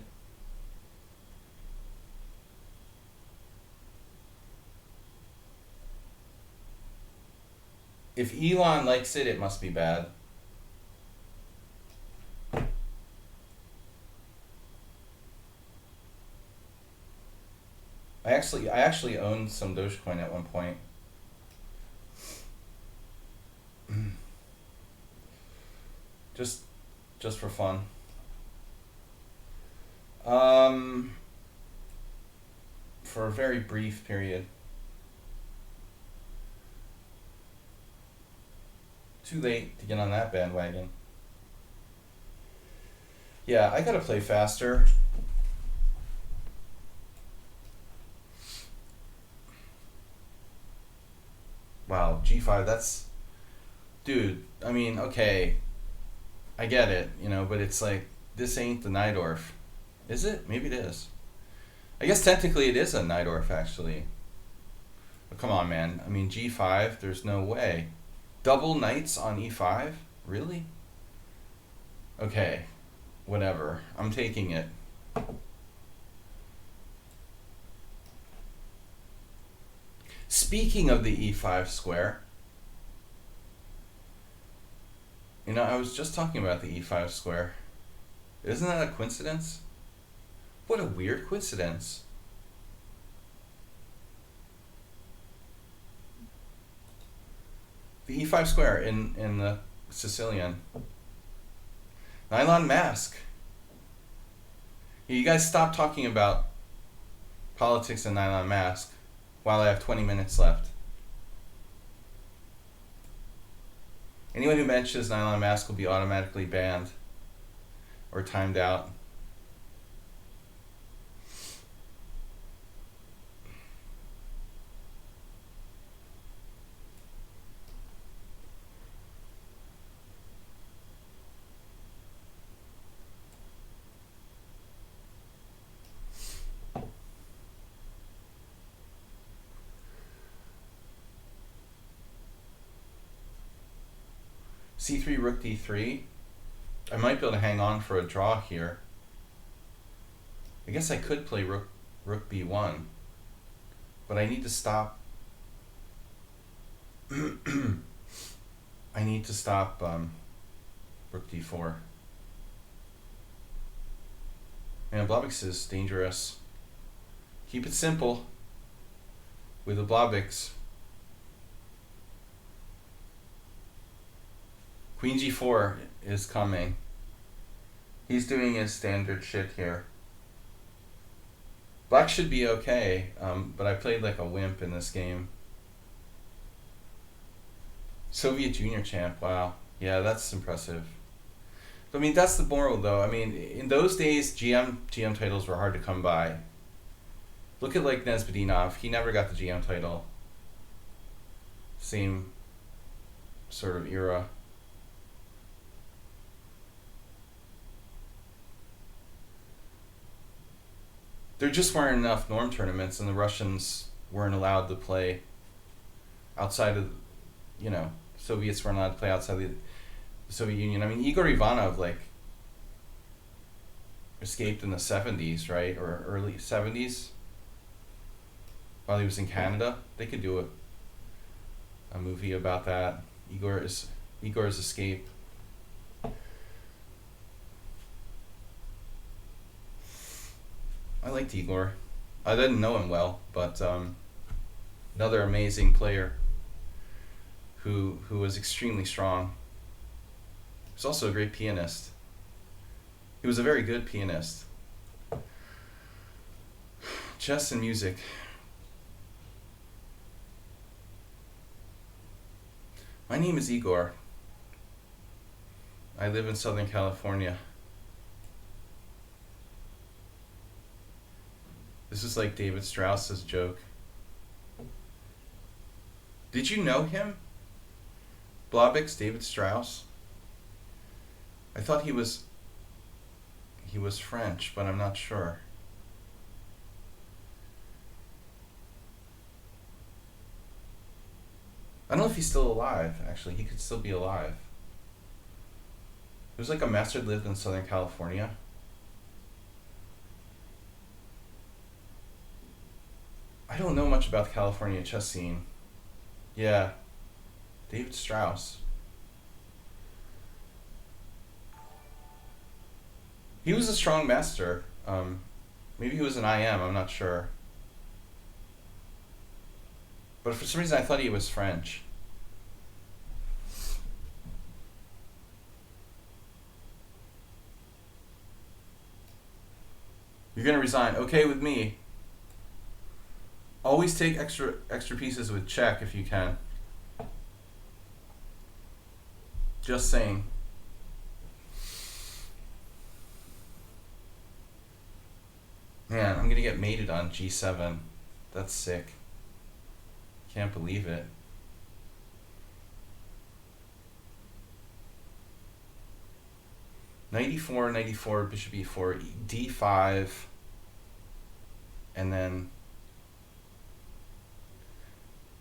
If Elon likes it, it must be bad. I actually owned some Dogecoin at one point. Just for fun. For a very brief period. Too late to get on that bandwagon. Yeah, I gotta play faster. Wow, G5, that's... Dude, I mean, okay, I get it, you know, but it's like, this ain't the Najdorf. Is it? Maybe it is. I guess technically it is a Najdorf, actually. But come on, man. I mean, g5, there's no way. Double knights on e5? Really? Okay. Whatever. I'm taking it. Speaking of the e5 square, you know, I was just talking about the e5 square. Isn't that a coincidence? What a weird coincidence. The e5 square in the Sicilian. Nylon mask. You guys stop talking about politics and nylon mask while I have 20 minutes left. Anyone who mentions nylon mask will be automatically banned or timed out. c3, rook d3. I might be able to hang on for a draw here. I guess I could play rook b1, but I need to stop. I need to stop rook d4. Man, Blobix is dangerous. Keep it simple with the Blobix. Queen g4 is coming. He's doing his standard shit here. Black should be okay, but I played like a wimp in this game. Soviet junior champ, wow. Yeah, that's impressive. But, I mean, that's the moral though. I mean, in those days, GM titles were hard to come by. Look at like Nesbedinov, he never got the GM title. Same sort of era. There just weren't enough norm tournaments, and the Russians weren't allowed to play outside of, you know, Soviets weren't allowed to play outside the Soviet Union. I mean, Igor Ivanov, like, escaped in the 70s, right? Or early 70s while he was in Canada. They could do a movie about that. Igor's escape. I liked Igor. I didn't know him well, but another amazing player who was extremely strong. He was also a great pianist. He was a very good pianist. Chess and music. My name is Igor. I live in Southern California. This is like David Strauss's joke. Did you know him? Blobix, David Strauss? I thought he was French, but I'm not sure. I don't know if he's still alive, actually. He could still be alive. He was like a master that lived in Southern California. I don't know much about the California chess scene. Yeah. David Strauss. He was a strong master. Maybe he was an IM, I'm not sure. But for some reason I thought he was French. You're gonna resign. Okay with me. Always take extra pieces with check if you can. Just saying. Man, I'm gonna get mated on G7. That's sick. Can't believe it. Knight e4, knight e4, bishop e4, d5, and then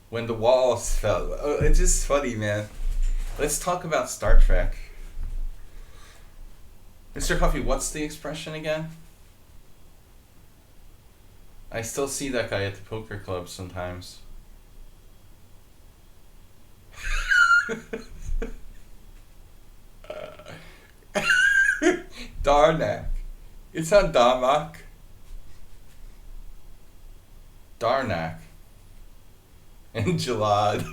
when the walls fell. Oh, it's just funny, man. Let's talk about Star Trek. Mr. Coffee, what's the expression again? I still see that guy at the poker club sometimes. Darnak. It's not Darmak. Darnak. And Jalad.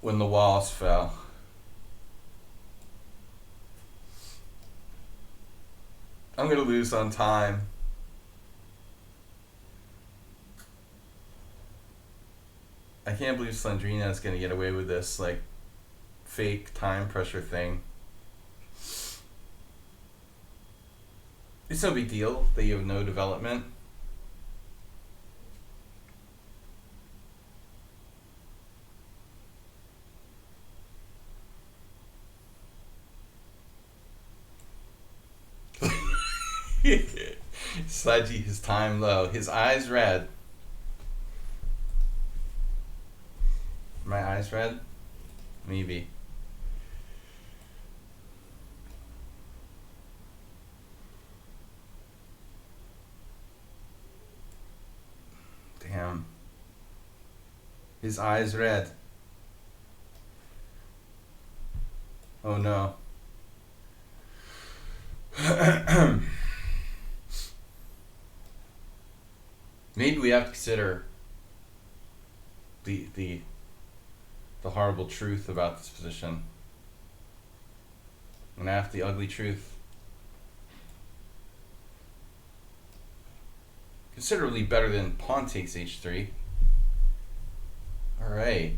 When the walls fell. I'm gonna lose on time. I can't believe Slandrina is gonna get away with this, like, fake time pressure thing. It's no big deal that you have no development. Sladgie, his time low. His eyes red. My eyes red? Maybe. Damn. His eyes red. Oh no. Maybe we have to consider the horrible truth about this position. And after the ugly truth. Considerably better than pawn takes h3. Alright.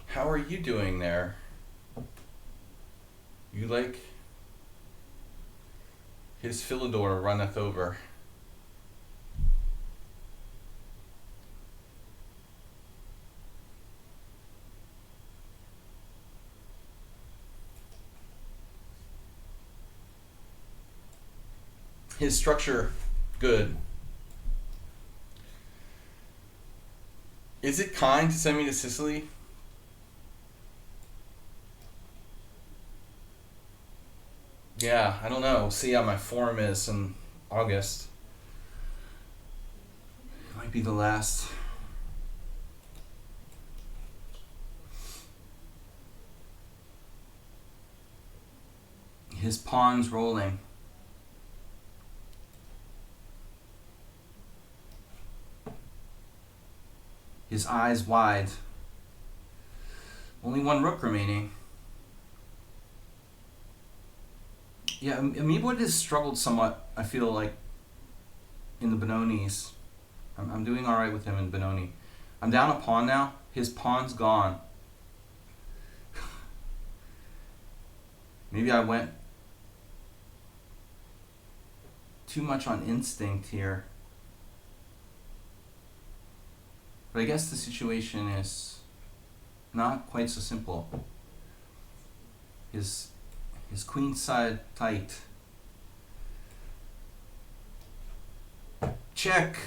How are you doing there? You like his Philidor runneth over. His structure, good. Is it kind to send me to Sicily? Yeah, I don't know. We'll see how my form is in August. It might be the last. His pawn's rolling. His eyes wide. Only one rook remaining. Yeah, Amiibo has struggled somewhat, I feel like, in the Benoni's. I'm doing alright with him in Benoni. I'm down a pawn now. His pawn's gone. Maybe I went too much on instinct here. But I guess the situation is not quite so simple. His queenside tight. Check.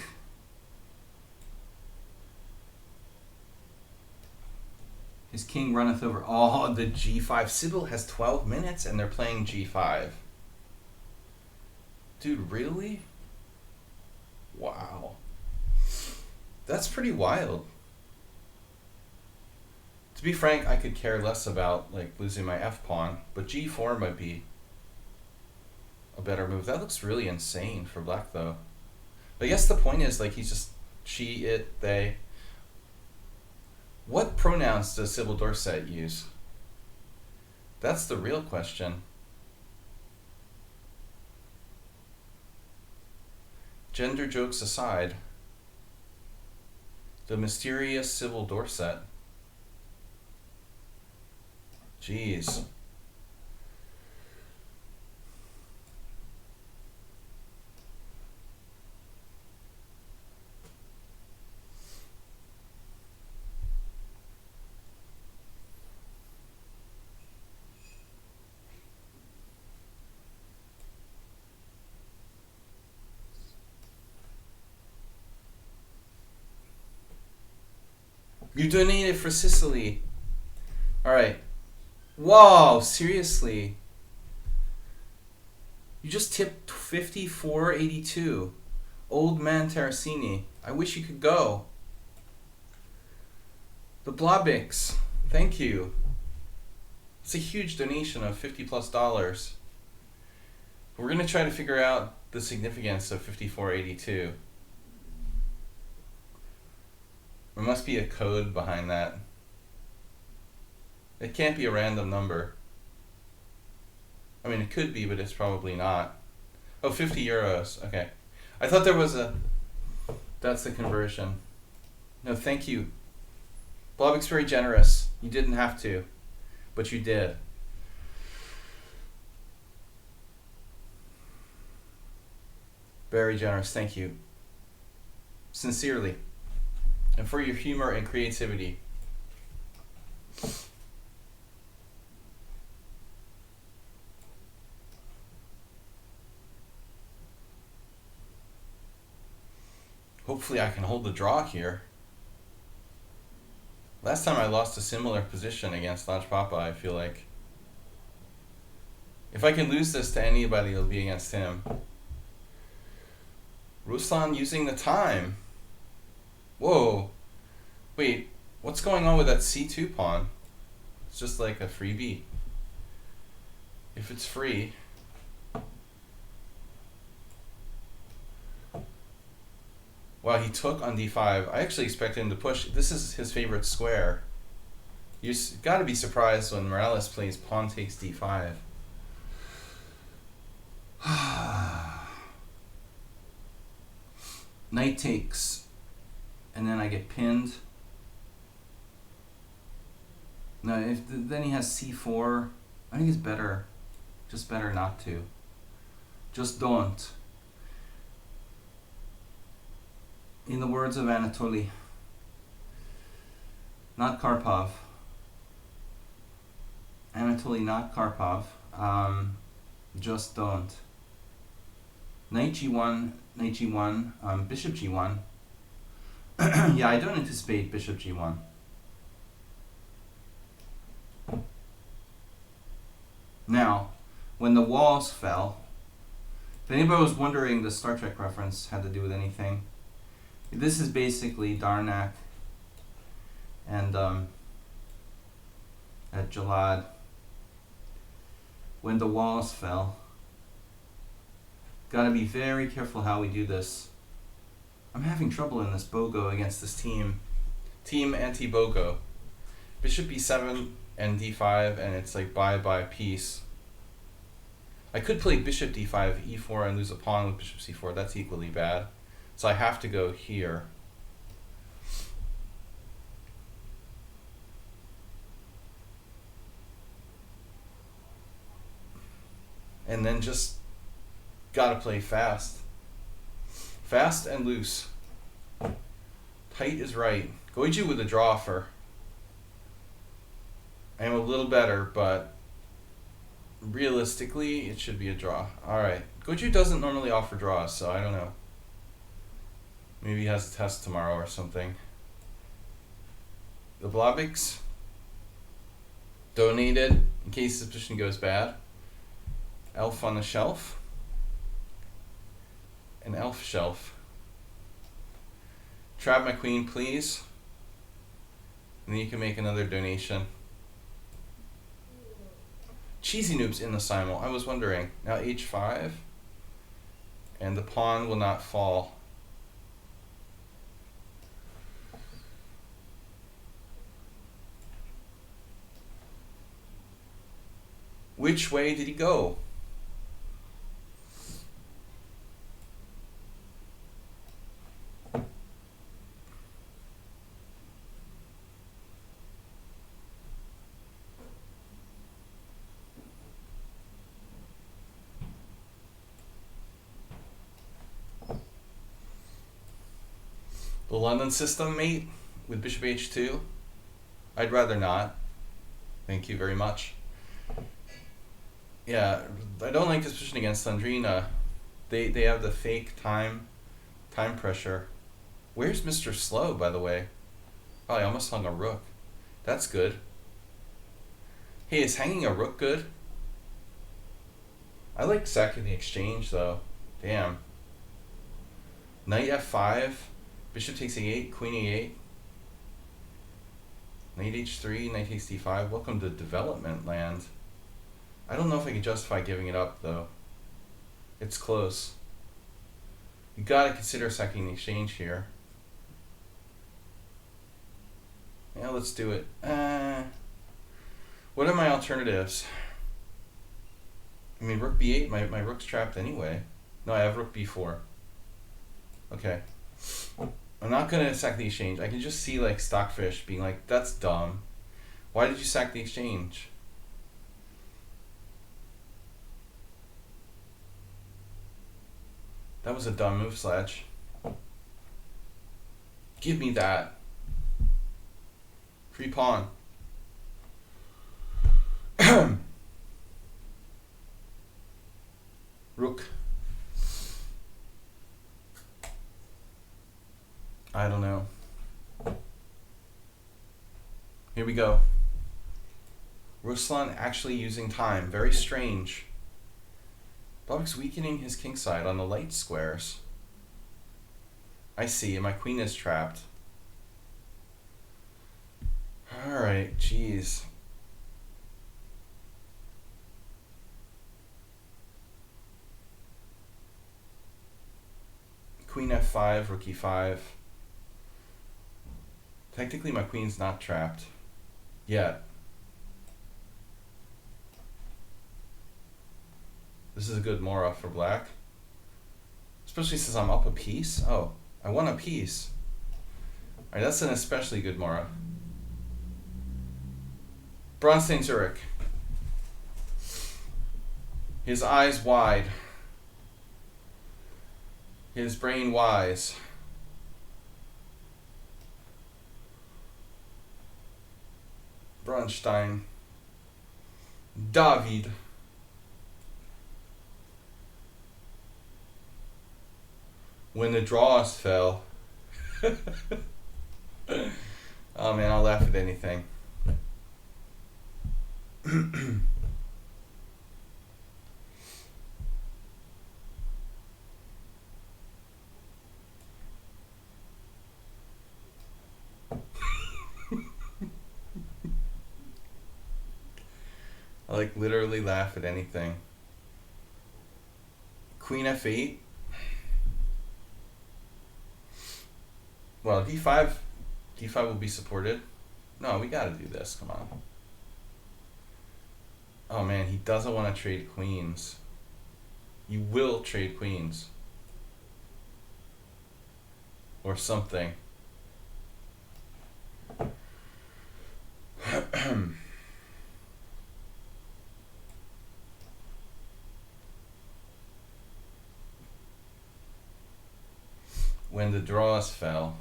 His king runneth over. Oh, the g5. Sybil has 12 minutes and they're playing g5. Dude, really? Wow. That's pretty wild. To be frank, I could care less about like losing my f-pawn, but g4 might be a better move. That looks really insane for black though. But I guess the point is like he's just she, it, they. What pronouns does Sybil Dorset use? That's the real question. Gender jokes aside, the mysterious Sybil Dorset. Jeez. You donated for Sicily. Alright. Wow, seriously. You just tipped 54.82. Old man Terracini. I wish you could go. The Blobix. Thank you. It's a huge donation of $50+. We're going to try to figure out the significance of 54.82. There must be a code behind that. It can't be a random number. I mean, it could be, but it's probably not. Oh, 50 euros. Okay. I thought there was a... That's the conversion. No, thank you. Blobix very generous. You didn't have to, but you did. Very generous. Thank you. Sincerely. And for your humor and creativity. Hopefully I can hold the draw here. Last time I lost a similar position against Lodge Papa, I feel like. If I can lose this to anybody, it'll be against him. Ruslan using the time. Whoa. Wait, what's going on with that C2 pawn? It's just like a freebie. If it's free. Wow, he took on d5. I actually expected him to push. This is his favorite square. You gotta be surprised when Morales plays pawn takes d5. Knight takes. And then I get pinned. No, then he has c4. I think it's better. Just better not to. Just don't. In the words of Anatoly, not Karpov. Anatoly, not Karpov. Just don't. Knight g1, knight g1, bishop g1. Yeah, I don't anticipate bishop g1. Now, when the walls fell, if anybody was wondering the Star Trek reference had to do with anything, this is basically Darnak and at Jalad. When the walls fell. Gotta be very careful how we do this. I'm having trouble in this BOGO against this team. Team anti-BOGO. Bishop b7 and d5, and it's like bye-bye piece. I could play bishop d5, e4, and lose a pawn with bishop c4. That's equally bad. So I have to go here. And then just gotta play fast. Fast and loose. Tight is right. Goiju with a draw offer. I am a little better, but realistically it should be a draw. Alright. Goiju doesn't normally offer draws, so I don't know. Maybe he has a test tomorrow or something. The Blobix donated in case his position goes bad. Elf on the shelf. An elf shelf. Trap my queen, please. And then you can make another donation. Cheesy Noob's in the simul. I was wondering. Now h5. And the pawn will not fall. Which way did he go? The London system, mate, with bishop h2? I'd rather not. Thank you very much. Yeah, I don't like this position against Sandrina. They have the fake time pressure. Where's Mr. Slow, by the way? Oh, I almost hung a rook. That's good. Hey, is hanging a rook good? I like sacking the exchange though. Damn. Knight f5. Bishop takes a8. Queen a8. Knight h3. Knight takes d5. Welcome to development land. I don't know if I can justify giving it up though. It's close. You gotta consider sacking the exchange here. Yeah, let's do it. What are my alternatives? I mean, rook b8, my rook's trapped anyway. No, I have rook b4. Okay. I'm not going to sack the exchange. I can just see, like, Stockfish being like, that's dumb. Why did you sack the exchange? That was a dumb move, Sladge. Give me that. Free pawn. Rook. I don't know. Here we go. Ruslan actually using time. Very strange. Bobik's weakening his kingside on the light squares. I see, and my queen is trapped. Alright, jeez. Queen f5, rook e5. Technically my queen's not trapped yet. This is a good Mora for black. Especially since I'm up a piece. Oh, I won a piece. Alright, that's an especially good Mora. Bronstein Zurich. His eyes wide. His brain wise. Bronstein. David. When the draws fell. Oh man, I'll laugh at anything. I like literally laugh at anything. Queen f8. Well, d5 will be supported. No, we gotta do this, come on. Oh man, he doesn't want to trade queens. You will trade queens. Or something. When the draws fell.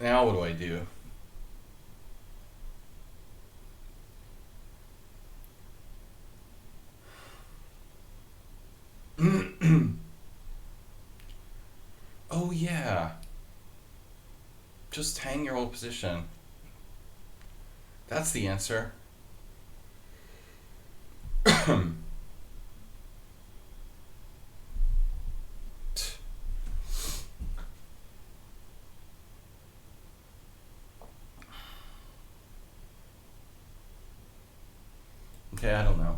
Now what do I do? Oh yeah. Just hang your whole position. That's the answer. Okay, I don't know.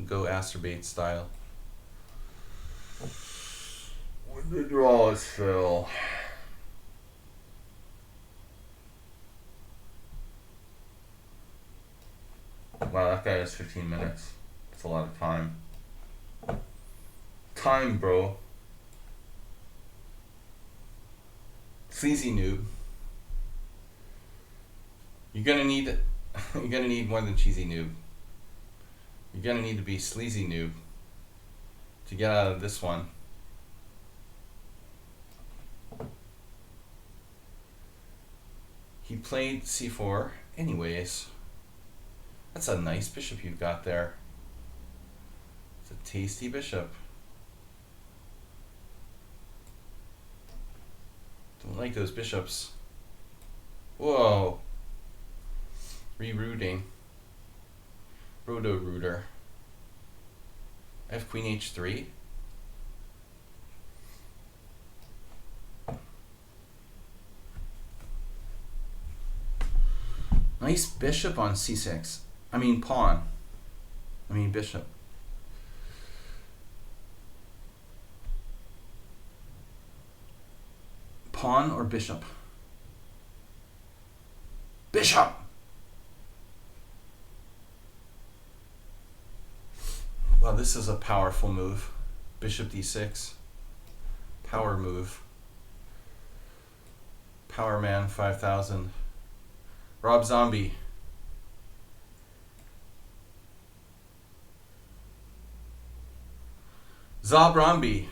Go Asterbait style. When the draws fell. Wow, that guy has 15 minutes. That's a lot of time. Time, bro. Sleazy noob. You're gonna need more than cheesy noob. You're gonna need to be sleazy noob. to get out of this one. He played c4 anyways. That's a nice bishop you've got there. It's a tasty bishop. Don't like those bishops. Whoa. Rerouting. Roto-rooter. I have queen h3. Nice bishop on c6. I mean pawn. I mean bishop. Pawn or bishop? Bishop! Well, this is a powerful move. Bishop d6. Power move. Power man 5000. Rob Zombie. Zobrombi.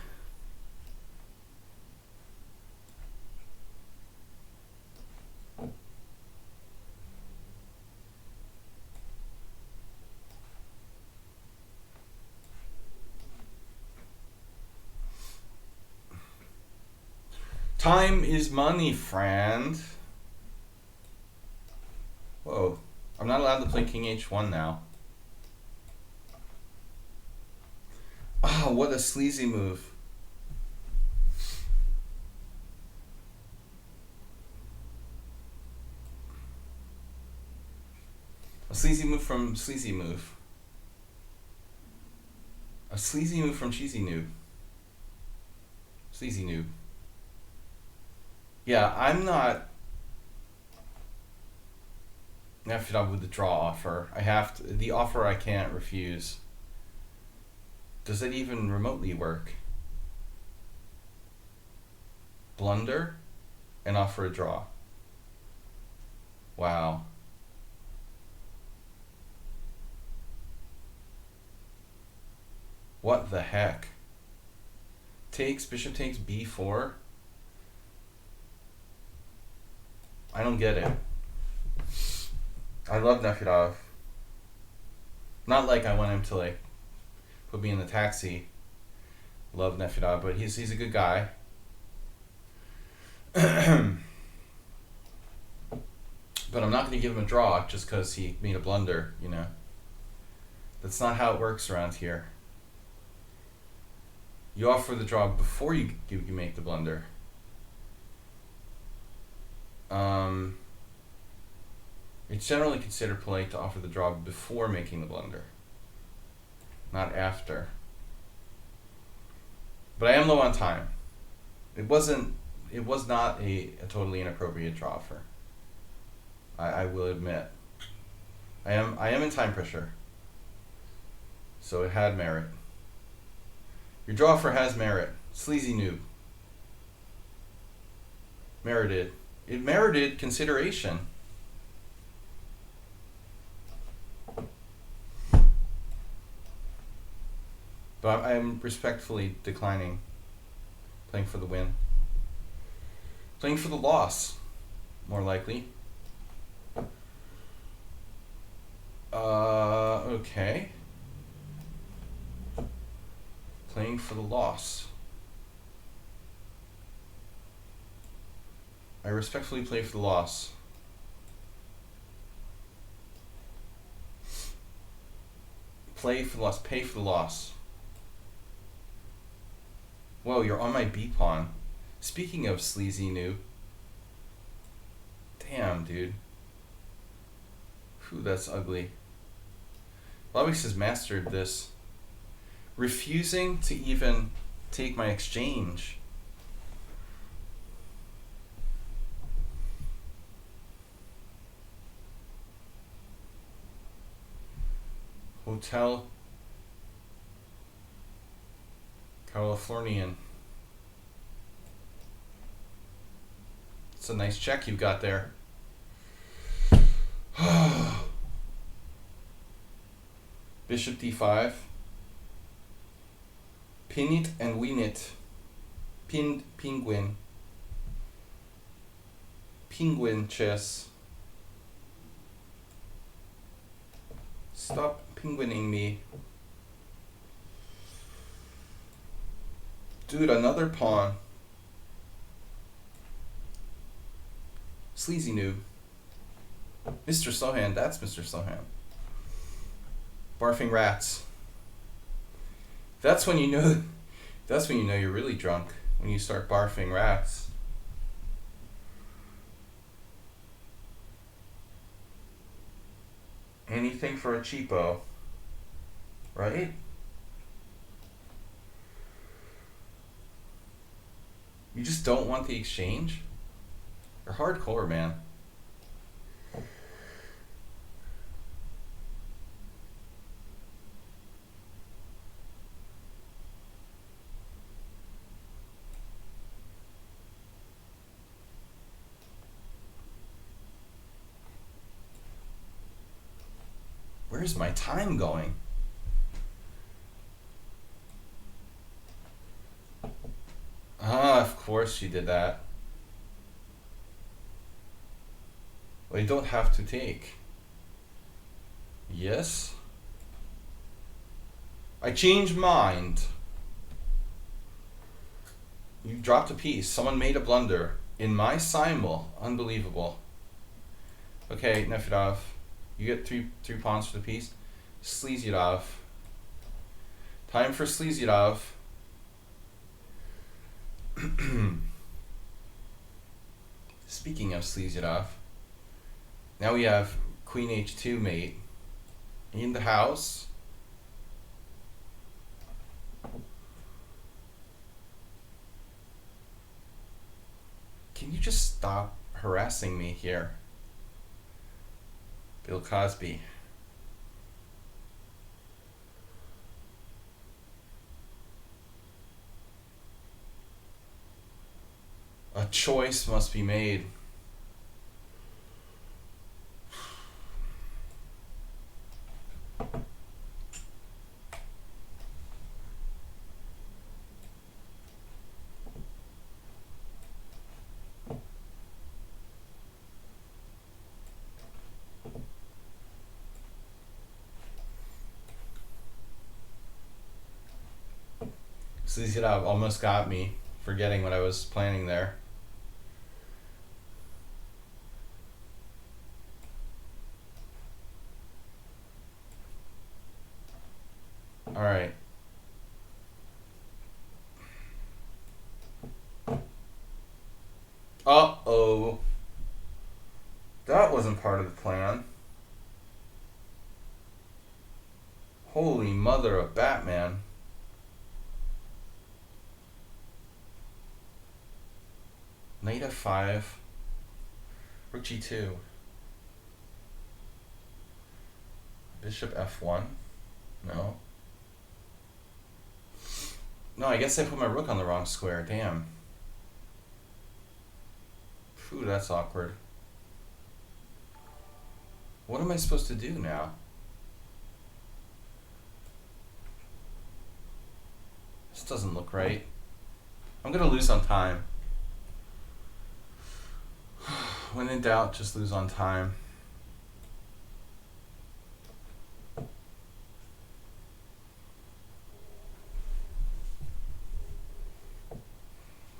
Time is money, friend. Whoa. I'm not allowed to play King H1 now. Oh, what a sleazy move. A sleazy move from sleazy move. A sleazy move from cheesy noob. Sleazy noob. Yeah, I'm not Nefidov with the draw offer. I have to, the offer I can't refuse. Does it even remotely work? Blunder and offer a draw. Wow. What the heck? Bishop takes b4. I don't get it. I love Nefidov. Not like I want him to like put me in the taxi. Love Nefidov, but he's a good guy. But I'm not going to give him a draw just because he made a blunder, you know. That's not how it works around here. You offer the draw before you make the blunder. It's generally considered polite to offer the draw before making the blunder, not after. But I am low on time. It was not a totally inappropriate draw offer. I will admit. I am in time pressure. So it had merit. Your draw offer has merit. Sleazy noob. Merited. It merited consideration. But I am respectfully declining. Playing for the win. Playing for the loss, more likely. Okay. Playing for the loss. I respectfully play for the loss. Play for the loss. Pay for the loss. Whoa, you're on my B pawn. Speaking of sleazy noob. Damn, dude. Whew, that's ugly. Lovix has mastered this. Refusing to even take my exchange. Hotel Californian. It's a nice check you've got there. Bishop d5. Pin it and win it. Pinned penguin. Penguin chess. Stop penguining me. Dude, another pawn. Sleazy noob. Mr. Sohan, that's Mr. Sohan. Barfing rats. That's when you know you're really drunk. When you start barfing rats. Anything for a cheapo. Right? You just don't want the exchange? You're hardcore, man. Where's my time going? Ah, of course she did that. Well, you don't have to take. Yes? I changed mind. You dropped a piece. Someone made a blunder. In my SIMUL. Unbelievable. Okay, Nefedov. You get three pawns for the piece. Sleazyadov. Time for Sleazyadov. Speaking of Sleazyadov, now we have Queen H2 mate in the house. Can you just stop harassing me here? Bill Cosby. A choice must be made. Sleazyadov almost got me forgetting what I was planning there. All right. Uh-oh. That wasn't part of the plan. Holy mother of Batman. Knight f5. Rook g2. Bishop f1. No. No, I guess I put my rook on the wrong square. Damn. Phew, that's awkward. What am I supposed to do now? This doesn't look right. I'm gonna lose on time. When in doubt, just lose on time.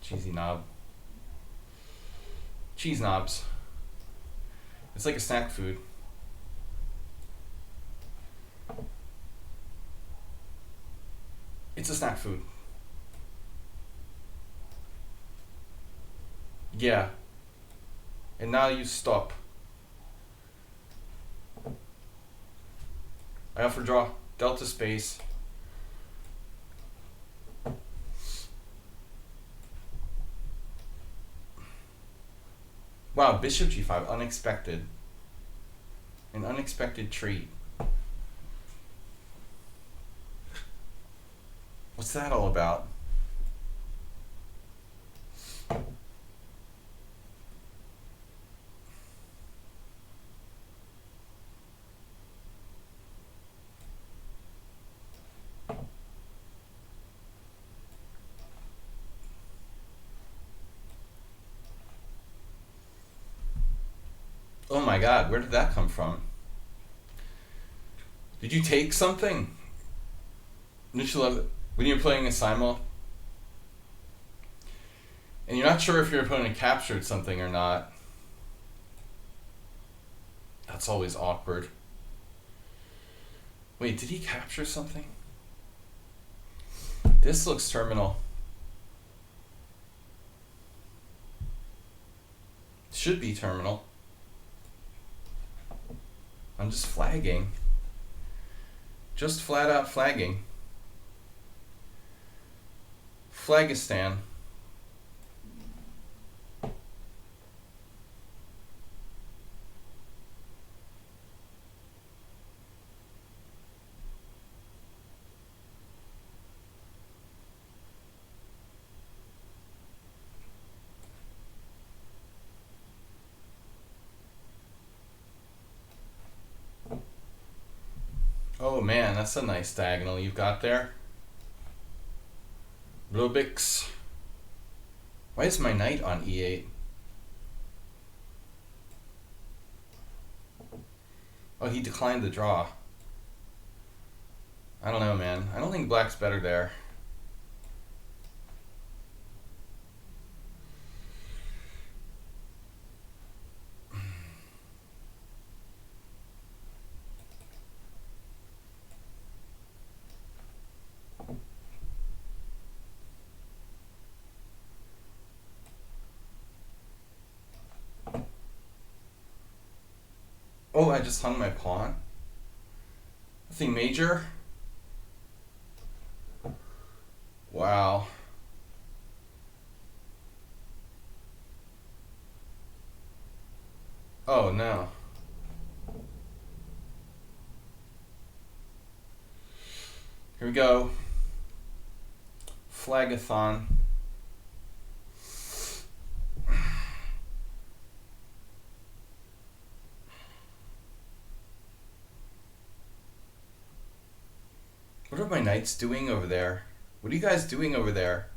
Cheesy knob. Cheese knobs. It's like a snack food. It's a snack food. Yeah. And now you stop. I offer draw. Delta space. Wow, bishop g5, unexpected. An unexpected treat. What's that all about? Oh my god, where did that come from? Did you take something? Don't you love it? When you're playing a SIMUL and you're not sure if your opponent captured something or not. That's always awkward. Wait, did he capture something? This looks terminal. Should be terminal. I'm just flagging. Just flat out flagging. Flagistan. Oh man, that's a nice diagonal you've got there. Rubik's. Why is my knight on e8? Oh, he declined the draw. I don't know, man. I don't think black's better there. Oh, I just hung my pawn. Nothing major. Wow. Oh no. Here we go. Flagathon. What are my knights doing over there? What are you guys doing over there?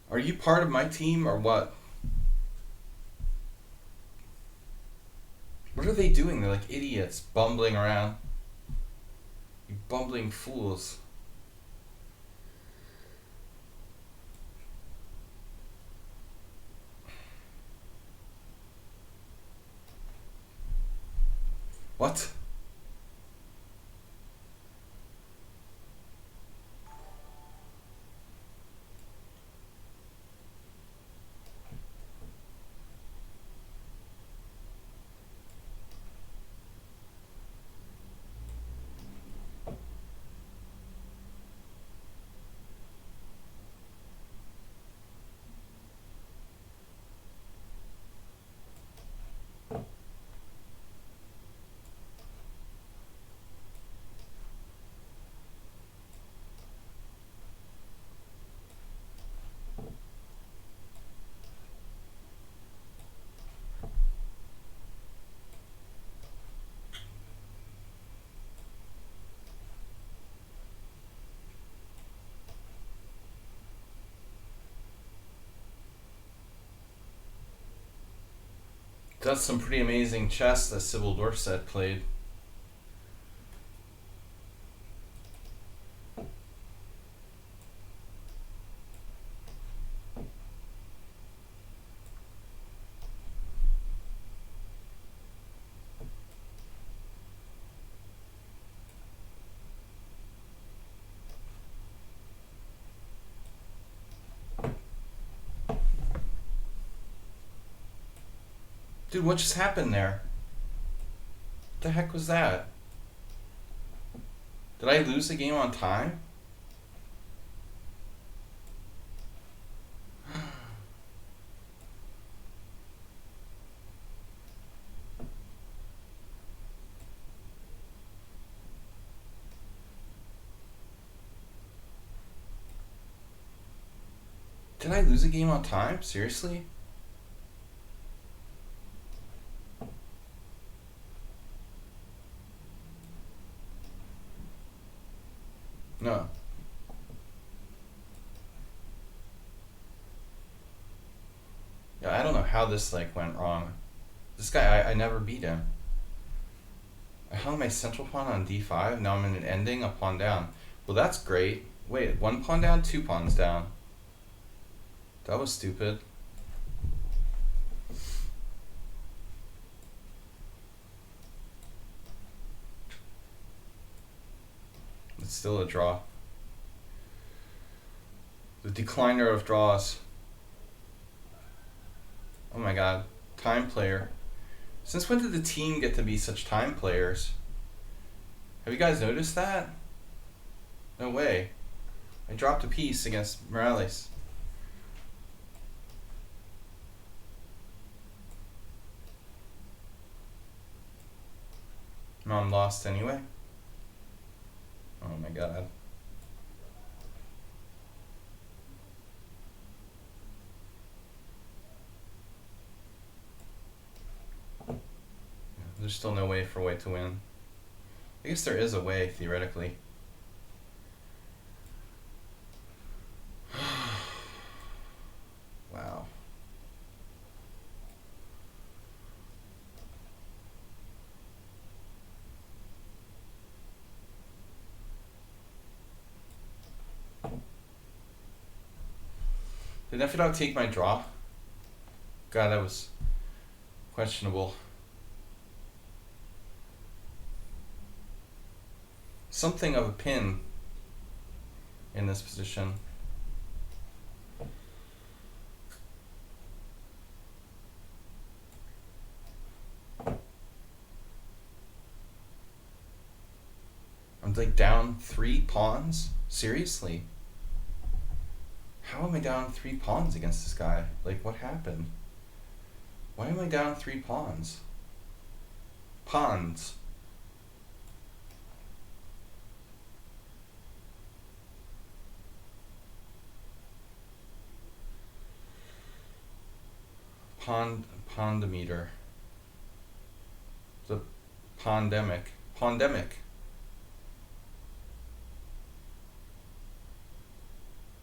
Are you part of my team or what? What are they doing? They're like idiots, bumbling around. You bumbling fools. What? That's some pretty amazing chess that Sybil Dorset played. Dude, what just happened there? What the heck was that? Did I lose the game on time? Did I lose a game on time? Seriously? No. how this like went wrong. This guy, I never beat him. I hung my central pawn on d5. Now I'm in an ending, a pawn down. Well, that's great. Wait, 1 pawn down, 2 pawns down. That was stupid. It's still a draw. The decliner of draws. Oh my god. Time player. Since when did the team get to be such time players? Have you guys noticed that? No way. I dropped a piece against Morales. No, I'm lost anyway. Oh my god. There's still no way for White to win. I guess there is a way, theoretically. Wow. Did Nephidog take my draw? God, that was questionable. Something of a pin in this position. I'm like down 3 pawns? Seriously? How am I down 3 pawns against this guy? Like, what happened? Why am I down 3 pawns? Pawns. Pondometer. The pandemic.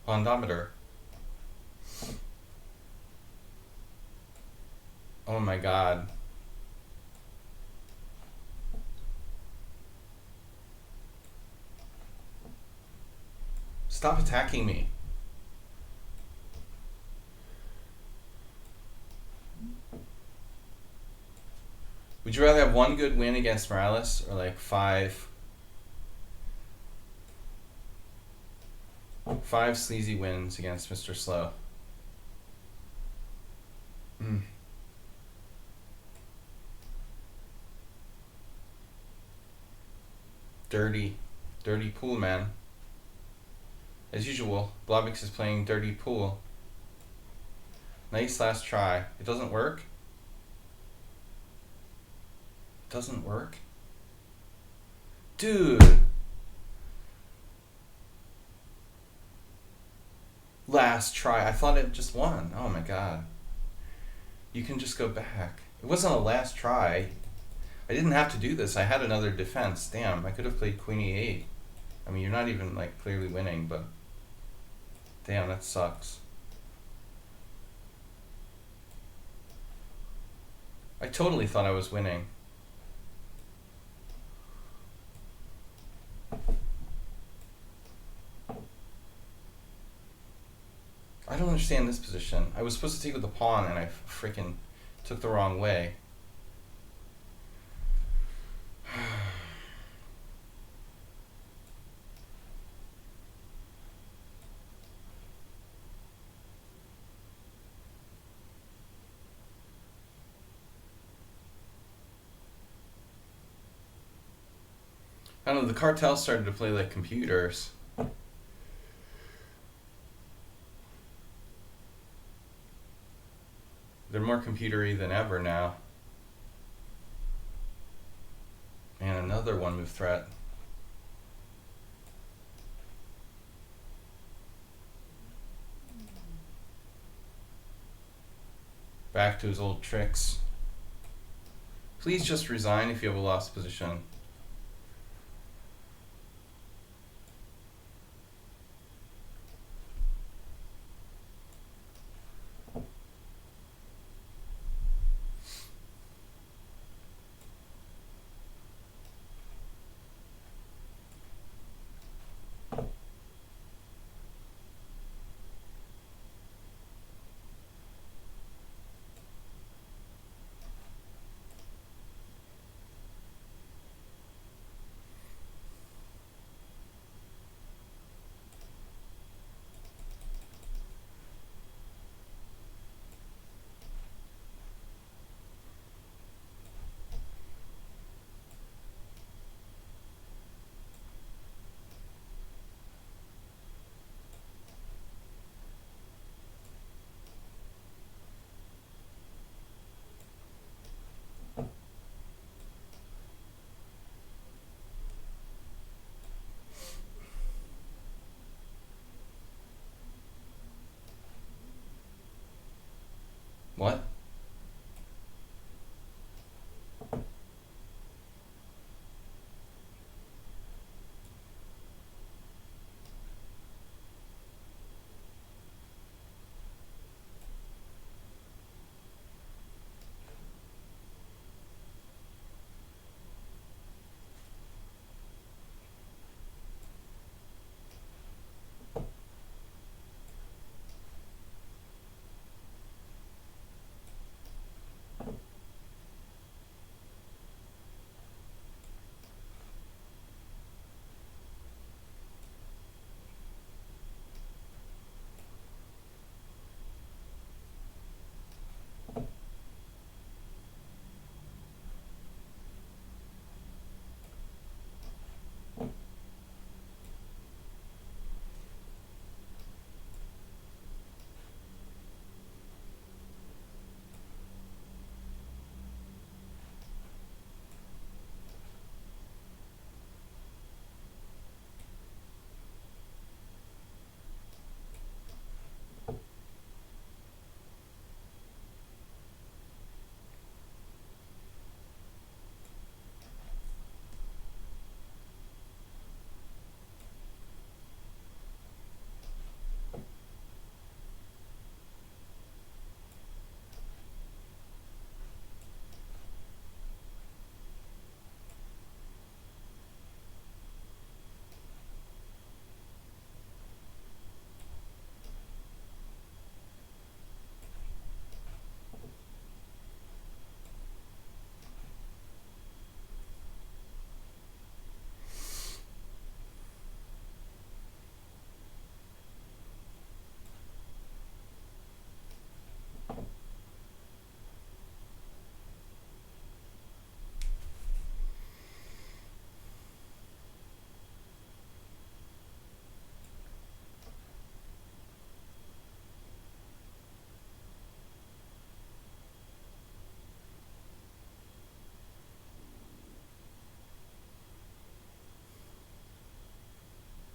Pondometer. Oh my god. Stop attacking me. Would you rather have 1 good win against Morales or like 5 sleazy wins against Mr. Slow? Dirty pool, man. As usual, Blavix is playing dirty pool. Nice last try. It doesn't work? Doesn't work? Dude! Last try. I thought it just won. Oh my god. You can just go back. It wasn't a last try. I didn't have to do this. I had another defense. Damn, I could have played Queen E8. I mean, you're not even like clearly winning, but damn, that sucks. I totally thought I was winning. I don't understand this position. I was supposed to take with the pawn and I freaking took the wrong way. I don't know, the cartel started to play like computers. They're more computery than ever now. And another 1-move threat. Back to his old tricks. Please just resign if you have a lost position.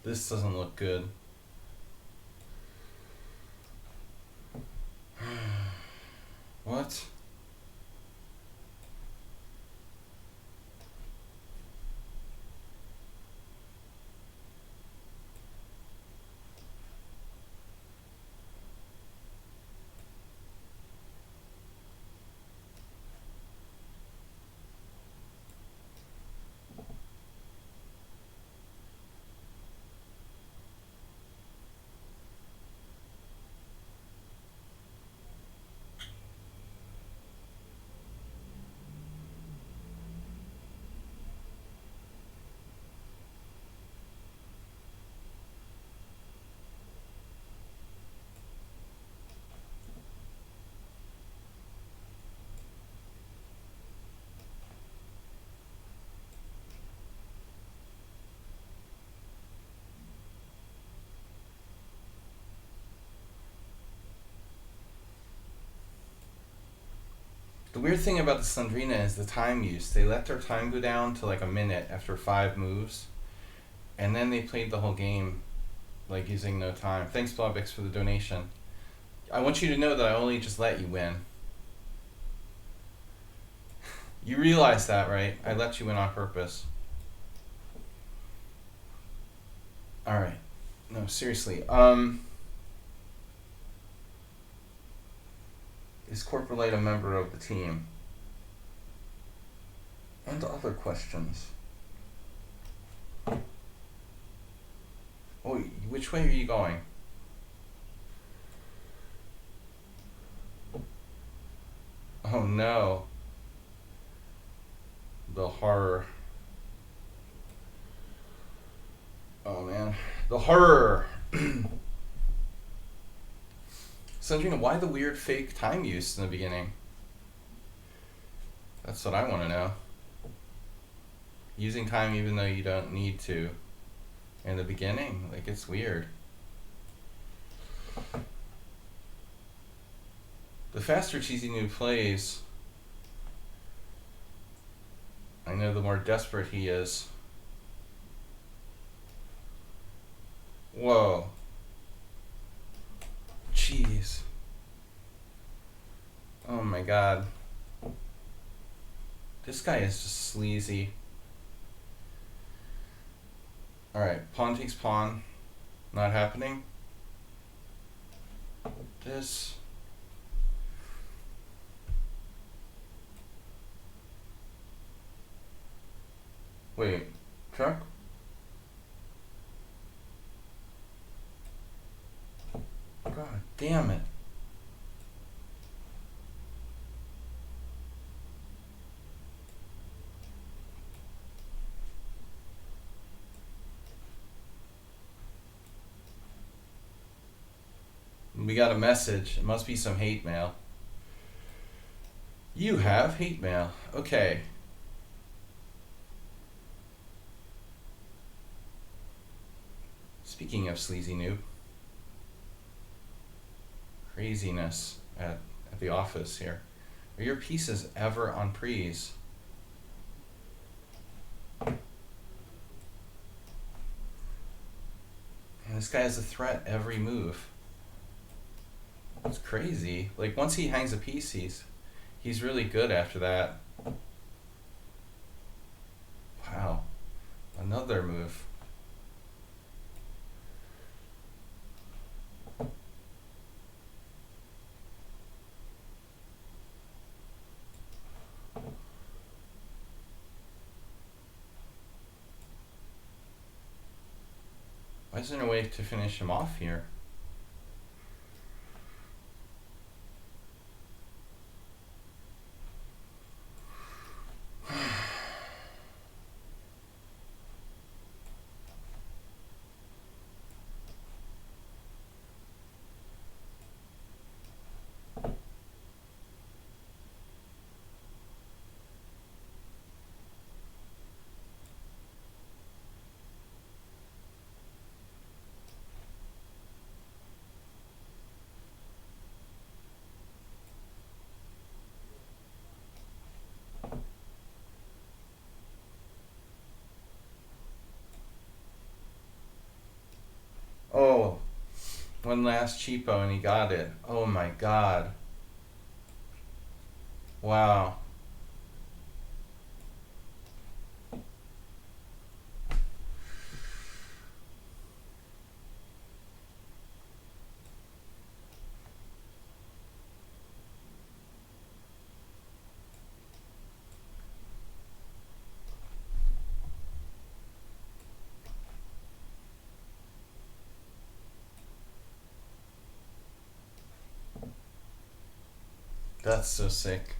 This doesn't look good. What? The weird thing about the Sandrina is the time use. They let their time go down to like a minute after 5 moves, and then they played the whole game like using no time. Thanks, Blobix, for the donation. I want you to know that I only just let you win. You realize that, right? I let you win on purpose. Alright. No, seriously. Is Corporalite a member of the team? And other questions. Oh, which way are you going? Oh no. The horror. Oh man. The horror! Sandrina, why the weird fake time use in the beginning? That's what I want to know. Using time even though you don't need to. In the beginning, like, it's weird. The faster Cheesy Noob plays, I know the more desperate he is. Whoa. Jeez. Oh my god. This guy is just sleazy. Alright, pawn takes pawn. Not happening. This. Wait, check? God damn it. We got a message. It must be some hate mail. You have hate mail. Okay. Speaking of sleazy noob. Craziness at the office here. Are your pieces ever on prees? And this guy has a threat every move. It's crazy. Like, once he hangs a piece, he's really good after that. Wow. Another move. Why isn't there a way to finish him off here? One last cheapo and he got it. Oh my god. Wow. That's so sick.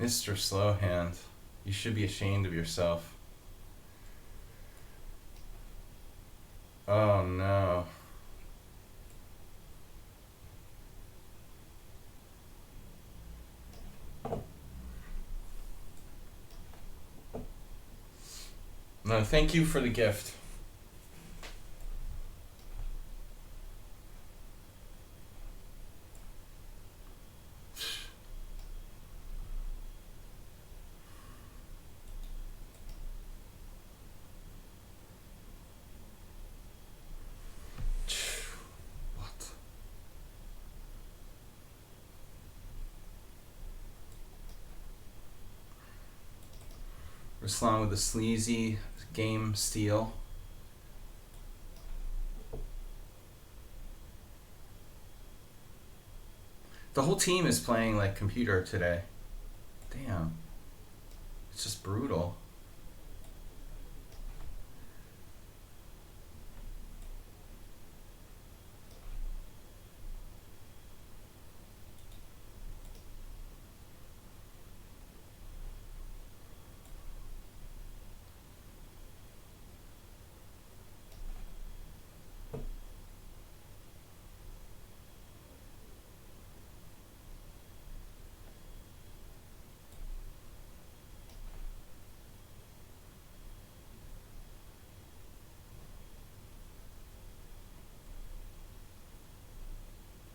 Mr. Slowhand, you should be ashamed of yourself. Oh no. No, thank you for the gift. What? Ruslan with a sleazy game steal. The whole team is playing like computer today. Damn. It's just brutal.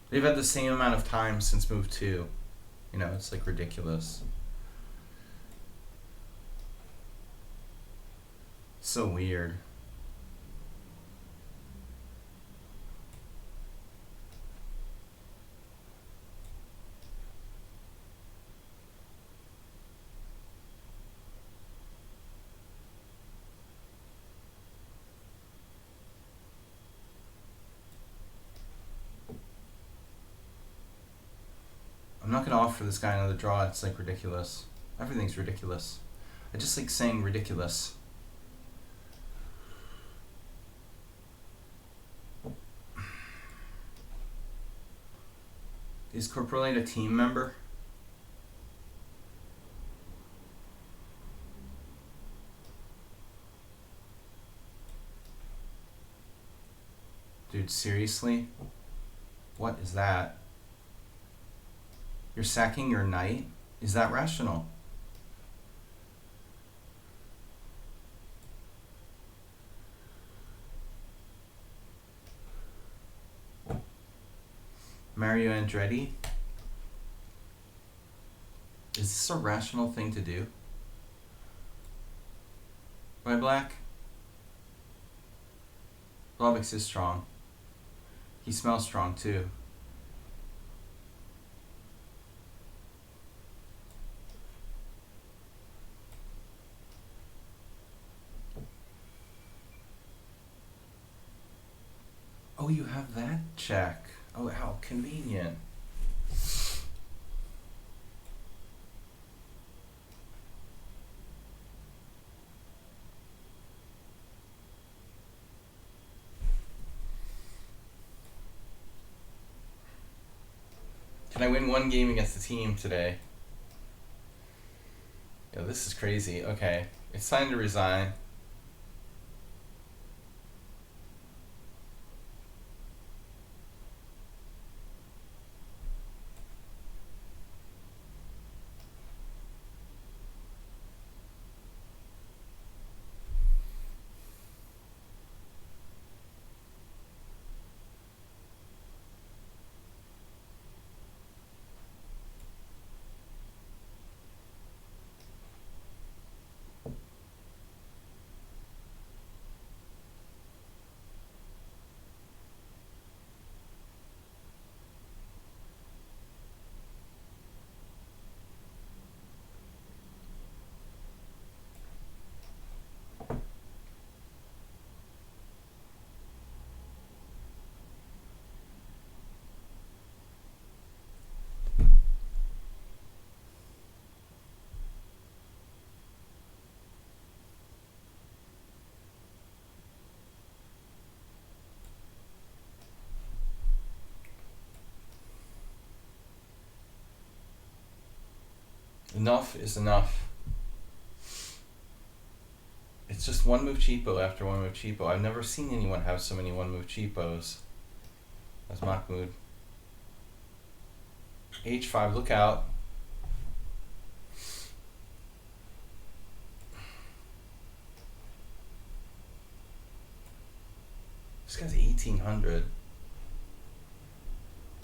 They've had the same amount of time since move 2. You know, it's like ridiculous. So weird. I'm not gonna offer this guy another draw. It's like ridiculous. Everything's ridiculous. I just like saying ridiculous. Is Corporate a team member? Dude, seriously? What is that? You're sacking your knight? Is that rational? Mario Andretti? Is this a rational thing to do? By Black? Blavix is strong. He smells strong too. Oh, you have that check. Oh, how convenient. Can I win one game against the team today? Yo, this is crazy. Okay, it's time to resign. Enough is enough. It's just one move cheapo after one move cheapo. I've never seen anyone have so many one move cheapos as Mahmoud. H5, look out. This guy's 1800.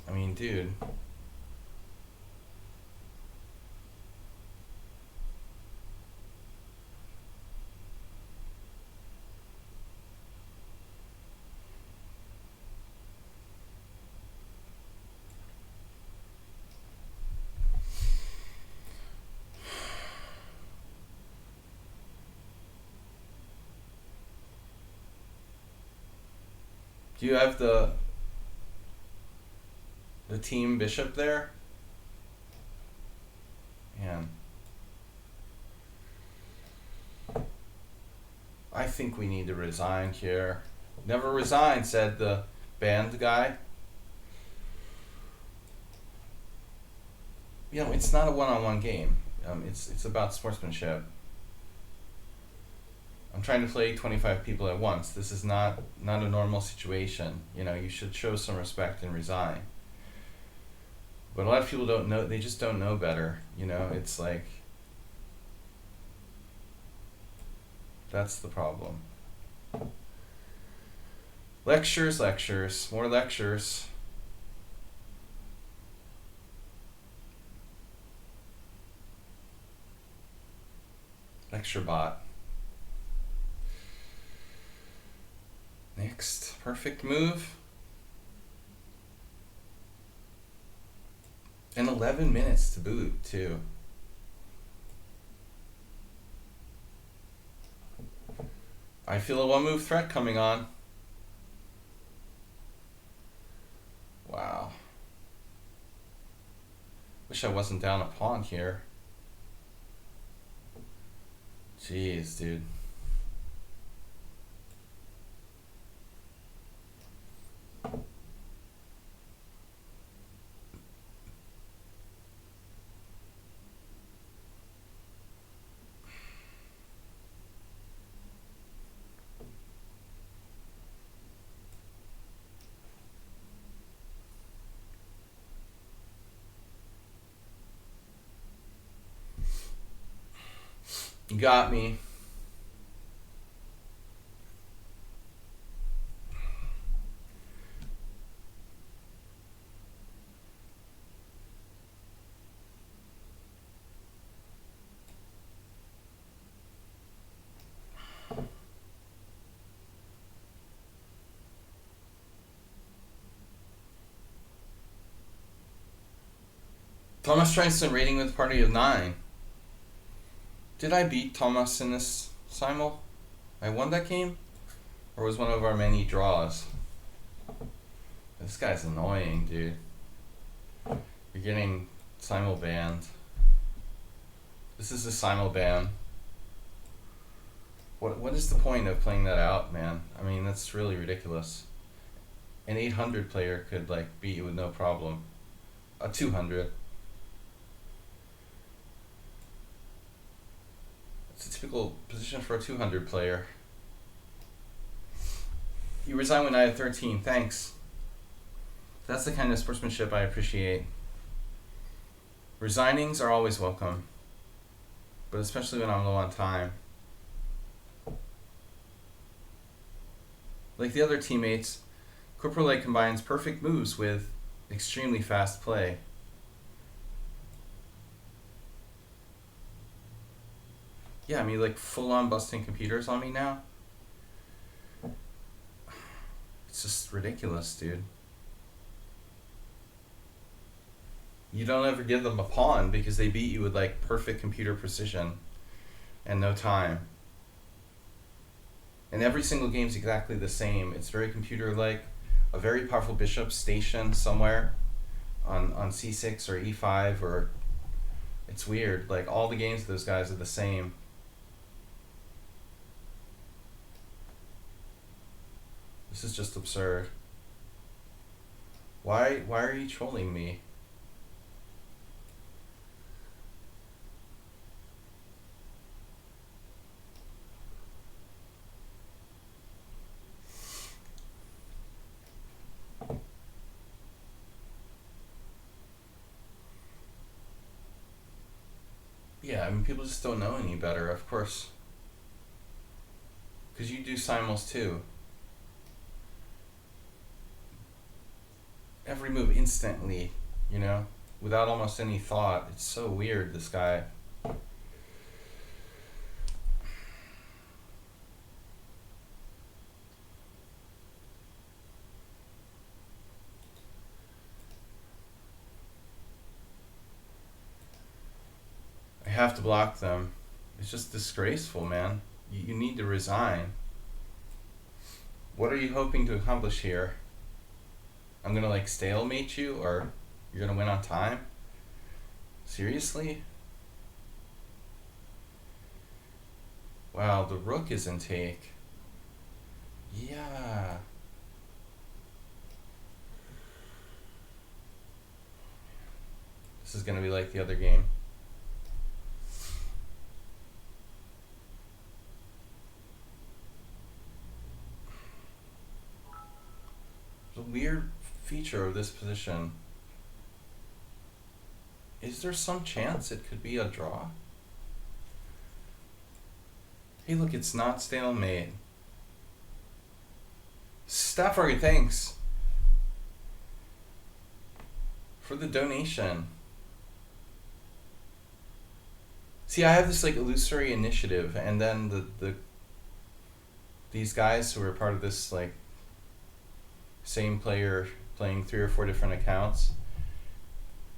I mean, dude. Do you have the team bishop there? Man. I think we need to resign here. Never resign, said the band guy. You know, it's not a one-on-one game. It's about sportsmanship. I'm trying to play 25 people at once. This is not a normal situation. You know, you should show some respect and resign. But a lot of people don't know, they just don't know better. You know, it's like, that's the problem. Lectures, more lectures. Lecture bot. Next, perfect move. And 11 minutes to boot, too. I feel a one-move threat coming on. Wow. Wish I wasn't down a pawn here. Jeez, dude. You got me. Thomas trying some rating with a party of 9. Did I beat Thomas in this simul? I won that game? Or was one of our many draws? This guy's annoying, dude. You're getting simul banned. This is a simul ban. What is the point of playing that out, man? I mean, that's really ridiculous. An 800 player could like beat you with no problem. A 200. It's a typical position for a 200 player. You resign when I have 13. Thanks. That's the kind of sportsmanship I appreciate. Resignings are always welcome, but especially when I'm low on time. Like the other teammates, Corporalite combines perfect moves with extremely fast play. Yeah, I mean, like full-on busting computers on me now. It's just ridiculous, dude. You don't ever give them a pawn because they beat you with like perfect computer precision and no time. And every single game's exactly the same. It's very computer-like. A very powerful bishop stationed somewhere on c6 or e5, or it's weird. Like all the games of those guys are the same. This is just absurd. Why are you trolling me? I mean, people just don't know any better, of course. Because you do simuls too. Every move instantly, you know, without almost any thought. It's so weird, this guy. I have to block them. It's just disgraceful, man. You need to resign. What are you hoping to accomplish here? I'm gonna like stalemate you, or you're gonna win on time? Seriously? Wow, the rook is in take. Yeah. This is gonna be like the other game. The weird feature of this position. Is there some chance it could be a draw? Hey, look, it's not stalemate. Stafford, thanks for the donation. See, I have this like illusory initiative, and then these guys who are part of this like same player playing 3 or 4 different accounts.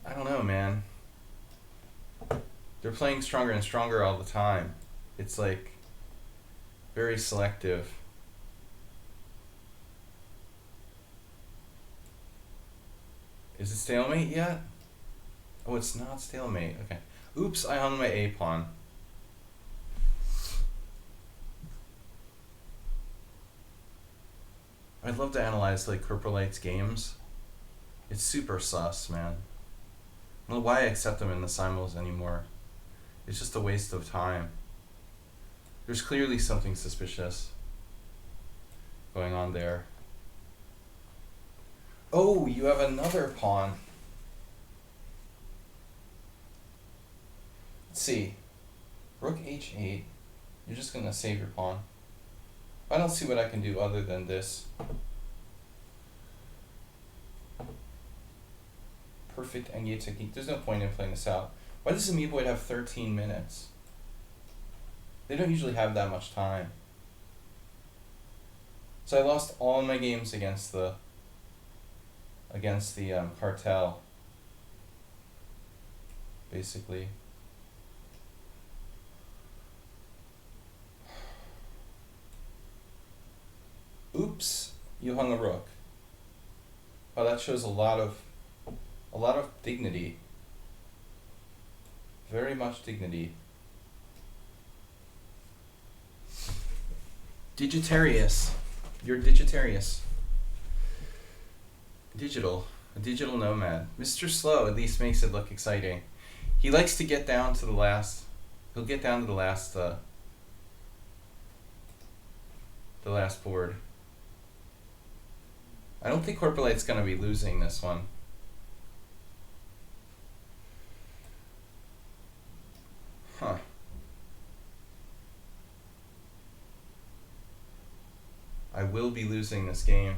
I don't know, man. They're playing stronger and stronger all the time. It's like very selective. Is it stalemate yet? Oh, it's not stalemate. Okay. Oops, I hung my A pawn. I'd love to analyze like Corporalite's games. It's super sus, man. I don't know why I accept them in the simuls anymore. It's just a waste of time. There's clearly something suspicious going on there. Oh, you have another pawn. Let's see. Rook h8. You're just gonna save your pawn. I don't see what I can do other than this. Perfect endgame technique. There's no point in playing this out. Why does Amiiboid have 13 minutes? They don't usually have that much time. So I lost all my games against the cartel. Basically. Oops, you hung a rook. Oh, that shows a lot of dignity. Very much dignity. Digitarius. You're Digitarius. A digital nomad. Mr. Slow at least makes it look exciting. He likes to get down to the last. He'll get down to the last board. I don't think Corporalite's gonna be losing this one. Huh. I will be losing this game.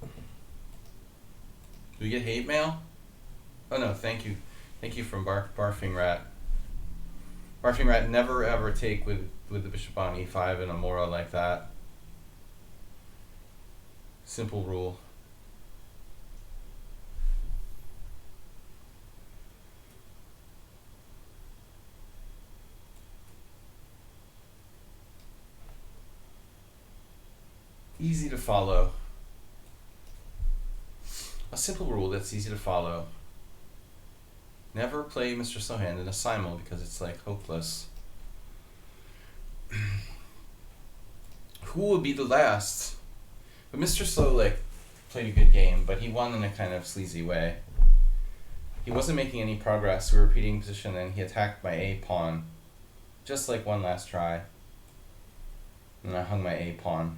Do we get hate mail? Oh no, thank you. Thank you from Barfing Rat. Barfing Rat, never ever take with the bishop on e5 in a mora like that. Simple rule. Easy to follow. A simple rule that's easy to follow. Never play Mr. Sohan in a simul because it's like hopeless. Who will be the last? But Mr. Slow like played a good game, but he won in a kind of sleazy way. He wasn't making any progress. We were repeating position and he attacked my A pawn. Just like one last try. And I hung my A pawn.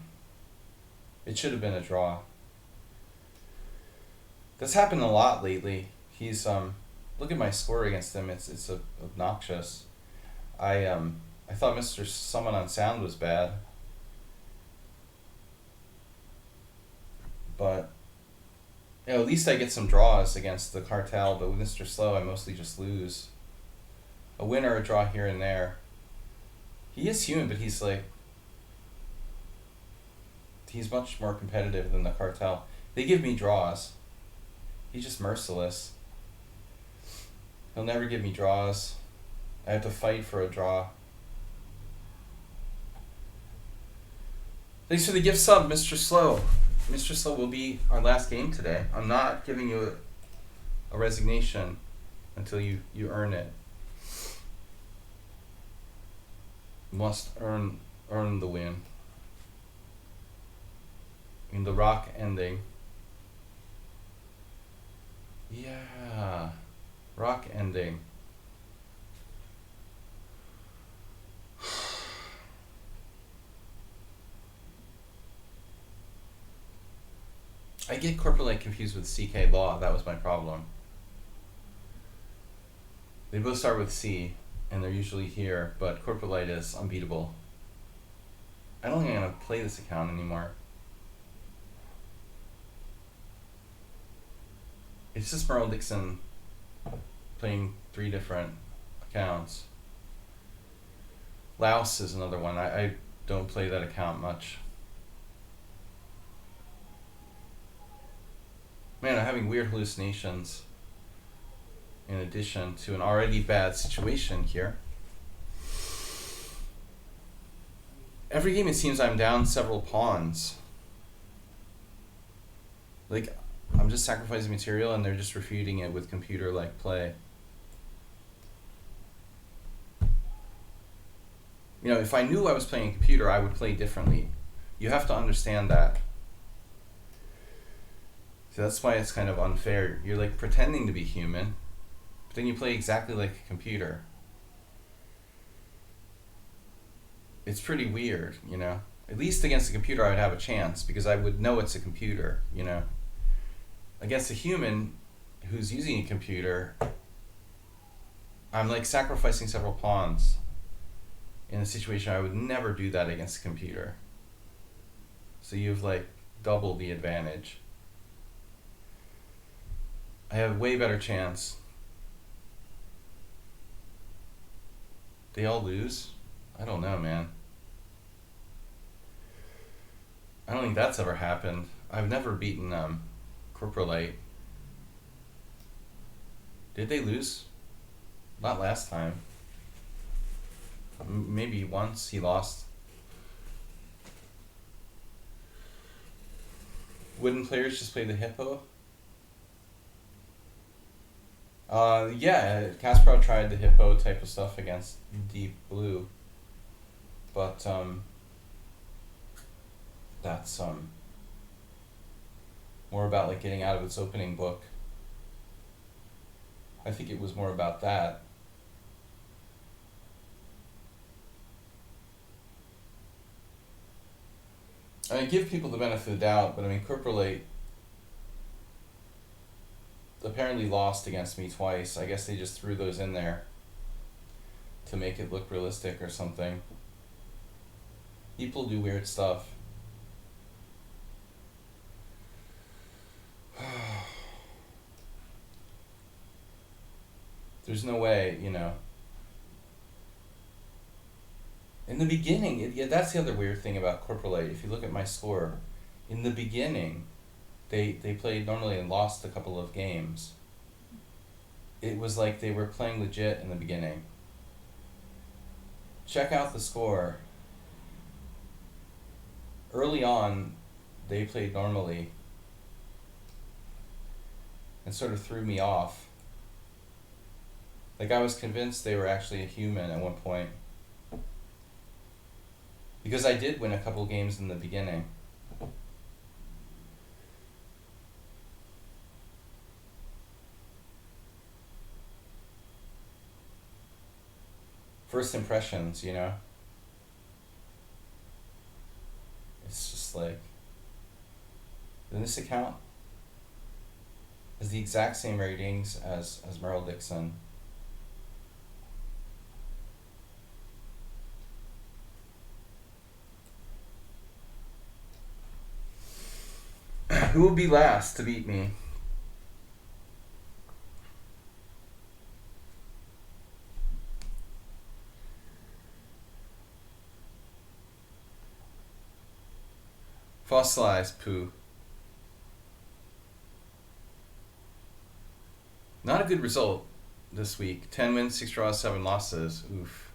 It should have been a draw. That's happened a lot lately. He's look at my score against him. It's obnoxious. I thought Mr. Someone on Sound was bad, but at least I get some draws against the cartel. But with Mr. Slow, I mostly just lose. A win or a draw here and there. He is human, but he's much more competitive than the cartel. They give me draws. He's just merciless. He'll never give me draws. I have to fight for a draw. Thanks for the gift sub, Mr. Slow. Mr. Slow will be our last game today. I'm not giving you a resignation until you earn it. You must earn the win. In the rock ending. Yeah. Rock ending. I get Corporate Light confused with CK Law. That was my problem. They both start with C, and they're usually here, but Corporate Light is unbeatable. I don't think I'm going to play this account anymore. It's just Merle Dixon playing 3 different accounts. Laos is another one. I don't play that account much. Man, I'm having weird hallucinations in addition to an already bad situation here. Every game it seems I'm down several pawns. Like, I'm just sacrificing material and they're just refuting it with computer-like play. You know, if I knew I was playing a computer, I would play differently. You have to understand that. So that's why it's kind of unfair. You're like pretending to be human, but then you play exactly like a computer. It's pretty weird, you know. At least against a computer I would have a chance because I would know it's a computer, you know. Against a human who's using a computer, I'm like sacrificing several pawns in a situation I would never do that against a computer. So you've like double the advantage. I have a way better chance. They all lose? I don't know, man. I don't think that's ever happened. I've never beaten Corporate Light. Did they lose? Not last time. Maybe once he lost. Wouldn't players just play the hippo? Yeah, Kasparov tried the hippo type of stuff against Deep Blue, but that's more about like getting out of its opening book. I think it was more about that. I mean, give people the benefit of the doubt, but I mean, Corporate Light apparently lost against me twice. I guess they just threw those in there to make it look realistic or something. People do weird stuff. There's no way, you know. In the beginning, yeah, that's the other weird thing about Corporate Light. If you look at my score, in the beginning, they played normally and lost a couple of games. It was like they were playing legit in the beginning. Check out the score. Early on, they played normally and sort of threw me off. Like I was convinced they were actually a human at one point. Because I did win a couple games in the beginning. First impressions, you know? It's just like, in this account, has the exact same ratings as Merle Dixon. Who will be last to beat me? Fossilized poo. Not a good result this week. 10 wins, 6 draws, 7 losses. Oof.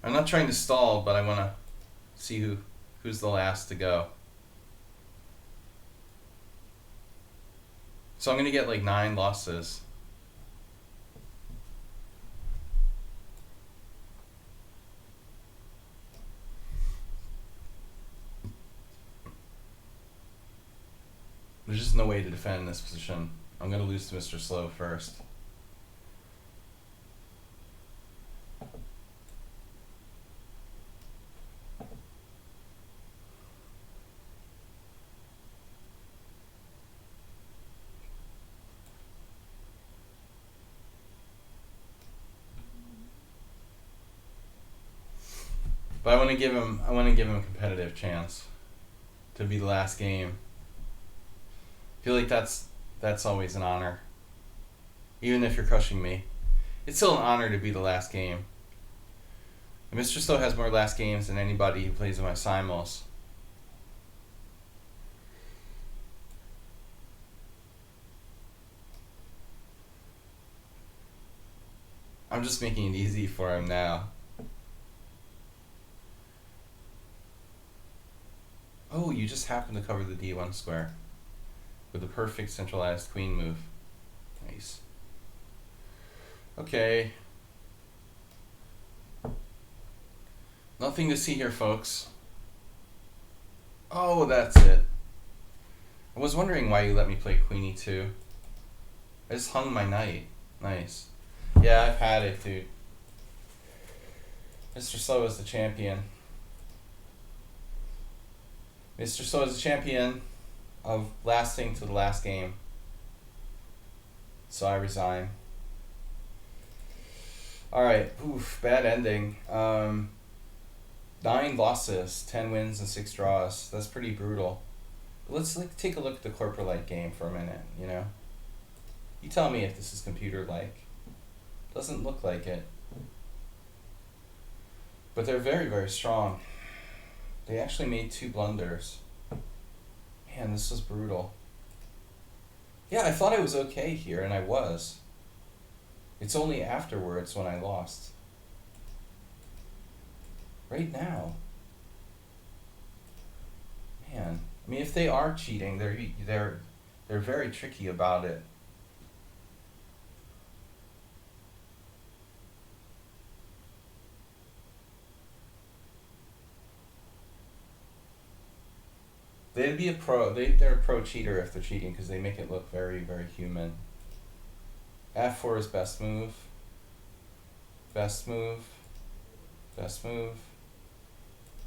I'm not trying to stall, but I want to see who's the last to go. So I'm going to get like 9 losses. There's just no way to defend this position. I'm going to lose to Mr. Slow first. But I want to give him a competitive chance to be the last game. I feel like that's always an honor. Even if you're crushing me, it's still an honor to be the last game. And Mr. Stowe has more last games than anybody who plays in my SIMULs. I'm just making it easy for him now. Oh, you just happen to cover the D1 square with a perfect centralized queen move. Nice. Okay. Nothing to see here, folks. Oh, that's it. I was wondering why you let me play queen e2. I just hung my knight. Nice. Yeah, I've had it, dude. Mr. Slow is the champion. Mr. Slow is the champion of lasting to the last game. So I resign. Alright, oof, bad ending. 9 losses, 10 wins and 6 draws. That's pretty brutal. Let's take a look at the corporate-like game for a minute, you know? You tell me if this is computer-like. Doesn't look like it. But they're very, very strong. They actually made 2 blunders. Man, this was brutal. Yeah, I thought I was okay here, and I was. It's only afterwards when I lost. Right now. Man, I mean, if they are cheating, they're very tricky about it. They'd be a pro. They're a pro cheater if they're cheating because they make it look very, very human. F4 is best move. Best move. Best move.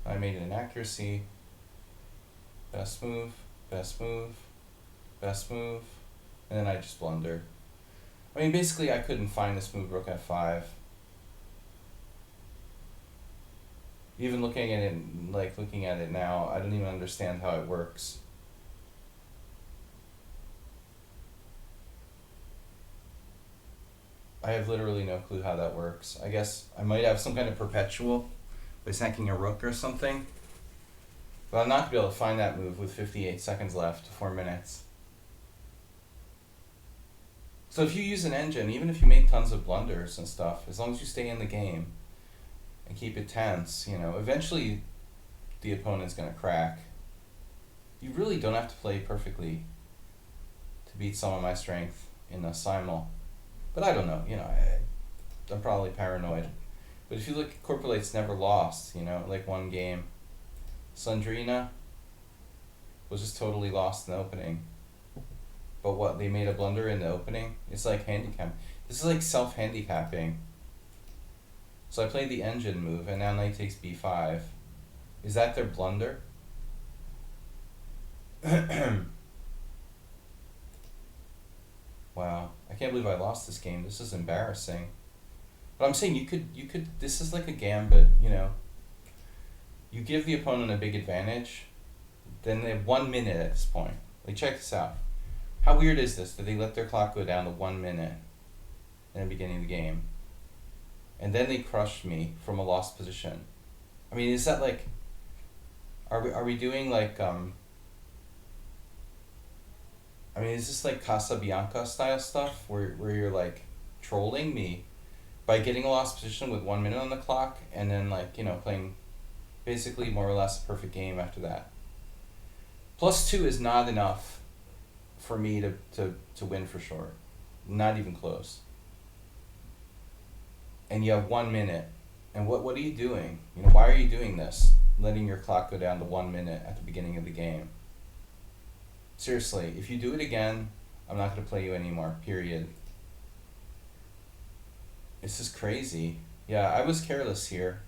I made an inaccuracy. Best move. Best move. Best move. And then I just blundered. I mean, basically, I couldn't find this move, rook f5. Even looking at it now, I don't even understand how it works. I have literally no clue how that works. I guess I might have some kind of perpetual by sacking a rook or something. But I'm not going to be able to find that move with 58 seconds left, 4 minutes. So if you use an engine, even if you make tons of blunders and stuff, as long as you stay in the game and keep it tense, you know, eventually the opponent's going to crack. You really don't have to play perfectly to beat some of my strength in a simul. But I don't know, you know, I'm probably paranoid. But if you look, Corporalate's never lost, you know, like one game. Slandrina was just totally lost in the opening. But what, they made a blunder in the opening? It's like handicap. This is like self-handicapping. So I played the engine move, and now knight takes b5. Is that their blunder? Wow, I can't believe I lost this game. This is embarrassing. But I'm saying you could. This is like a gambit. You know, you give the opponent a big advantage, then they have 1 minute at this point. Like, check this out. How weird is this that they let their clock go down to 1 minute in the beginning of the game, and then they crushed me from a lost position? I mean, is that like? Are we doing like I mean, is this like Casabianca style stuff where you're like trolling me by getting a lost position with 1 minute on the clock and then, like, you know, playing basically more or less a perfect game after that? +2 is not enough for me to win for sure. Not even close. And you have 1 minute. And what are you doing? You know, why are you doing this? Letting your clock go down to 1 minute at the beginning of the game. Seriously, if you do it again, I'm not going to play you anymore, period. This is crazy. Yeah, I was careless here.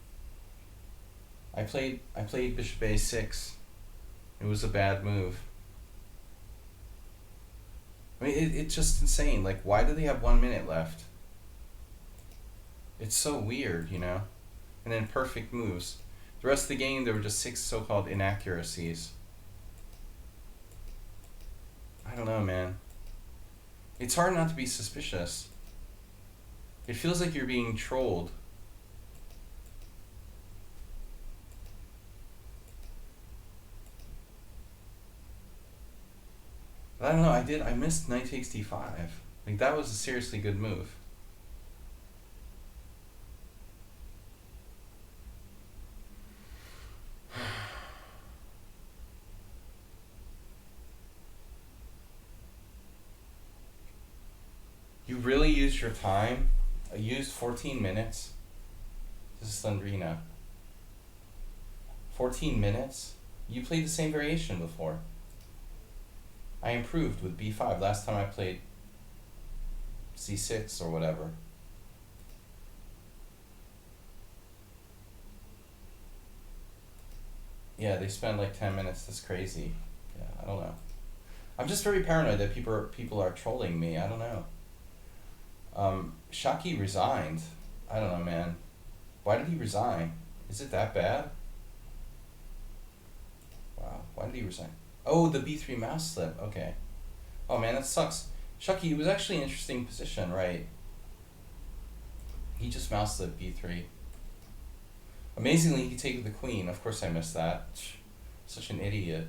I played bishop a6. It was a bad move. I mean, it's just insane. Like, why do they have 1 minute left? It's so weird, you know? And then perfect moves. The rest of the game, there were just 6 so-called inaccuracies. I don't know, man. It's hard not to be suspicious. It feels like you're being trolled. But I don't know, I missed knight takes d5. Like, that was a seriously good move. You really used your time? I used 14 minutes? This is Slandrina. 14 minutes? You played the same variation before. I improved with b5. Last time I played c6 or whatever. Yeah, they spend like 10 minutes. That's crazy. Yeah, I don't know. I'm just very paranoid that people are trolling me. I don't know. Shaki resigned. I don't know, man. Why did he resign? Is it that bad? Wow, why did he resign? Oh, the b3 mouse slip. Okay. Oh man, that sucks. Shaki, it was actually an interesting position, right? He just mouse slipped b3. Amazingly, he could take with the queen. Of course I missed that. Such an idiot.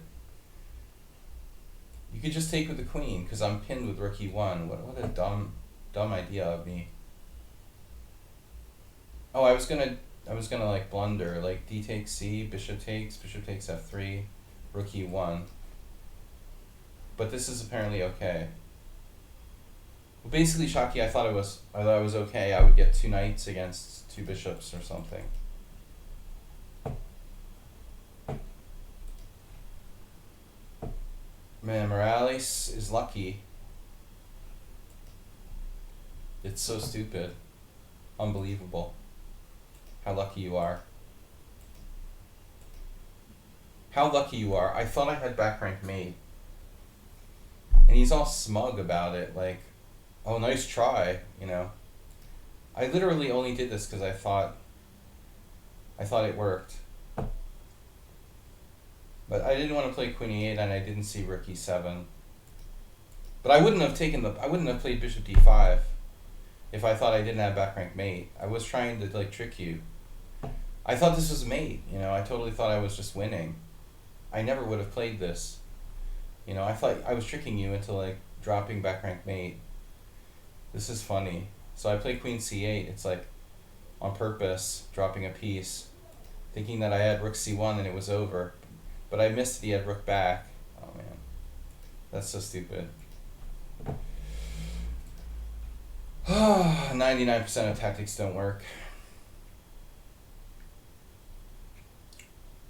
You could just take with the queen, because I'm pinned with rook e1. What a dumb idea of me. Oh, I was gonna like blunder, like d takes c, bishop takes f3, rook e1. But this is apparently okay. Well, basically, Shaki, I thought it was okay. I would get 2 knights against 2 bishops or something. Man, Morales is lucky. It's so stupid. Unbelievable. How lucky you are. How lucky you are. I thought I had back rank mate. And he's all smug about it, like, oh, nice try, you know. I literally only did this because I thought it worked. But I didn't want to play queen e8 and I didn't see rook e7. But I wouldn't have played bishop d5 if I thought I didn't have back rank mate. I was trying to, like, trick you. I thought this was mate, you know. I totally thought I was just winning. I never would have played this. You know, I thought I was tricking you into, like, dropping back rank mate. This is funny. So I played queen c8. It's like on purpose, dropping a piece, thinking that I had rook c1 and it was over. But I missed the had rook back. Oh man, that's so stupid. 99% of tactics don't work.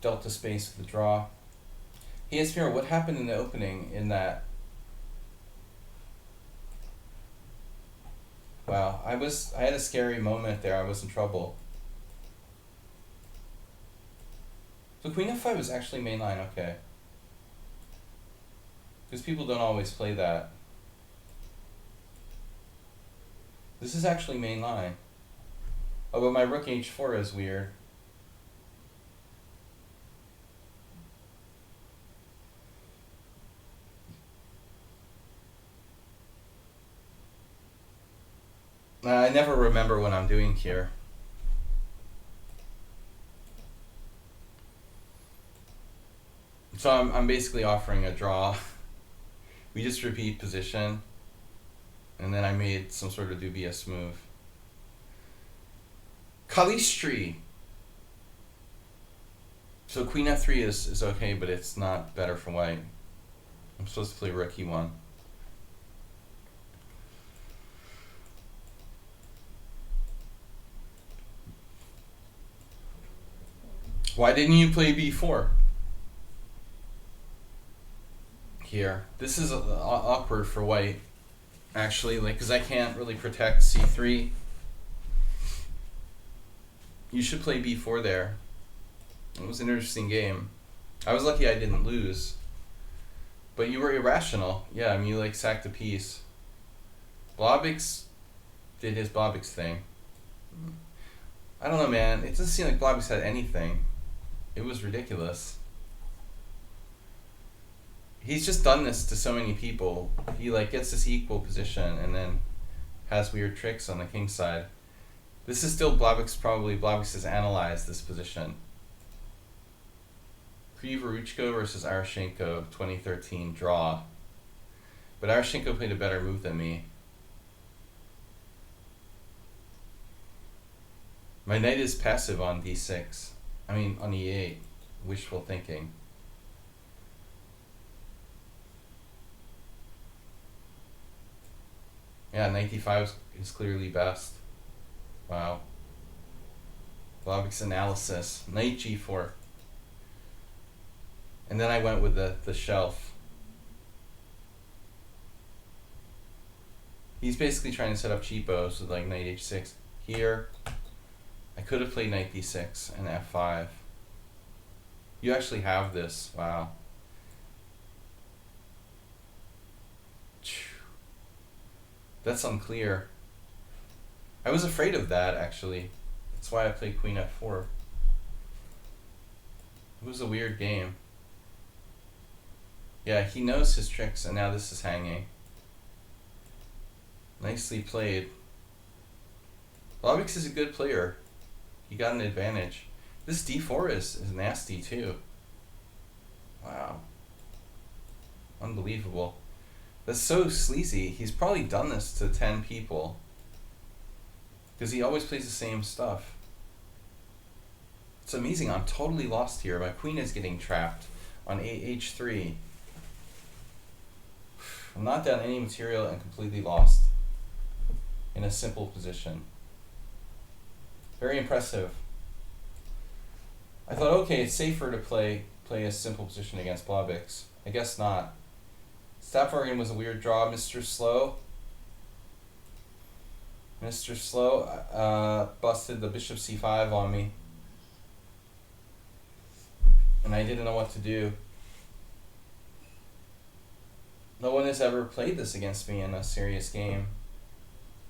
Delta space with the draw. Hey, Esmira, what happened in the opening in that? Wow, I had a scary moment there. I was in trouble. So queen f5 was actually mainline, okay. Because people don't always play that. This is actually main line. Oh, but my rook h4 is weird. I never remember what I'm doing here. So I'm basically offering a draw. We just repeat position. And then I made some sort of dubious move. Kalistri! So queen f3 is okay, but it's not better for white. I'm supposed to play rook e1. Why didn't you play b4? Here. This is awkward for white, actually, like, because I can't really protect c3. You should play b4 there. It was an interesting game. I was lucky I didn't lose. But you were irrational. Yeah, I mean, you like sacked a piece. Blobix did his Blobix thing. I don't know, man. It doesn't seem like Blobix had anything. It was ridiculous. He's just done this to so many people. He like gets this equal position and then has weird tricks on the king side. This is still Blobix, probably. Blobix has analyzed this position. Krivoruchko versus Arashenko, 2013 draw. But Arashenko played a better move than me. My knight is passive on d6. I mean, on e8. Wishful thinking. Yeah, knight d5 is clearly best. Wow. Blobix analysis. Knight g4. And then I went with the shelf. He's basically trying to set up cheapos with like knight h6. Here, I could have played knight d6 and f5. You actually have this. Wow. That's unclear. I was afraid of that, actually. That's why I played queen f4. It was a weird game. Yeah, he knows his tricks, and now this is hanging. Nicely played. Blobix is a good player. He got an advantage. This d4 is nasty, too. Wow. Unbelievable. That's so sleazy. He's probably done this to 10 people. Because he always plays the same stuff. It's amazing. I'm totally lost here. My queen is getting trapped on h3. I'm not down any material and completely lost in a simple position. Very impressive. I thought, okay, it's safer to play a simple position against Blobix. I guess not. Stafforian was a weird draw. Mr. Slow busted the bishop c5 on me. And I didn't know what to do. No one has ever played this against me in a serious game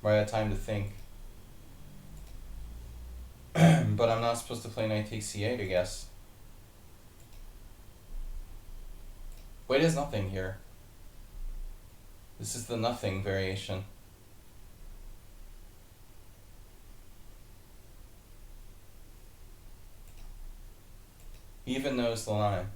where I had time to think. But I'm not supposed to play knight takes c8, I guess. White has nothing here. This is the nothing variation. He even knows the line.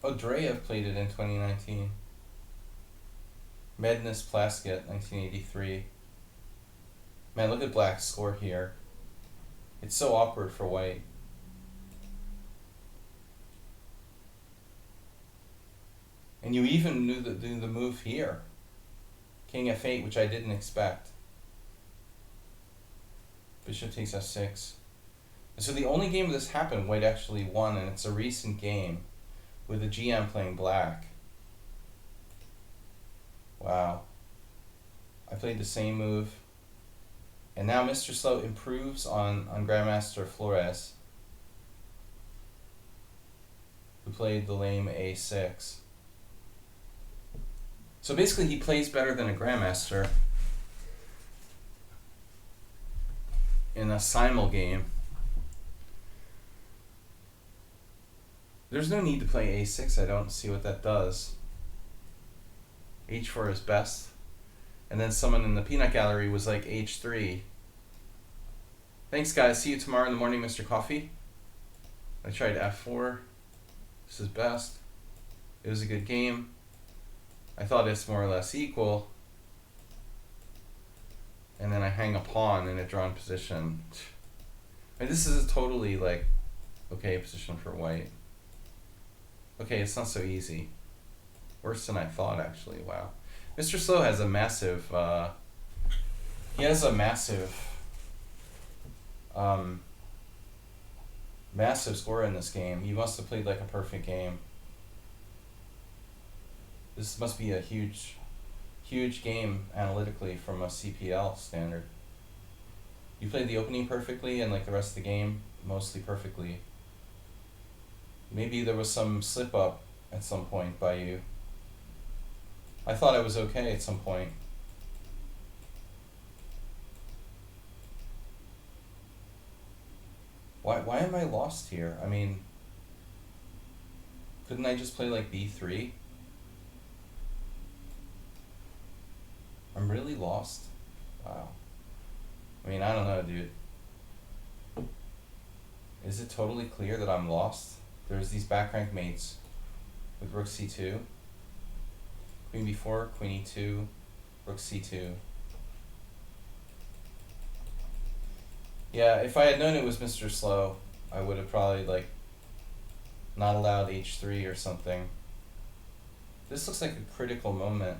Odreyev played it in 2019. Madness Plaskett, 1983. Man, look at Black's score here. It's so awkward for white. And you even knew the move here. King f8, which I didn't expect. Bishop takes f6. And so the only game this happened, white actually won, and it's a recent game with the GM playing black. Wow. I played the same move. And now Mr. Slow improves on Grandmaster Flores, who played the lame a6. So basically he plays better than a Grandmaster in a SIMUL game. There's no need to play a6. I don't see what that does. h4 is best. And then someone in the peanut gallery was like h3. Thanks, guys. See you tomorrow in the morning, Mr. Coffee. I tried f4. This is best. It was a good game. I thought it's more or less equal. And then I hang a pawn in a drawn position. I mean, this is a totally like okay position for white. Okay, it's not so easy. Worse than I thought, actually. Wow. Mr. Slow has a massive massive score in this game. He must have played like a perfect game. This must be a huge game analytically from a CPL standard. You played the opening perfectly and like the rest of the game mostly perfectly. Maybe there was some slip up at some point by you. I thought I was okay at some point. Why am I lost here? I mean, couldn't I just play like b3? I'm really lost. Wow. I mean, I don't know, dude. Is it totally clear that I'm lost? There's these back rank mates with rook c2, queen b4, queen e2, rook c2. Yeah, if I had known it was Mr. Slow, I would have probably like not allowed h3 or something. This looks like a critical moment.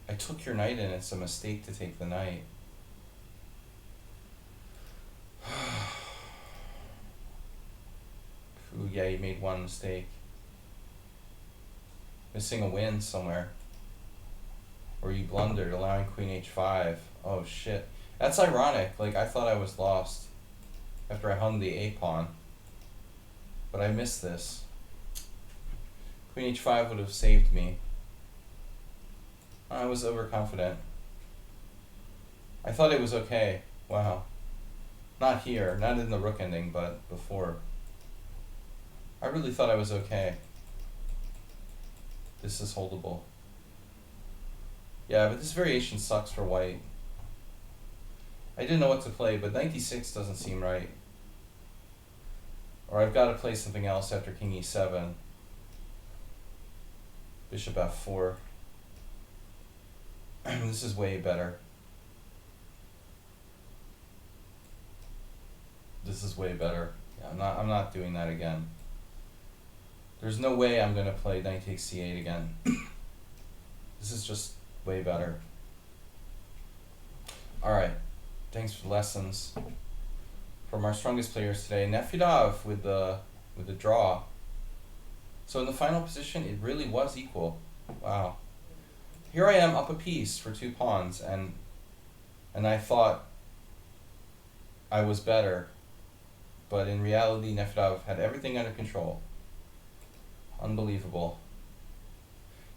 I took your knight and it's a mistake to take the knight. Ooh, yeah, you made one mistake. Missing a win somewhere. Or you blundered, allowing queen h5. Oh shit. That's ironic. Like, I thought I was lost after I hung the a pawn. But I missed this. Queen h5 would have saved me. I was overconfident. I thought it was okay. Wow. Not here, not in the rook ending, but before. I really thought I was okay. This is holdable. Yeah, but this variation sucks for white. I didn't know what to play, but knight d6 doesn't seem right. Or I've got to play something else after king e7. Bishop f4. This is way better. This is way better. Yeah, I'm not doing that again. There's no way I'm gonna play knight takes c8 again. This is just way better. Alright. Thanks for the lessons from our strongest players today. Nefedov with the draw. So in the final position, it really was equal. Wow. Here I am up a piece for 2 pawns, and I thought I was better, but in reality, Nefedov had everything under control. Unbelievable.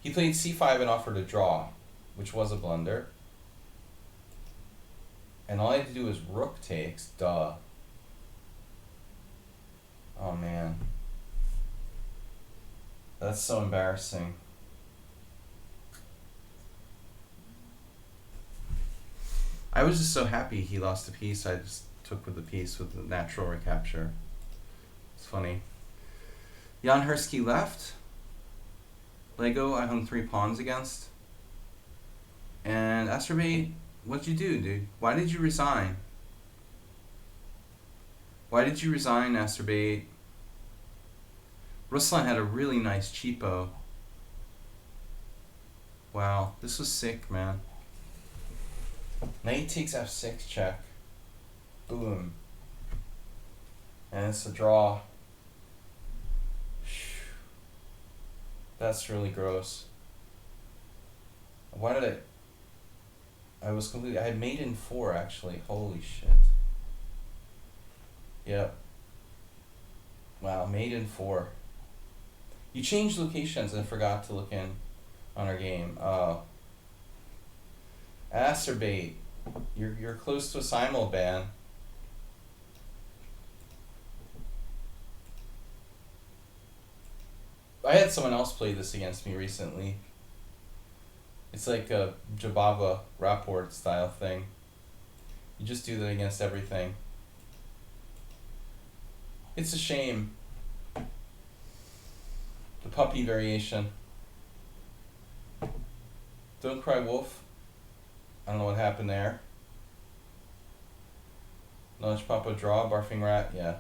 He played c5 and offered a draw, which was a blunder. And all I had to do was rook takes, duh. Oh man. That's so embarrassing. I was just so happy he lost a piece. I just took with the piece with the natural recapture. It's funny. Jan Hursky left. Lego I hung 3 pawns against. And Astrobate, what'd you do, dude? Why did you resign? Why did you resign, Astrobate? Ruslan had a really nice cheapo. Wow, this was sick, man. Knight takes f6 check. Boom. And it's a draw. That's really gross. Why did I was completely. I had mate in 4 actually. Holy shit. Yep. Wow, mate in 4. You changed locations and forgot to look in on our game. Acerbate. You're close to a SIMUL ban. I had someone else play this against me recently. It's like a Jababa rapport style thing. You just do that against everything. It's a shame. The puppy variation. Don't cry wolf. I don't know what happened there. Nudge Papa draw, barfing rat, yeah.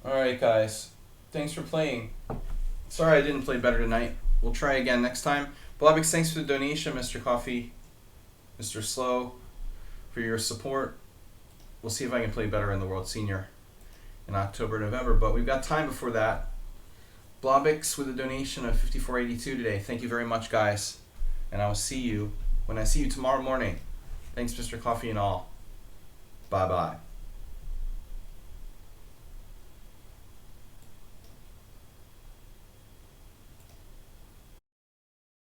Alright guys, thanks for playing. Sorry I didn't play better tonight. We'll try again next time. Blobix, thanks for the donation, Mr. Coffee, Mr. Slow, for your support. We'll see if I can play better in the World Senior in October, November, but we've got time before that. Blobix with a donation of $54.82 today. Thank you very much, guys. And I will see you when I see you tomorrow morning. Thanks, Mr. Coffee and all. Bye-bye.